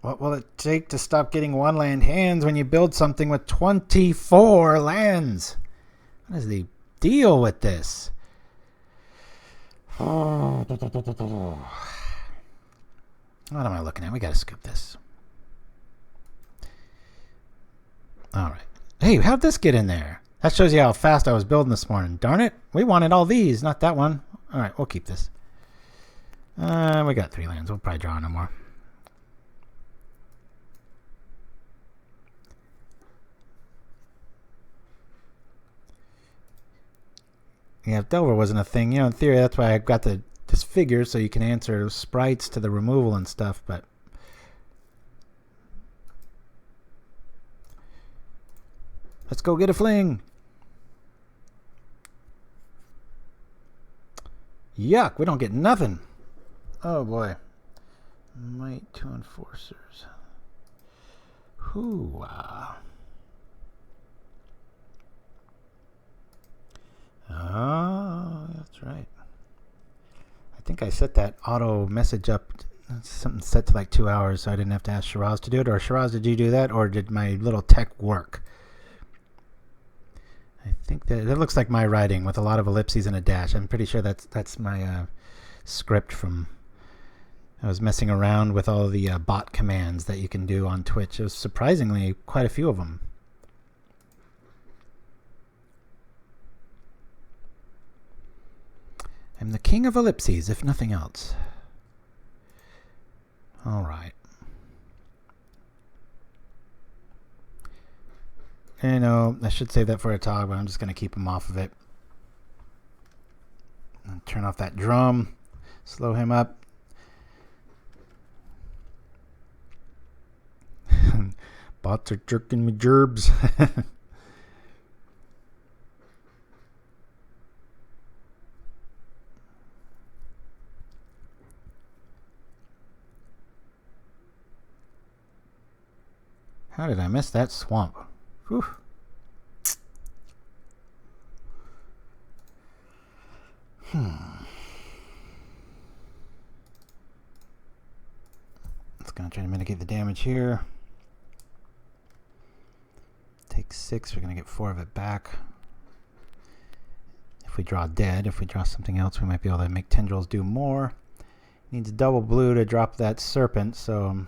Speaker 3: What will it take to stop getting one land hands when you build something with 24 lands? What is the deal with this? Oh. What am I looking at? We gotta scoop this. Alright. Hey, how'd this get in there? That shows you how fast I was building this morning. Darn it. We wanted all these, not that one. Alright, we'll keep this. We got 3 lands. We'll probably draw no more. Yeah, if Delver wasn't a thing, in theory, that's why I got the Disfigure, so you can answer sprites to the removal and stuff, but... Let's go get a fling! Yuck, we don't get nothing! Oh boy. Might 2 Enforcers. Hoo-ah. Oh, that's right. I think I set that auto message up. Something set to like 2 hours, so I didn't have to ask Shiraz to do it. Or Shiraz, did you do that, or did my little tech work? I think that looks like my writing with a lot of ellipses and a dash. I'm pretty sure that's my script from. I was messing around with all the bot commands that you can do on Twitch. It was surprisingly quite a few of them. I'm the king of ellipses, if nothing else. All right. I should save that for a talk, but I'm just going to keep him off of it. And turn off that drum. Slow him up. Bots are jerking me gerbs. How did I miss that swamp? Whew. It's going to try to mitigate the damage here. Take 6, we're going to get 4 of it back. If we draw dead, if we draw something else, we might be able to make Tendrils do more. Needs double blue to drop that serpent, so...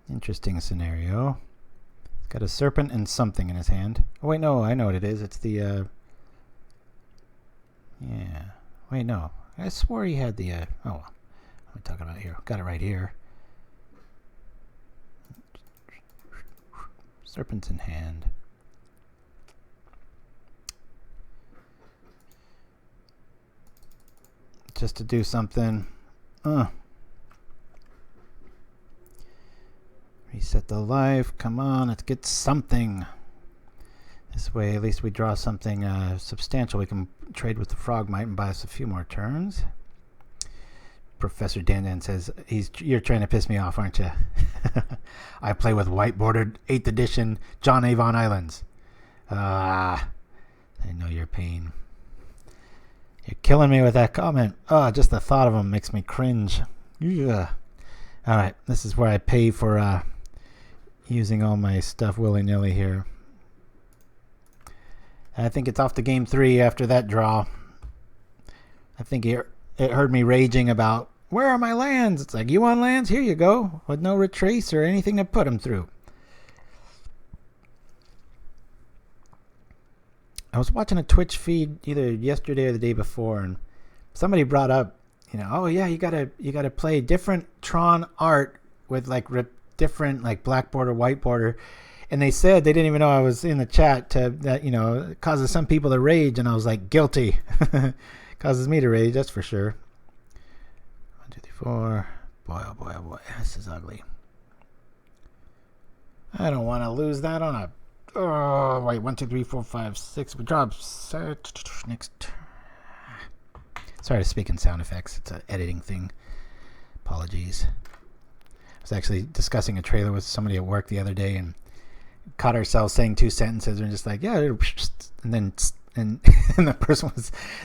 Speaker 3: Interesting scenario. He's got a serpent and something in his hand. Oh, wait, no, I know what it is. It's the, yeah. Wait, no. I swore he had the, oh, what am I talking about here? Got it right here. Serpent's in hand. Just to do something. Reset the life. Come on, let's get something. This way, at least we draw something substantial. We can trade with the Frogmite and buy us a few more turns. Professor Dandan says, you're trying to piss me off, aren't you? I play with white-bordered 8th edition John Avon Islands. I know your pain. You're killing me with that comment. Just the thought of them makes me cringe. Yeah. All right, this is where I pay for using all my stuff willy-nilly here. I think it's off to game 3 after that draw. I think it heard me raging about, where are my lands? It's like, you want lands? Here you go. With no retrace or anything to put them through. I was watching a Twitch feed either yesterday or the day before, and somebody brought up, oh yeah, you gotta play different Tron art with like different like black border, white border, And they said they didn't even know I was in the chat that, it causes some people to rage. And I was like, guilty. Causes me to rage, that's for sure. 1, 2, 3, 4. Boy, oh boy, oh boy. This is ugly. I don't want to lose that on a... Oh, wait. 1, 2, 3, 4, 5, 6. We drop... Next. Sorry to speak in sound effects. It's an editing thing. Apologies. I was actually discussing a trailer with somebody at work the other day and caught ourselves saying 2 sentences and just like, yeah, and then... And the person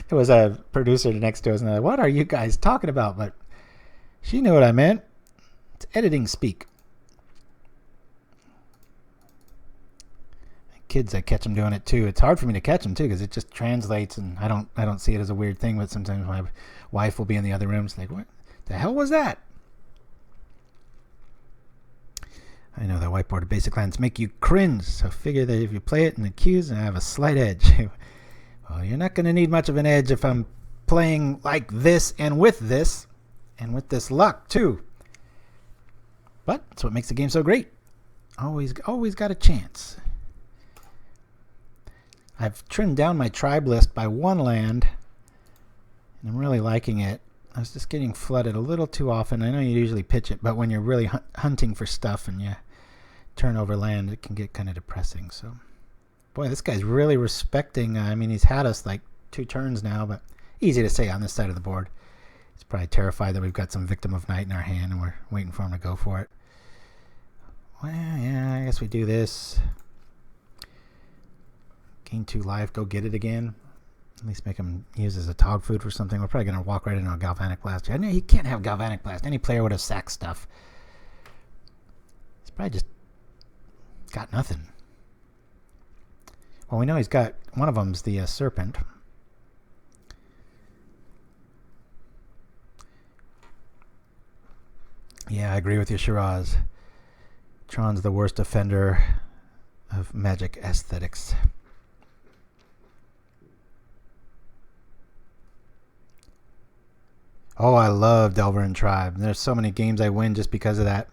Speaker 3: there was a producer next to us, and they're like, what are you guys talking about? But she knew what I meant. It's editing speak. Kids, I catch them doing it too. It's hard for me to catch them too because it just translates, and I don't see it as a weird thing. But sometimes my wife will be in the other room. It's like, what the hell was that? I know that whiteboard of basic lands make you cringe, so figure that if you play it in the queues, I have a slight edge. Well, you're not going to need much of an edge if I'm playing like this and with this luck too. But that's what makes the game so great. Always got a chance. I've trimmed down my tribe list by 1 land, and I'm really liking it. I was just getting flooded a little too often. I know you usually pitch it, but when you're really hunting for stuff and you turn over land, it can get kind of depressing. So, boy, this guy's really respecting. He's had us like 2 turns now, but easy to say on this side of the board. He's probably terrified that we've got some Victim of Night in our hand and we're waiting for him to go for it. Well, yeah, I guess we do this. Gain 2 life, go get it again. At least make him use as a dog food for something. We're probably going to walk right into a Galvanic Blast. I know he can't have Galvanic Blast. Any player would have sacked stuff. He's probably just got nothing. Well, we know he's got... One of them's the Serpent. Yeah, I agree with you, Shiraz. Tron's the worst offender of Magic aesthetics. Oh, I love Delver and Tribe. There's so many games I win just because of that.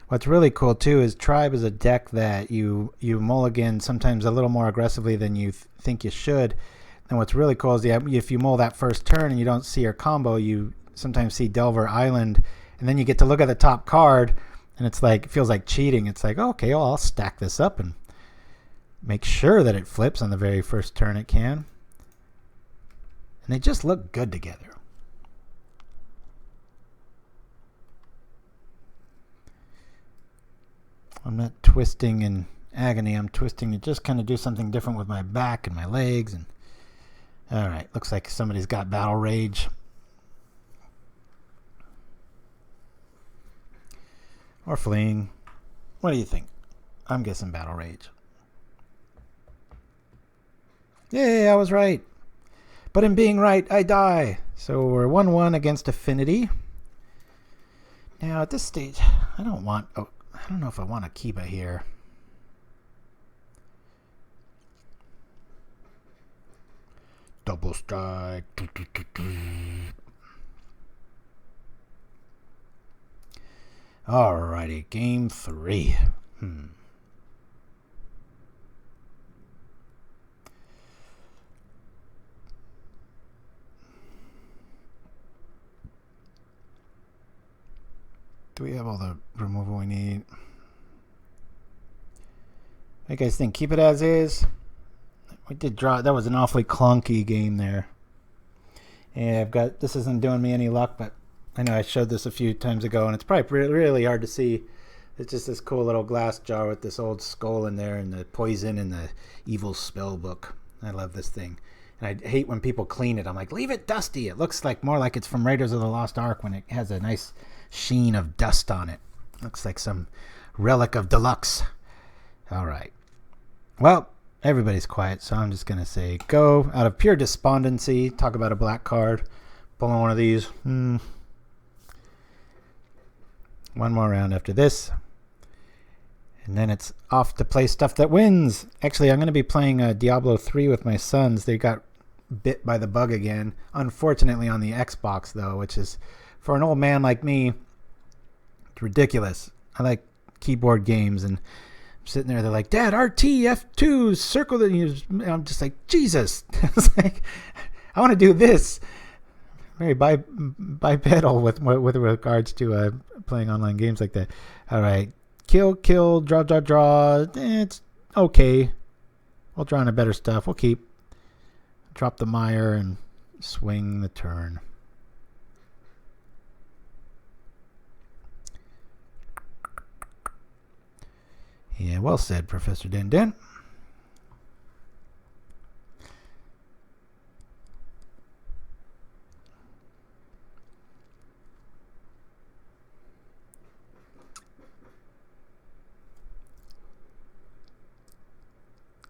Speaker 3: What's really cool, too, is Tribe is a deck that you mulligan sometimes a little more aggressively than you think you should. And what's really cool is if you mull that first turn and you don't see your combo, you sometimes see Delver Island, and then you get to look at the top card, and it's like, it feels like cheating. It's like, okay, well, I'll stack this up and make sure that it flips on the very first turn it can. And they just look good together. I'm not twisting in agony. I'm twisting to just kind of do something different with my back and my legs. And all right, looks like somebody's got Battle Rage. Or Fleeing. What do you think? I'm guessing Battle Rage. Yay, I was right. But in being right, I die. So we're 1-1 against Affinity. Now at this stage, I don't know if I want Okiba here. Double strike. Alrighty, game 3. Do we have all the removal we need? What do you guys think? Keep it as is? We did draw. That was an awfully clunky game there. Yeah, this isn't doing me any luck, but I know I showed this a few times ago, and it's probably really hard to see. It's just this cool little glass jar with this old skull in there and the poison and the evil spell book. I love this thing. And I hate when people clean it. I'm like, leave it dusty. It looks like more like it's from Raiders of the Lost Ark when it has a nice sheen of dust on it. Looks like some relic of deluxe. All right. Well, everybody's quiet, so I'm just going to say go out of pure despondency. Talk about a black card. Pulling one of these. One more round after this. And then it's off to play stuff that wins. Actually, I'm going to be playing Diablo 3 with my sons. They got bit by the bug again. Unfortunately on the Xbox, though, which is, for an old man like me, it's ridiculous. I like keyboard games, and sitting there. They're like, Dad, RT F2 circle. And I'm just like, Jesus. It's like, I want to do this. Very bipedal with regards to playing online games like that. All right, kill, draw. It's okay. We'll draw into better stuff. We'll keep. Drop the mire and swing the turn. Yeah, well said, Professor Den.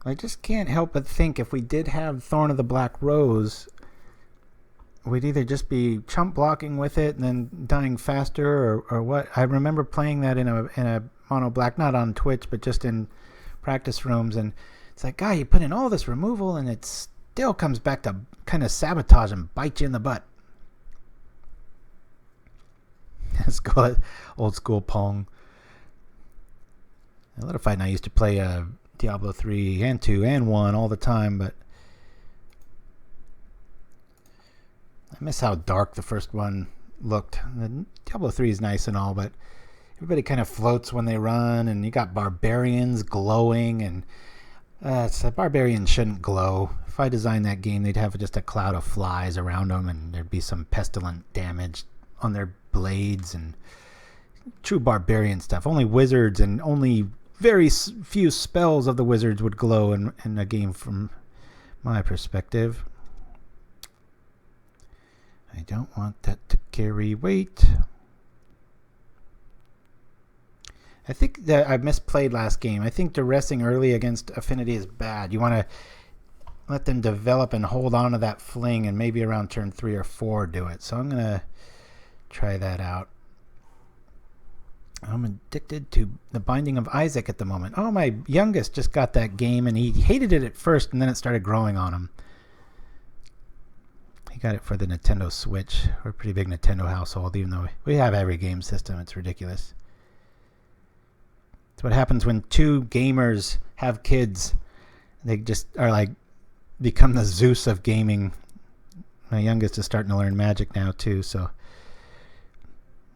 Speaker 3: I just can't help but think if we did have Thorn of the Black Rose, we'd either just be chump blocking with it and then dying faster or what. I remember playing that in a mono black, not on Twitch, but just in practice rooms, and it's like, God, you put in all this removal and it still comes back to kind of sabotage and bite you in the butt. Let's call it old school Pong. A lot of fighting. I used to play Diablo 3 and 2 and 1 all the time, but I miss how dark the first one looked. The Diablo 3 is nice and all, but everybody kind of floats when they run, and you got barbarians glowing, and barbarians shouldn't glow. If I designed that game, they'd have just a cloud of flies around them, and there'd be some pestilent damage on their blades and true barbarian stuff. Only wizards and only very few spells of the wizards would glow in a game from my perspective. I don't want that to carry weight. I think that I misplayed last game. I think duressing early against Affinity is bad. You want to let them develop and hold on to that fling, and maybe around turn 3 or 4 do it. So I'm going to try that out. I'm addicted to The Binding of Isaac at the moment. Oh, my youngest just got that game, and he hated it at first, and then it started growing on him. He got it for the Nintendo Switch. We're a pretty big Nintendo household, even though we have every game system. It's ridiculous. It's what happens when two gamers have kids. They just are like, become the Zeus of gaming. My youngest is starting to learn Magic now, too, so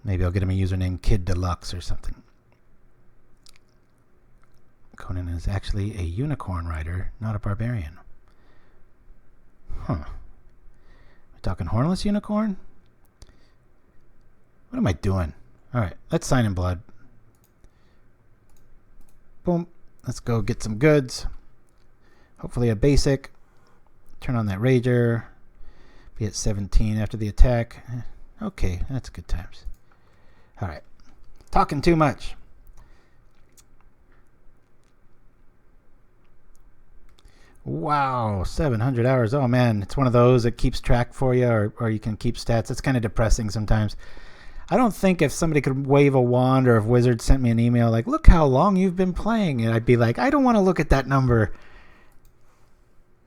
Speaker 3: maybe I'll get him a username Kid Deluxe or something. Conan is actually a unicorn rider, not a barbarian. Huh. We're talking hornless unicorn? What am I doing? Alright, let's sign in blood. Boom. Let's go get some goods. Hopefully a basic. Turn on that Rager. Be at 17 after the attack. Okay, that's good times. Alright. Talking too much. Wow, 700 hours. Oh man, it's one of those that keeps track for you, or you can keep stats. It's kind of depressing sometimes. I don't think if somebody could wave a wand, or if Wizard sent me an email like, look how long you've been playing, and I'd be like, I don't want to look at that number.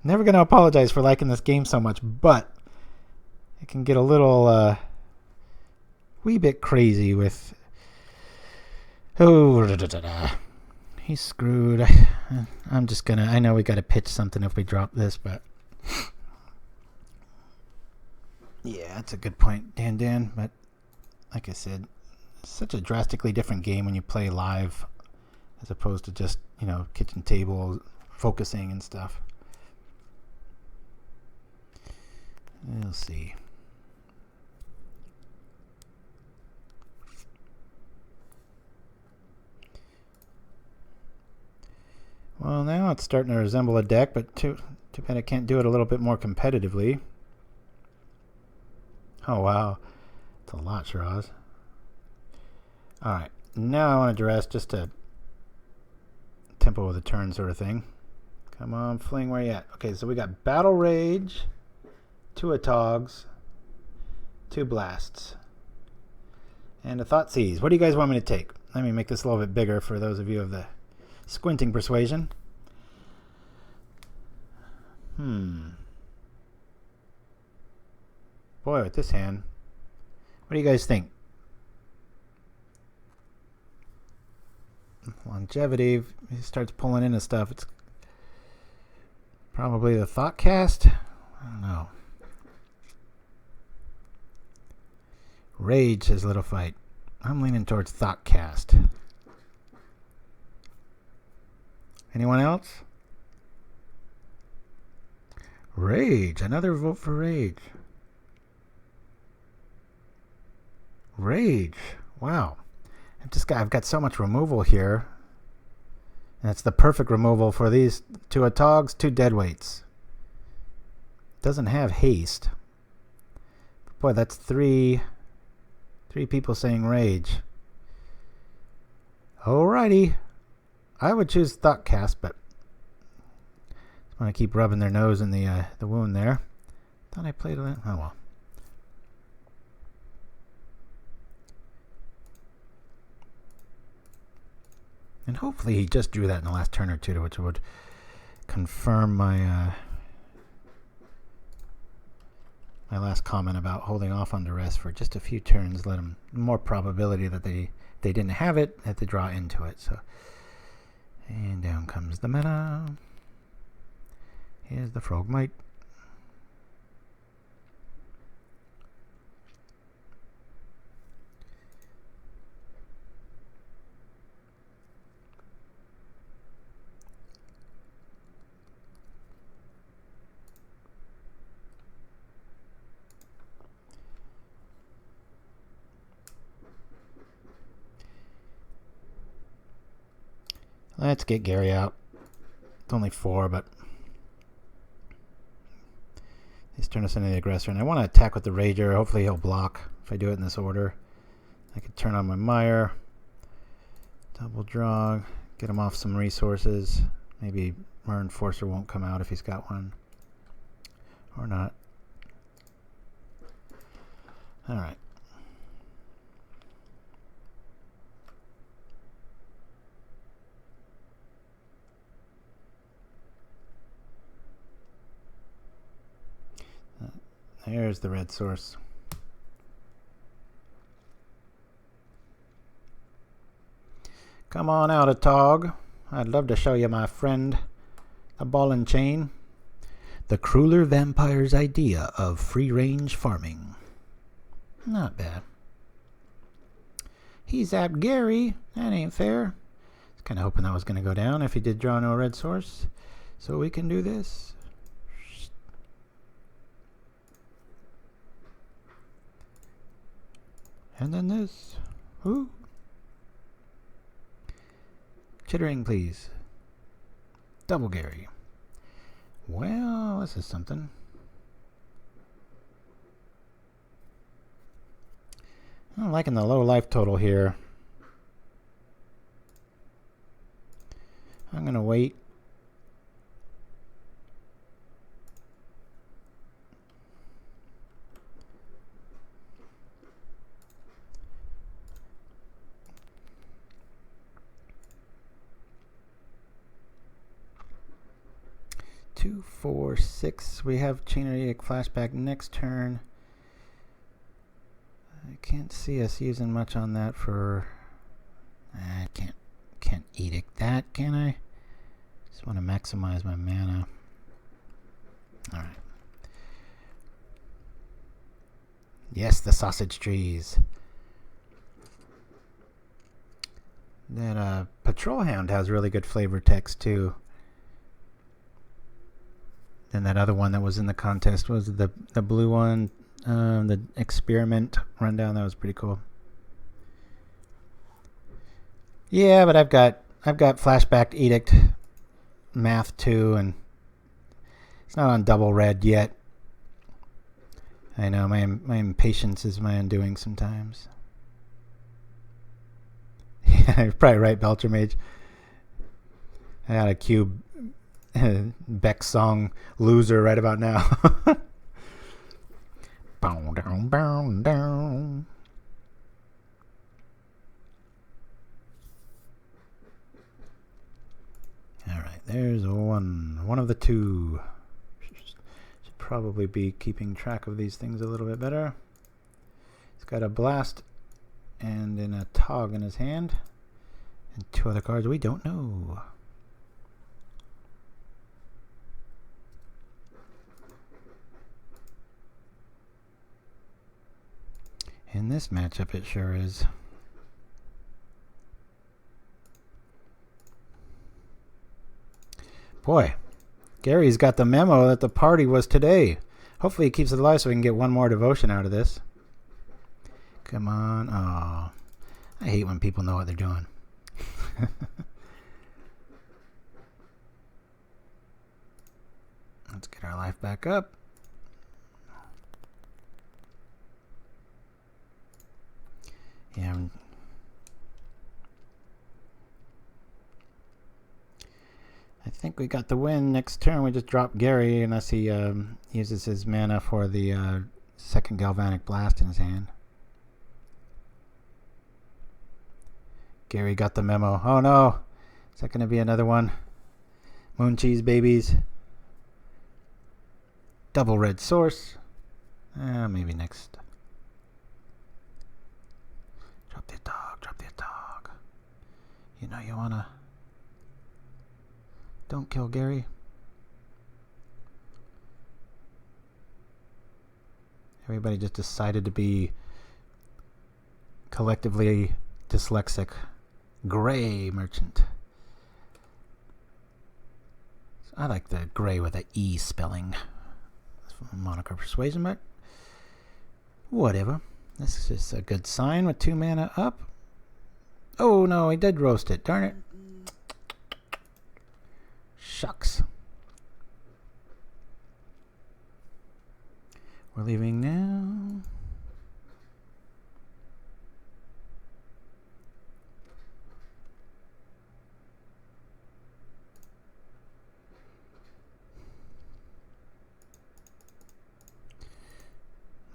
Speaker 3: Never going to apologize for liking this game so much, but it can get a little wee bit crazy with he's screwed. I'm just gonna, I know we gotta pitch something if we drop this, but yeah, that's a good point, Dan, but like I said, it's such a drastically different game when you play live as opposed to just, kitchen table focusing and stuff. We'll see. Well, now it's starting to resemble a deck, but too bad I can't do it a little bit more competitively. Oh, wow. It's a lot, Shiraz. Alright, now I want to duress just a tempo of the turn sort of thing. Come on, Fling, where you at? Okay, so we got Battle Rage, 2 Atogs, 2 Blasts, and a Thoughtseize. What do you guys want me to take? Let me make this a little bit bigger for those of you of the squinting persuasion. Boy, with this hand. What do you guys think? longevity. If he starts pulling into stuff, it's probably the Thoughtcast. I don't know. Rage, says Little Fight. I'm leaning towards Thoughtcast. Anyone else? Rage. Another vote for Rage. Rage. Wow. I've got so much removal here. And it's the perfect removal for these 2 Atogs, 2 Deadweights. Doesn't have haste. Boy, that's 3 people saying Rage. Alrighty. I would choose Thoughtcast, but I want to keep rubbing their nose in the wound there. Thought I played it. Oh well. And hopefully he just drew that in the last turn or two, which would confirm my my last comment about holding off on Duress for just a few turns. Let him more probability that they didn't have it, that they draw into it. So, and down comes the meta. Here's the Frogmite. Let's get Gary out. It's only 4, but he's turned us into the aggressor. And I want to attack with the Rager. Hopefully he'll block if I do it in this order. I could turn on my Mire. Double draw. Get him off some resources. Maybe Mer Enforcer won't come out if he's got one. Or not. Alright. Here's the red source. Come on out, Atog. I'd love to show you my friend, the ball and chain. The crueler vampire's idea of free-range farming. Not bad. He zapped Gary. That ain't fair. I was kind of hoping that was going to go down if he did draw no red source. So we can do this. And then this. Ooh. Chittering, please. Double Gary. Well, this is something. I'm liking the low life total here. I'm going to wait. Two, 4, 6. We have Chain of Edict flashback next turn. I can't see us using much on that for. I can't edict that, can I? Just want to maximize my mana. All right. Yes, the sausage trees. That Patrol Hound has really good flavor text too. And that other one that was in the contest was the blue one, the experiment rundown. That was pretty cool. Yeah, but I've got flashback Edict math too, and it's not on double red yet. I know my impatience is my undoing sometimes. Yeah, you're probably right, Belcher Mage. I got a cube. Beck's song "Loser" right about now. Bow down, bow down. All right, there's one of the two. Should probably be keeping track of these things a little bit better. He's got a blast and an Atog in his hand, And 2 other cards we don't know. In this matchup, it sure is. Boy, Gary's got the memo that the party was today. Hopefully he keeps it alive so we can get one more devotion out of this. Come on. Oh, I hate when people know what they're doing. Let's get our life back up. Yeah. I think we got the win. Next turn we just drop Gary unless he uses his mana for the second Galvanic Blast in his hand. Gary got the memo. Oh no! Is that going to be another one? Moon cheese babies. Double red source. Maybe next. Drop the dog. Drop the dog. You know you wanna. Don't kill Gary. Everybody just decided to be collectively dyslexic. Gray merchant. I like the gray with an E spelling. Moniker persuasion, but whatever. This is a good sign with 2 mana up. Oh no, he did roast it. Darn it. Shucks. We're leaving now.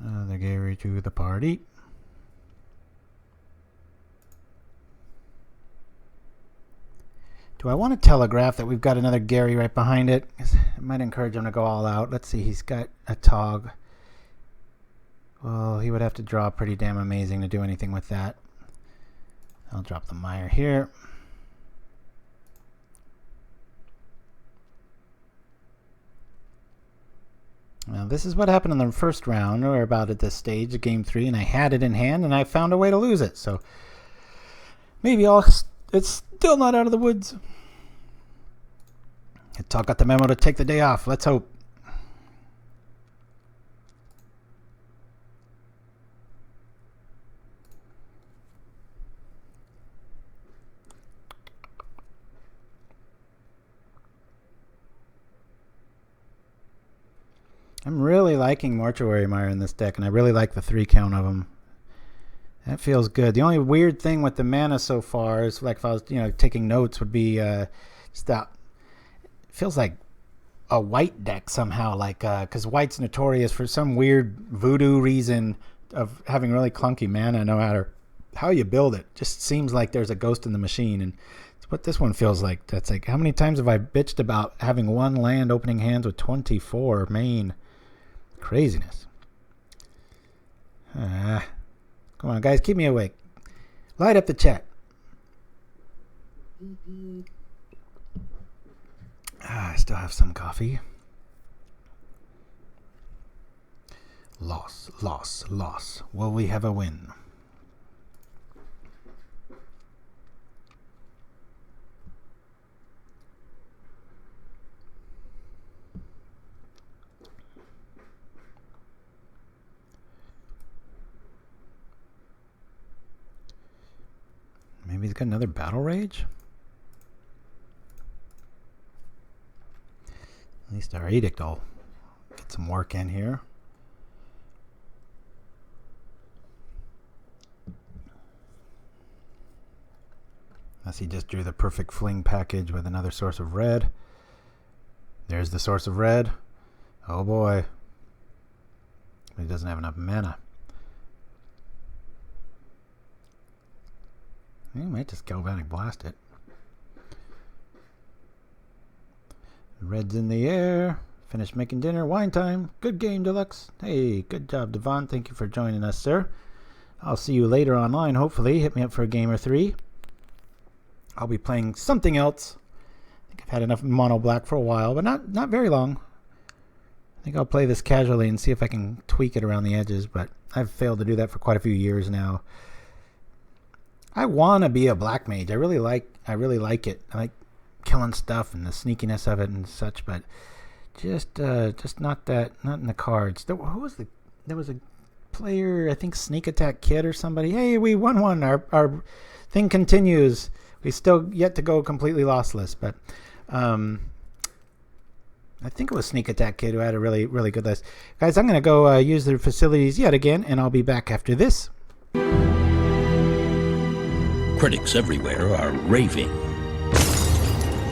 Speaker 3: Another Gary to the party. Do I want to telegraph that we've got another Gary right behind it? It might encourage him to go all out. Let's see, he's got a Tog. Well, he would have to draw pretty damn amazing to do anything with that. I'll drop the Mire here. Now, this is what happened in the first round, or about at this stage of Game 3, and I had it in hand, and I found a way to lose it. So, maybe it's still not out of the woods. Talk got the memo to take the day off. Let's hope. I'm really liking Mortuary Mire in this deck, and I really like the 3 count of them. That feels good. The only weird thing with the mana so far is, like, if I was, taking notes, would be just that it feels like a white deck somehow, like, because white's notorious for some weird voodoo reason of having really clunky mana no matter how you build it. Just seems like there's a ghost in the machine, and it's what this one feels like. That's like, how many times have I bitched about having 1 land opening hands with 24 main? Craziness. Come on, guys, keep me awake. Light up the chat. I still have some coffee. Loss, loss, loss. Will we have a win? Maybe he's got another Battle Rage? At least our Edict will get some work in here. Unless he just drew the perfect fling package with another source of red. There's the source of red. Oh boy. But he doesn't have enough mana. He might just Galvanic Blast it. Red's in the air. Finished making dinner. Wine time. Good game, Deluxe. Hey, good job, Devon. Thank you for joining us, sir. I'll see you later online, hopefully. Hit me up for a game or 3. I'll be playing something else. I think I've had enough mono black for a while, but not very long. I think I'll play this casually and see if I can tweak it around the edges, but I've failed to do that for quite a few years now. I want to be a black mage. I really like it. I like killing stuff and the sneakiness of it and such, but just not in the cards. There was a player, I think Sneak Attack Kid or somebody. Hey, we won one. Our thing continues. We still yet to go completely lossless, but I think it was Sneak Attack Kid who had a really, really good list. Guys, I'm going to go use their facilities yet again, and I'll be back after this.
Speaker 8: Critics everywhere are raving.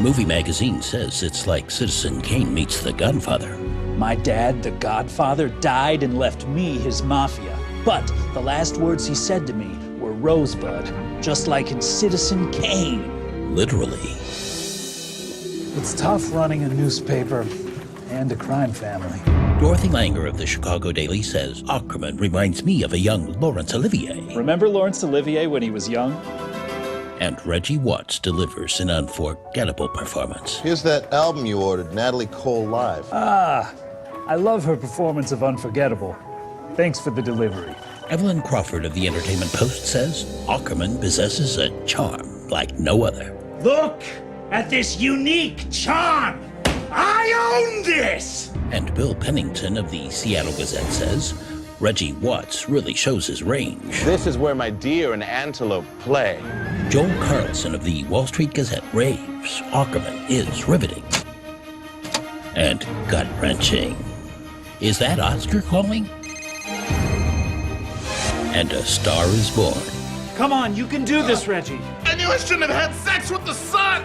Speaker 8: Movie Magazine says it's like Citizen Kane meets The Godfather.
Speaker 9: My dad, the Godfather, died and left me his mafia. But the last words he said to me were Rosebud, just like in Citizen Kane.
Speaker 8: Literally.
Speaker 9: It's tough running a newspaper and a crime family.
Speaker 8: Dorothy Langer of the Chicago Daily says Ackerman reminds me of a young Laurence Olivier.
Speaker 9: Remember Laurence Olivier when he was young?
Speaker 8: And Reggie Watts delivers an unforgettable performance.
Speaker 10: Here's that album you ordered, Natalie Cole Live.
Speaker 9: Ah, I love her performance of Unforgettable. Thanks for the delivery.
Speaker 8: Evelyn Crawford of the Entertainment Post says Ackerman possesses a charm like no other.
Speaker 6: Look at this unique charm! I own this!
Speaker 8: And Bill Pennington of the Seattle Gazette says Reggie Watts really shows his range.
Speaker 10: This is where my deer and antelope play.
Speaker 8: Joel Carlson of the Wall Street Gazette raves Ackerman is riveting and gut-wrenching. Is that Oscar calling? And a star is born.
Speaker 6: Come on, you can do this, Reggie.
Speaker 5: I knew I shouldn't have had sex with the sun!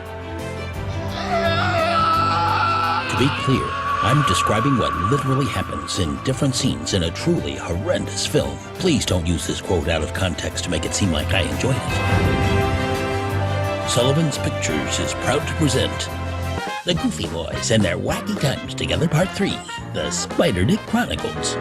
Speaker 8: To be clear, I'm describing what literally happens in different scenes in a truly horrendous film. Please don't use this quote out of context to make it seem like I enjoyed it. Sullivan's Pictures is proud to present The Goofy Boys and Their Wacky Times Together Part 3, The Spider Dick Chronicles.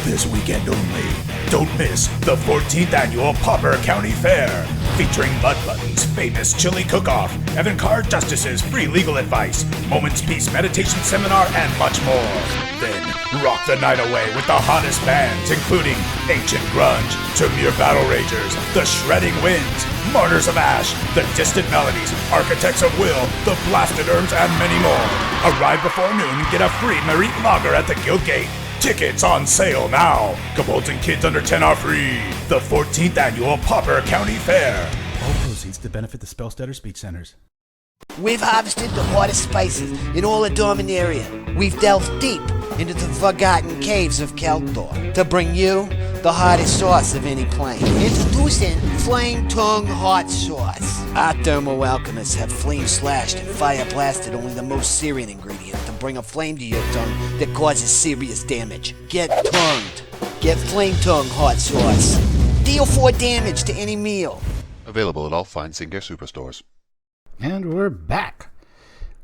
Speaker 2: This weekend only, don't miss the 14th Annual Pauper County Fair, featuring Mud Button's famous chili cook-off, avant-garde justices' free legal advice, Moments Peace meditation seminar, and much more. Then, rock the night away with the hottest bands, including Ancient Grunge, Tremere Battle Ragers, The Shredding Winds, Martyrs of Ash, The Distant Melodies, Architects of Will, The Blasted Herbs, and many more. Arrive before noon and get a free Merit Lager at the Guild Gate. Tickets on sale now. Kobolds and kids under 10 are free. The 14th Annual Pauper County Fair.
Speaker 11: All proceeds to benefit the Spellstutter Speech Centers.
Speaker 12: We've harvested the hottest spices in all the Dorman area. We've delved deep into the forgotten caves of Keldor to bring you the hottest sauce of any plane. Introducing Flame Tongue Hot Sauce. Our thermal alchemists have flame slashed and fire blasted only the most Syrian ingredient to bring a flame to your tongue that causes serious damage. Get tongued. Get Flame Tongue Hot Sauce. Deal 4 damage to any meal.
Speaker 7: Available at all fine Singer superstores.
Speaker 3: And we're back.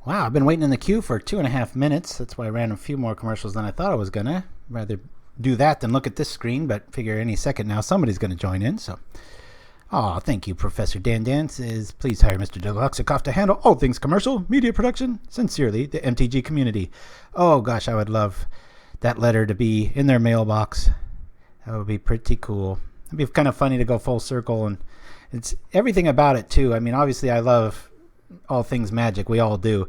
Speaker 3: Wow, I've been waiting in the queue for 2.5 minutes. That's why I ran a few more commercials than I thought I was gonna. Rather do that than look at this screen, but figure any second now somebody's gonna join in, so. Oh, thank you, Professor Dan Dan says, please hire Mr. Deluxikoff to handle all things commercial, media production. Sincerely, the MTG community. Oh gosh, I would love that letter to be in their mailbox. That would be pretty cool. It'd be kind of funny to go full circle, and it's everything about it too. I mean, obviously I love all things magic, we all do,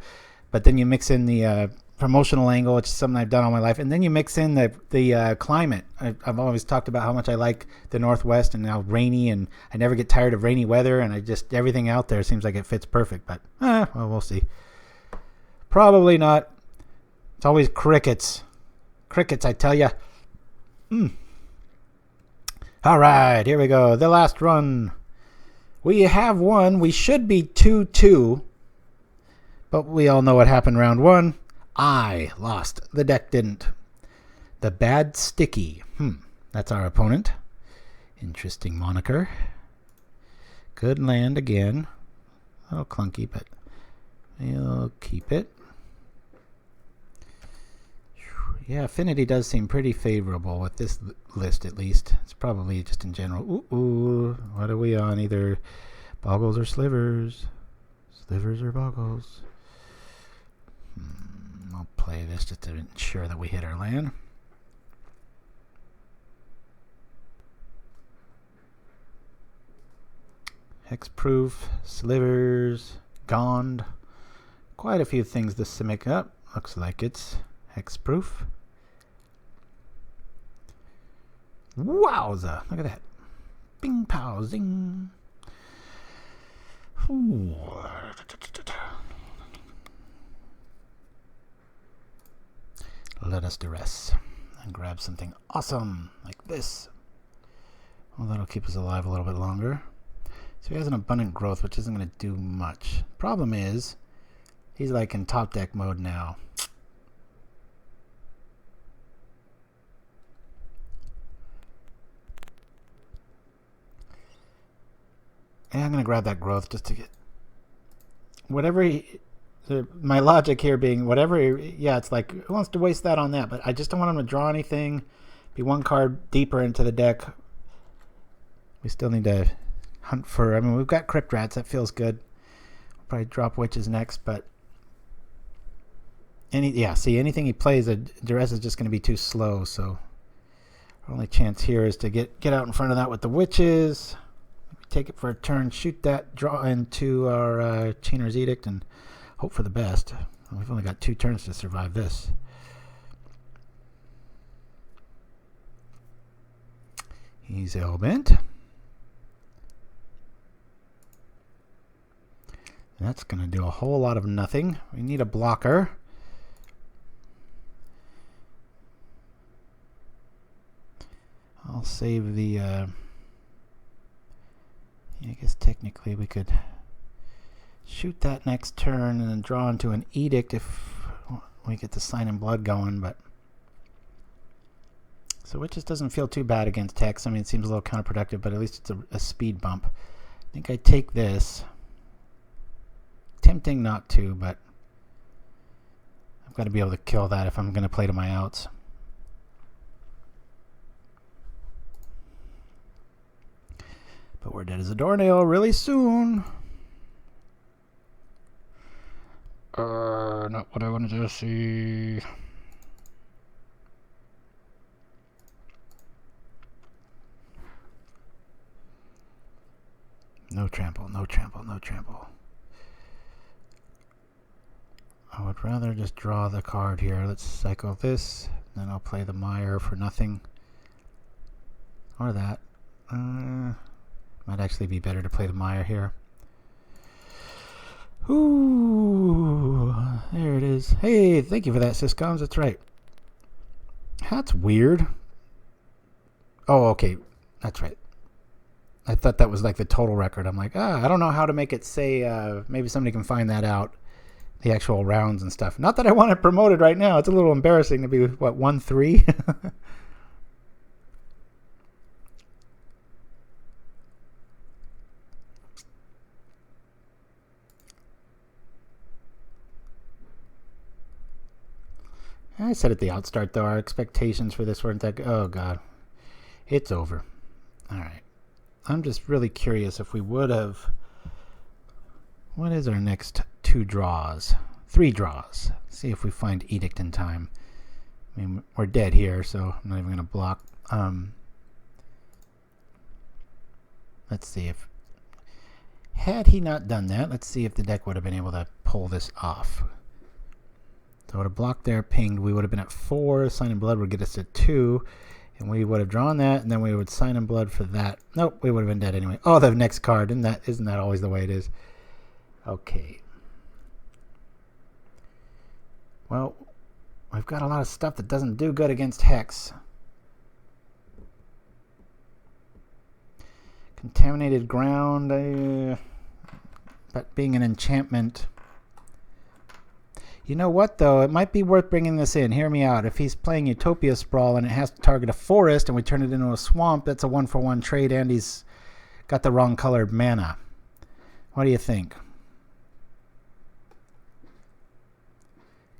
Speaker 3: but then you mix in the promotional angle, which is something I've done all my life, and then you mix in the climate. I've always talked about how much I like the Northwest and how rainy, and I never get tired of rainy weather, and I just everything out there seems like it fits perfect, but well, we'll see. Probably not. It's always crickets, I tell ya. All right, here we go. The last run. We have won. We should be 2-2. But we all know what happened round 1. I lost. The deck didn't. The Bad Sticky. That's our opponent. Interesting moniker. Good land again. A little clunky, but we'll keep it. Yeah, affinity does seem pretty favorable with this list, at least. It's probably just in general. Ooh, what are we on? Either boggles or slivers. Slivers or boggles. I'll play this just to ensure that we hit our land. Hexproof, slivers, Gond. Quite a few things to simic up. Looks like it's hexproof. Wowza! Look at that. Bing, pow, zing. Ooh. Let us Duress and grab something awesome like this. Well, that'll keep us alive a little bit longer. So he has an abundant growth, which isn't going to do much. Problem is, he's like in top deck mode now. And I'm going to grab that growth just to get whatever he... my logic here being whatever, yeah, it's like, who wants to waste that on that? But I just don't want him to draw anything, be one card deeper into the deck. We still need to hunt for, I mean, we've got Crypt Rats, that feels good. We'll probably drop Witches next, but anything he plays, Duress is just going to be too slow, so our only chance here is to get out in front of that with the Witches. Take it for a turn, shoot that, draw into our Chainer's Edict, and hope for the best. We've only got 2 turns to survive this. He's hellbent. That's going to do a whole lot of nothing. We need a blocker. I'll save the... I guess technically we could shoot that next turn and then draw into an Edict if we get the Sign in Blood going, but so it just doesn't feel too bad against Hex. I mean, it seems a little counterproductive, but at least it's a speed bump. I think I take this. Tempting not to, but I've got to be able to kill that if I'm going to play to my outs. But we're dead as a doornail really soon. Not what I wanted to see. No trample, no trample, no trample. I would rather just draw the card here. Let's cycle this, then I'll play the Mire for nothing. Or that. Might actually be better to play the Mire here. Ooh, there it is. Hey, thank you for that, Syscoms. That's right. That's weird. Oh, okay. That's right. I thought that was like the total record. I'm like, I don't know how to make it say, maybe somebody can find that out. The actual rounds and stuff. Not that I want it promoted right now. It's a little embarrassing to be, what, 1-3? I said at the outstart, though, our expectations for this weren't that good. Oh, God. It's over. All right. I'm just really curious if we would have... What is our next 2 draws? 3 draws. See if we find Edict in time. I mean, we're dead here, so I'm not even going to block. Let's see if... Had he not done that, let's see if the deck would have been able to pull this off. So would have blocked there, pinged. We would have been at 4. Sign in Blood would get us at 2. And we would have drawn that, and then we would Sign in Blood for that. Nope, we would have been dead anyway. Oh, the next card. Isn't that always the way it is? Okay. Well, we've got a lot of stuff that doesn't do good against Hex. Contaminated Ground, but being an enchantment. You know what, though? It might be worth bringing this in. Hear me out. If he's playing Utopia Sprawl and it has to target a forest and we turn it into a swamp, that's a 1-for-1 trade and he's got the wrong colored mana. What do you think?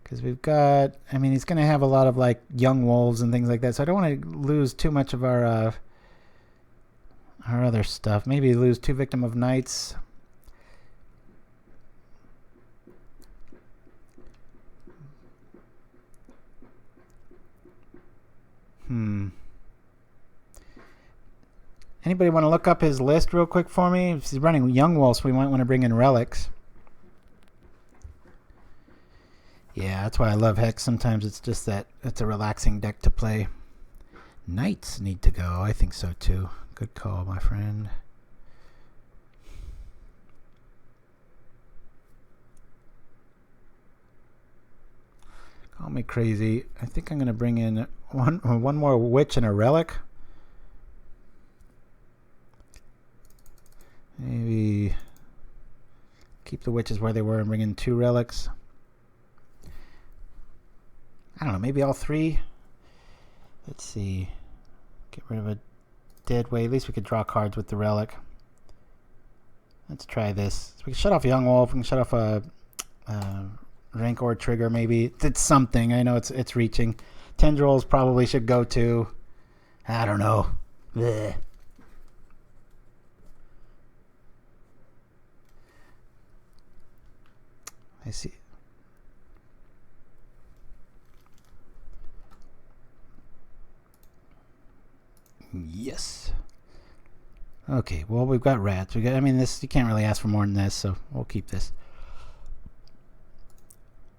Speaker 3: Because we've got... I mean, he's going to have a lot of, like, young wolves and things like that, so I don't want to lose too much of our other stuff. Maybe lose 2 Victim of Nights. Anybody want to look up his list real quick for me? If he's running young wolves, we might want to bring in relics. Yeah, that's why I love Hex. Sometimes it's just that it's a relaxing deck to play. Knights need to go. I think so too. Good call, my friend. Call me crazy. I think I'm going to bring in one more witch and a relic. Maybe keep the witches where they were and bring in 2 relics. I don't know, maybe all 3. Let's see. Get rid of a dead weight. At least we could draw cards with the relic. Let's try this. So we can shut off Young Wolf. We can shut off a Rancor trigger maybe. It's something. I know it's reaching. Tendrils probably should go to. I don't know. Blech. I see. Yes. Okay, well, we've got rats. I mean, this, you can't really ask for more than this, so we'll keep this.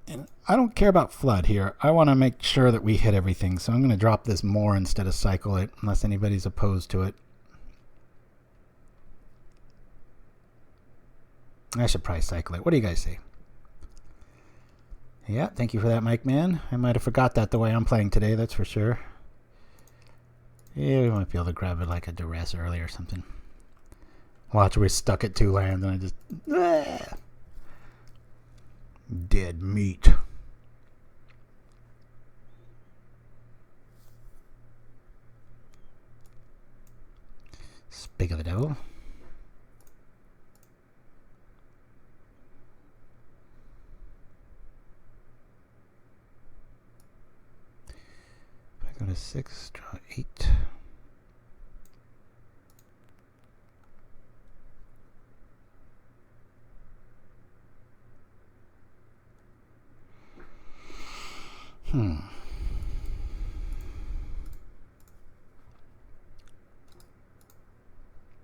Speaker 3: And I don't care about flood here. I want to make sure that we hit everything, so I'm going to drop this more instead of cycle it, unless anybody's opposed to it. I should probably cycle it. What do you guys say? Yeah, thank you for that, Mike Man. I might have forgot that the way I'm playing today, that's for sure. Yeah, we might be able to grab it like a Duress early or something. Watch, we're stuck at 2 lands and I just... Dead meat. Spig of the Devil. If I go to 6, draw 8.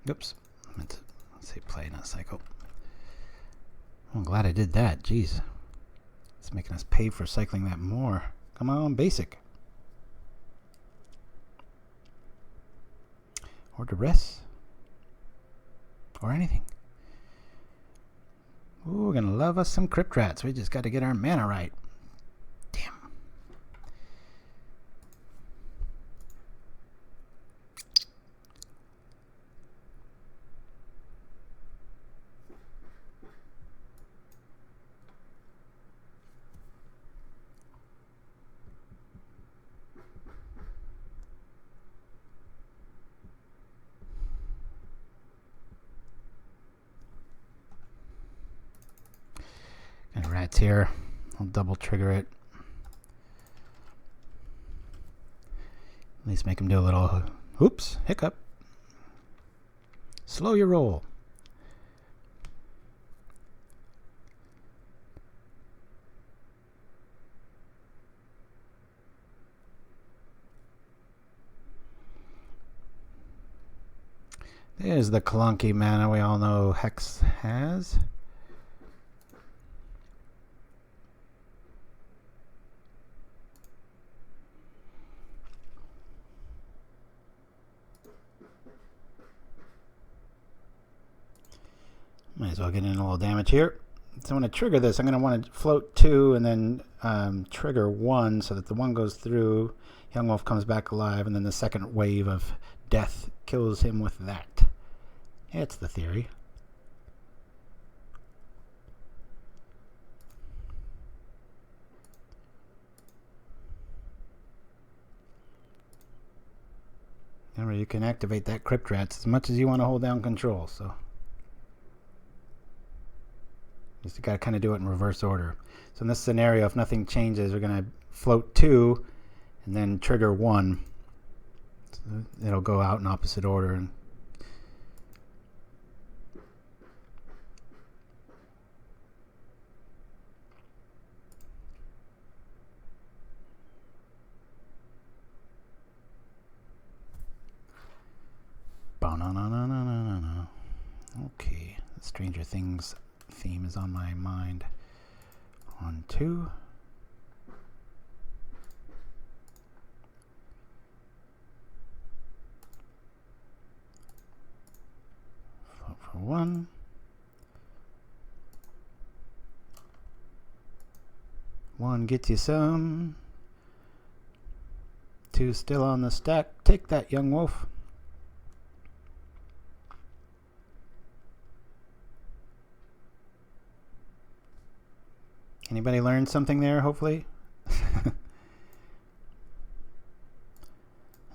Speaker 3: Oops. I meant to say play, not cycle. I'm glad I did that. Jeez. It's making us pay for cycling that more. Come on, basic. Or Duress. Or anything. Ooh, we're going to love us some Crypt Rats. We just got to get our mana right. Damn. Got rats here. I'll double trigger it. At least make him do a little, oops, hiccup. Slow your roll. There's the clunky mana we all know Hex has. Might as well get in a little damage here. So I'm going to trigger this. I'm going to want to float 2 and then trigger 1 so that the 1 goes through. Young Wolf comes back alive, and then the second wave of death kills him with that. It's the theory. Remember, you can activate that Crypt Rats as much as you want to hold down control, so just got to kind of do it in reverse order. So in this scenario, if nothing changes, we're going to float 2 and then trigger 1. So it'll go out in opposite order. And okay, the Stranger Things theme is on my mind. On 2. Float for 1. One gets you some. 2 still on the stack. Take that, young wolf. Anybody learned something there, hopefully? I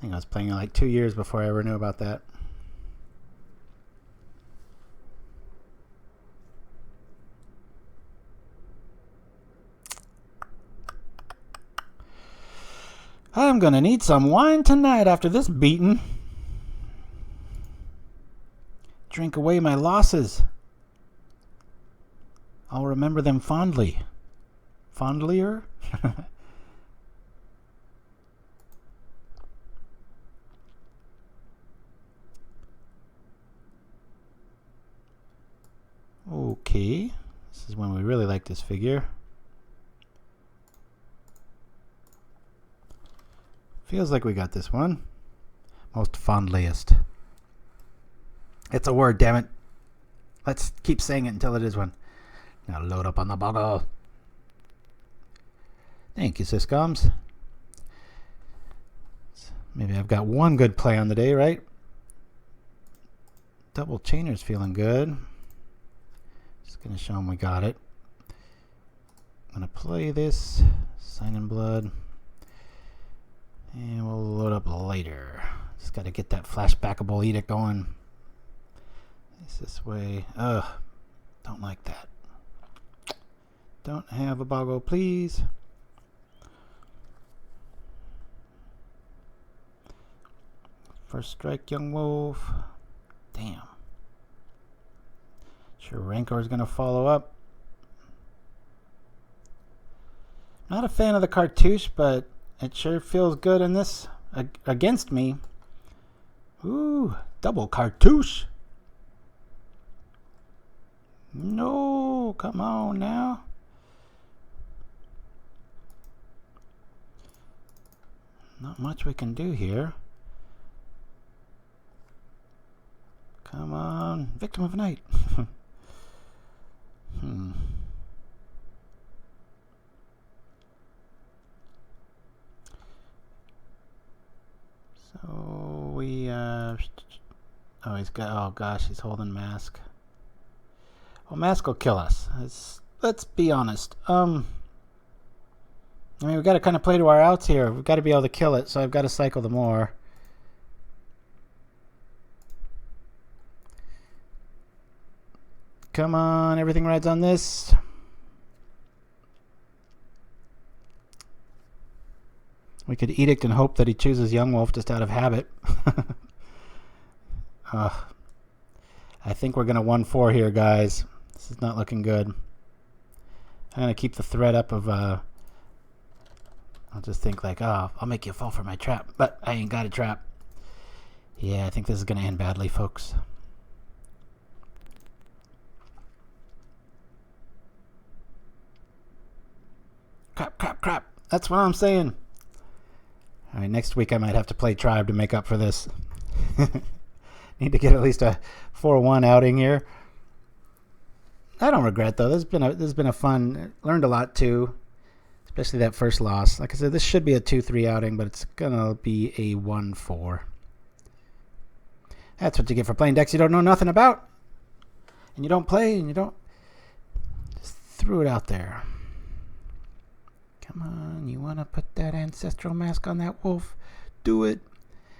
Speaker 3: think I was playing like 2 years before I ever knew about that. I'm gonna need some wine tonight after this beating. Drink away my losses. I'll remember them fondly. Fondlier? Okay. This is when we really like this figure. Feels like we got this one. Most fondliest. It's a word, damn it. Let's keep saying it until it is one. Now load up on the boggle. Thank you, Syscoms. Maybe I've got one good play on the day, right? Double Chainer's feeling good. Just going to show him we got it. I'm going to play this. Sign in Blood. And we'll load up later. Just got to get that flashbackable edict going. It's this way. Ugh. Don't like that. Don't have a boggle, please. First strike, young wolf. Damn. Sure, Rancor's gonna follow up. Not a fan of the cartouche, but it sure feels good in this against me. Ooh, double cartouche. No, come on now. Not much we can do here. Come on, Victim of Night. So we oh, he's got, oh gosh, he's holding Mask. Well, Mask will kill us. Let's be honest. I mean, we've got to kind of play to our outs here. We've got to be able to kill it, so I've got to cycle the more. Come on, everything rides on this. We could Edict and hope that he chooses Young Wolf just out of habit. I think we're going to 1-4 here, guys. This is not looking good. I'm going to keep the threat up of... I'll just think like, oh, I'll make you fall for my trap. But I ain't got a trap. Yeah, I think this is going to end badly, folks. Crap. That's what I'm saying. All right, next week I might have to play Tribe to make up for this. Need to get at least a 4-1 outing here. I don't regret, though. This has been a fun... Learned a lot, too. Especially that first loss. Like I said, this should be a 2-3 outing, but it's going to be a 1-4. That's what you get for playing decks you don't know nothing about. And you don't play, and you don't... Just threw it out there. Come on, you want to put that ancestral mask on that wolf? Do it.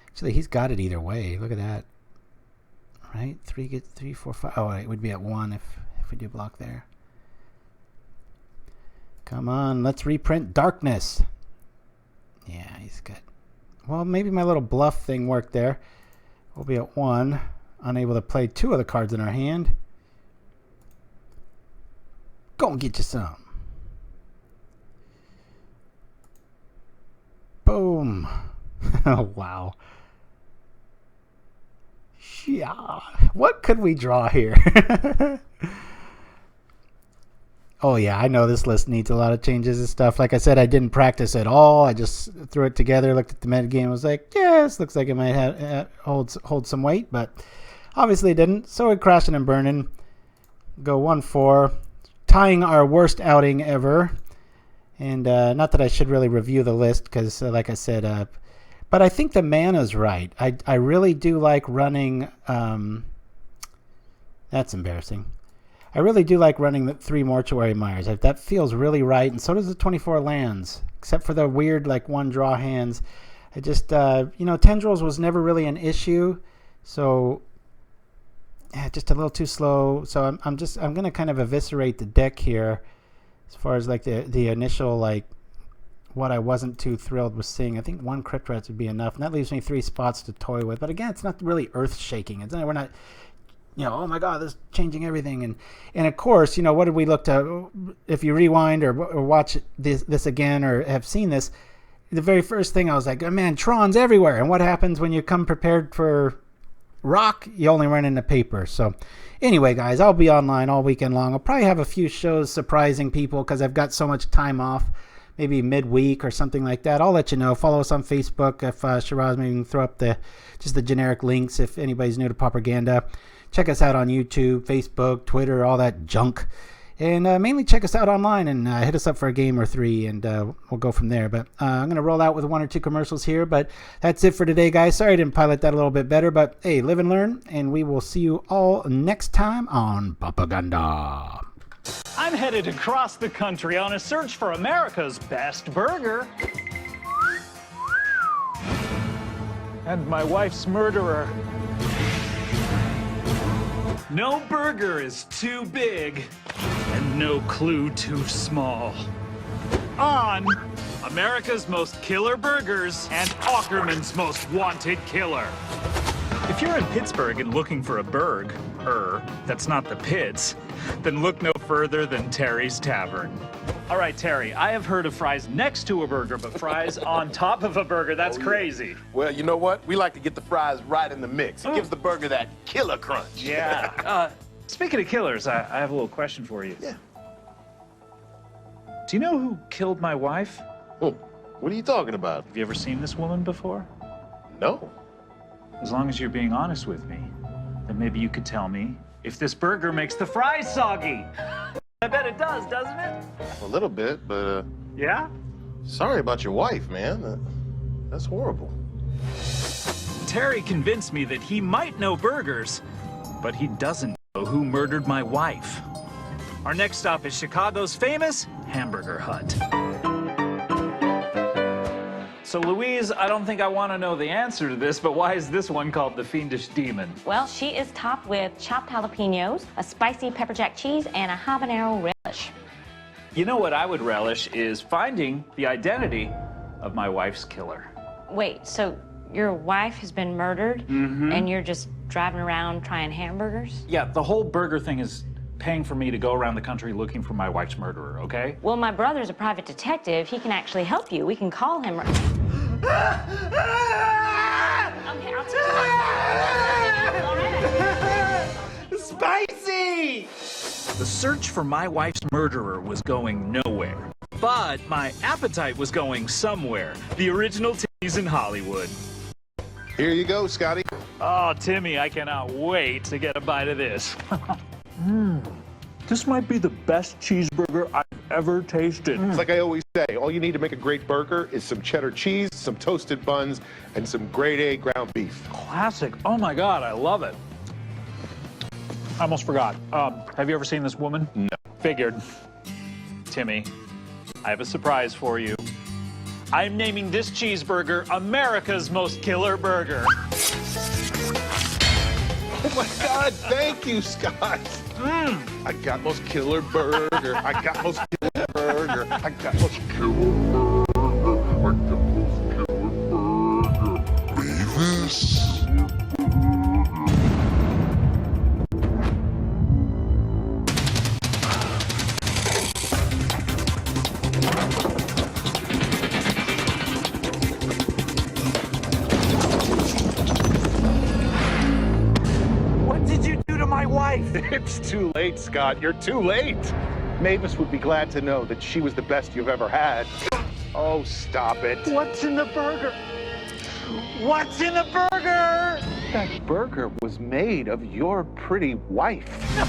Speaker 3: Actually, he's got it either way. Look at that. Right? 3 gets 3, 4, 5. Oh, it would be at 1 if we do block there. Come on, let's reprint Darkness. Yeah, he's good. Well, maybe my little bluff thing worked there. We'll be at 1. Unable to play 2 of the cards in our hand. Go and get you some. Boom. Oh, wow. Yeah. What could we draw here? Oh, yeah, I know this list needs a lot of changes and stuff. Like I said, I didn't practice at all. I just threw it together, looked at the metagame, was like, yeah, this looks like it might hold some weight, but obviously it didn't. So we're crashing and burning. Go 1-4, tying our worst outing ever. And not that I should really review the list because, like I said, but I think the mana's right. I really do like running... that's embarrassing. I really do like running the 3 Mortuary Mires. That feels really right, and so does the 24 lands, except for the weird, like, 1-draw hands. I just, Tendrils was never really an issue, so... Yeah, just a little too slow. So I'm going to kind of eviscerate the deck here as far as, like, the initial, like, what I wasn't too thrilled with seeing. I think 1 Crypt Rats would be enough, and that leaves me 3 spots to toy with. But again, it's not really earth-shaking. We're not, oh my God, this is changing everything. And of course, what did we look to? If you rewind or watch this again or have seen this, the very first thing I was like, oh man, Tron's everywhere. And what happens when you come prepared for rock? You only run into paper. So anyway, guys, I'll be online all weekend long. I'll probably have a few shows surprising people because I've got so much time off. Maybe midweek or something like that. I'll let you know. Follow us on Facebook. If Shiraz maybe can throw up just the generic links if anybody's new to Pauperganda. Check us out on YouTube, Facebook, Twitter, all that junk. And mainly check us out online and hit us up for a game or 3, and we'll go from there. But I'm going to roll out with 1 or 2 commercials here. But that's it for today, guys. Sorry I didn't pilot that a little bit better. But hey, live and learn. And we will see you all next time on Pauperganda.
Speaker 9: I'm headed across the country on a search for America's best burger. And my wife's murderer. No burger is too big, and no clue too small. On America's most killer burgers and Ackerman's most wanted killer. If you're in Pittsburgh and looking for a that's not the pits, then look no further than Terry's Tavern. All right, Terry, I have heard of fries next to a burger, but fries on top of a burger, that's crazy.
Speaker 10: Well, you know what? We like to get the fries right in the mix. It gives the burger that killer crunch.
Speaker 9: Yeah. Speaking of killers, I have a little question for you.
Speaker 10: Yeah.
Speaker 9: Do you know who killed my wife?
Speaker 10: Oh, what are you talking about?
Speaker 9: Have you ever seen this woman before?
Speaker 10: No.
Speaker 9: As long as you're being honest with me, then maybe you could tell me if this burger makes the fries soggy. I bet it does, doesn't it?
Speaker 10: A little bit, but,
Speaker 9: Yeah?
Speaker 10: Sorry about your wife, man. That's horrible.
Speaker 9: Terry convinced me that he might know burgers, but he doesn't know who murdered my wife. Our next stop is Chicago's famous Hamburger Hut. So, Louise, I don't think I want to know the answer to this, but why is this one called the Fiendish Demon?
Speaker 13: Well, she is topped with chopped jalapenos, a spicy pepper jack cheese, and a habanero relish.
Speaker 9: You know what I would relish is finding the identity of my wife's killer.
Speaker 13: Wait, so your wife has been murdered, and you're just driving around trying hamburgers?
Speaker 9: Yeah, the whole burger thing is paying for me to go around the country looking for my wife's murderer, okay?
Speaker 13: Well, my brother's a private detective. He can actually help you. We can call him. Okay, I'll take you.
Speaker 9: Spicy! The search for my wife's murderer was going nowhere. But my appetite was going somewhere. The original Timmy's in Hollywood.
Speaker 10: Here you go, Scotty.
Speaker 9: Oh, Timmy, I cannot wait to get a bite of this. This might be the best cheeseburger I've ever tasted.
Speaker 10: It's like I always say, all you need to make a great burger is some cheddar cheese, some toasted buns, and some grade A ground beef.
Speaker 9: Classic. Oh my God, I love it. I almost forgot. Have you ever seen this woman?
Speaker 10: No.
Speaker 9: Figured. Timmy, I have a surprise for you. I'm naming this cheeseburger America's Most Killer Burger.
Speaker 10: Oh my God, thank you, Scott. I got most killer burger. I got most killer burger. I got most killer burger. I got most killer burger. Beavis. It's too late, Scott. You're too late. Mavis would be glad to know that she was the best you've ever had. Oh, stop it.
Speaker 9: What's in the burger? What's in the burger?
Speaker 10: That burger was made of your pretty wife.
Speaker 9: No,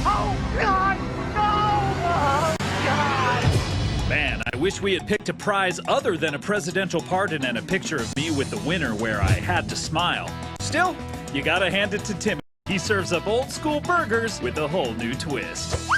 Speaker 9: God, no! Oh, God! Man, I wish we had picked a prize other than a presidential pardon and a picture of me with the winner where I had to smile. Still, you gotta hand it to Timmy. He serves up old school burgers with a whole new twist.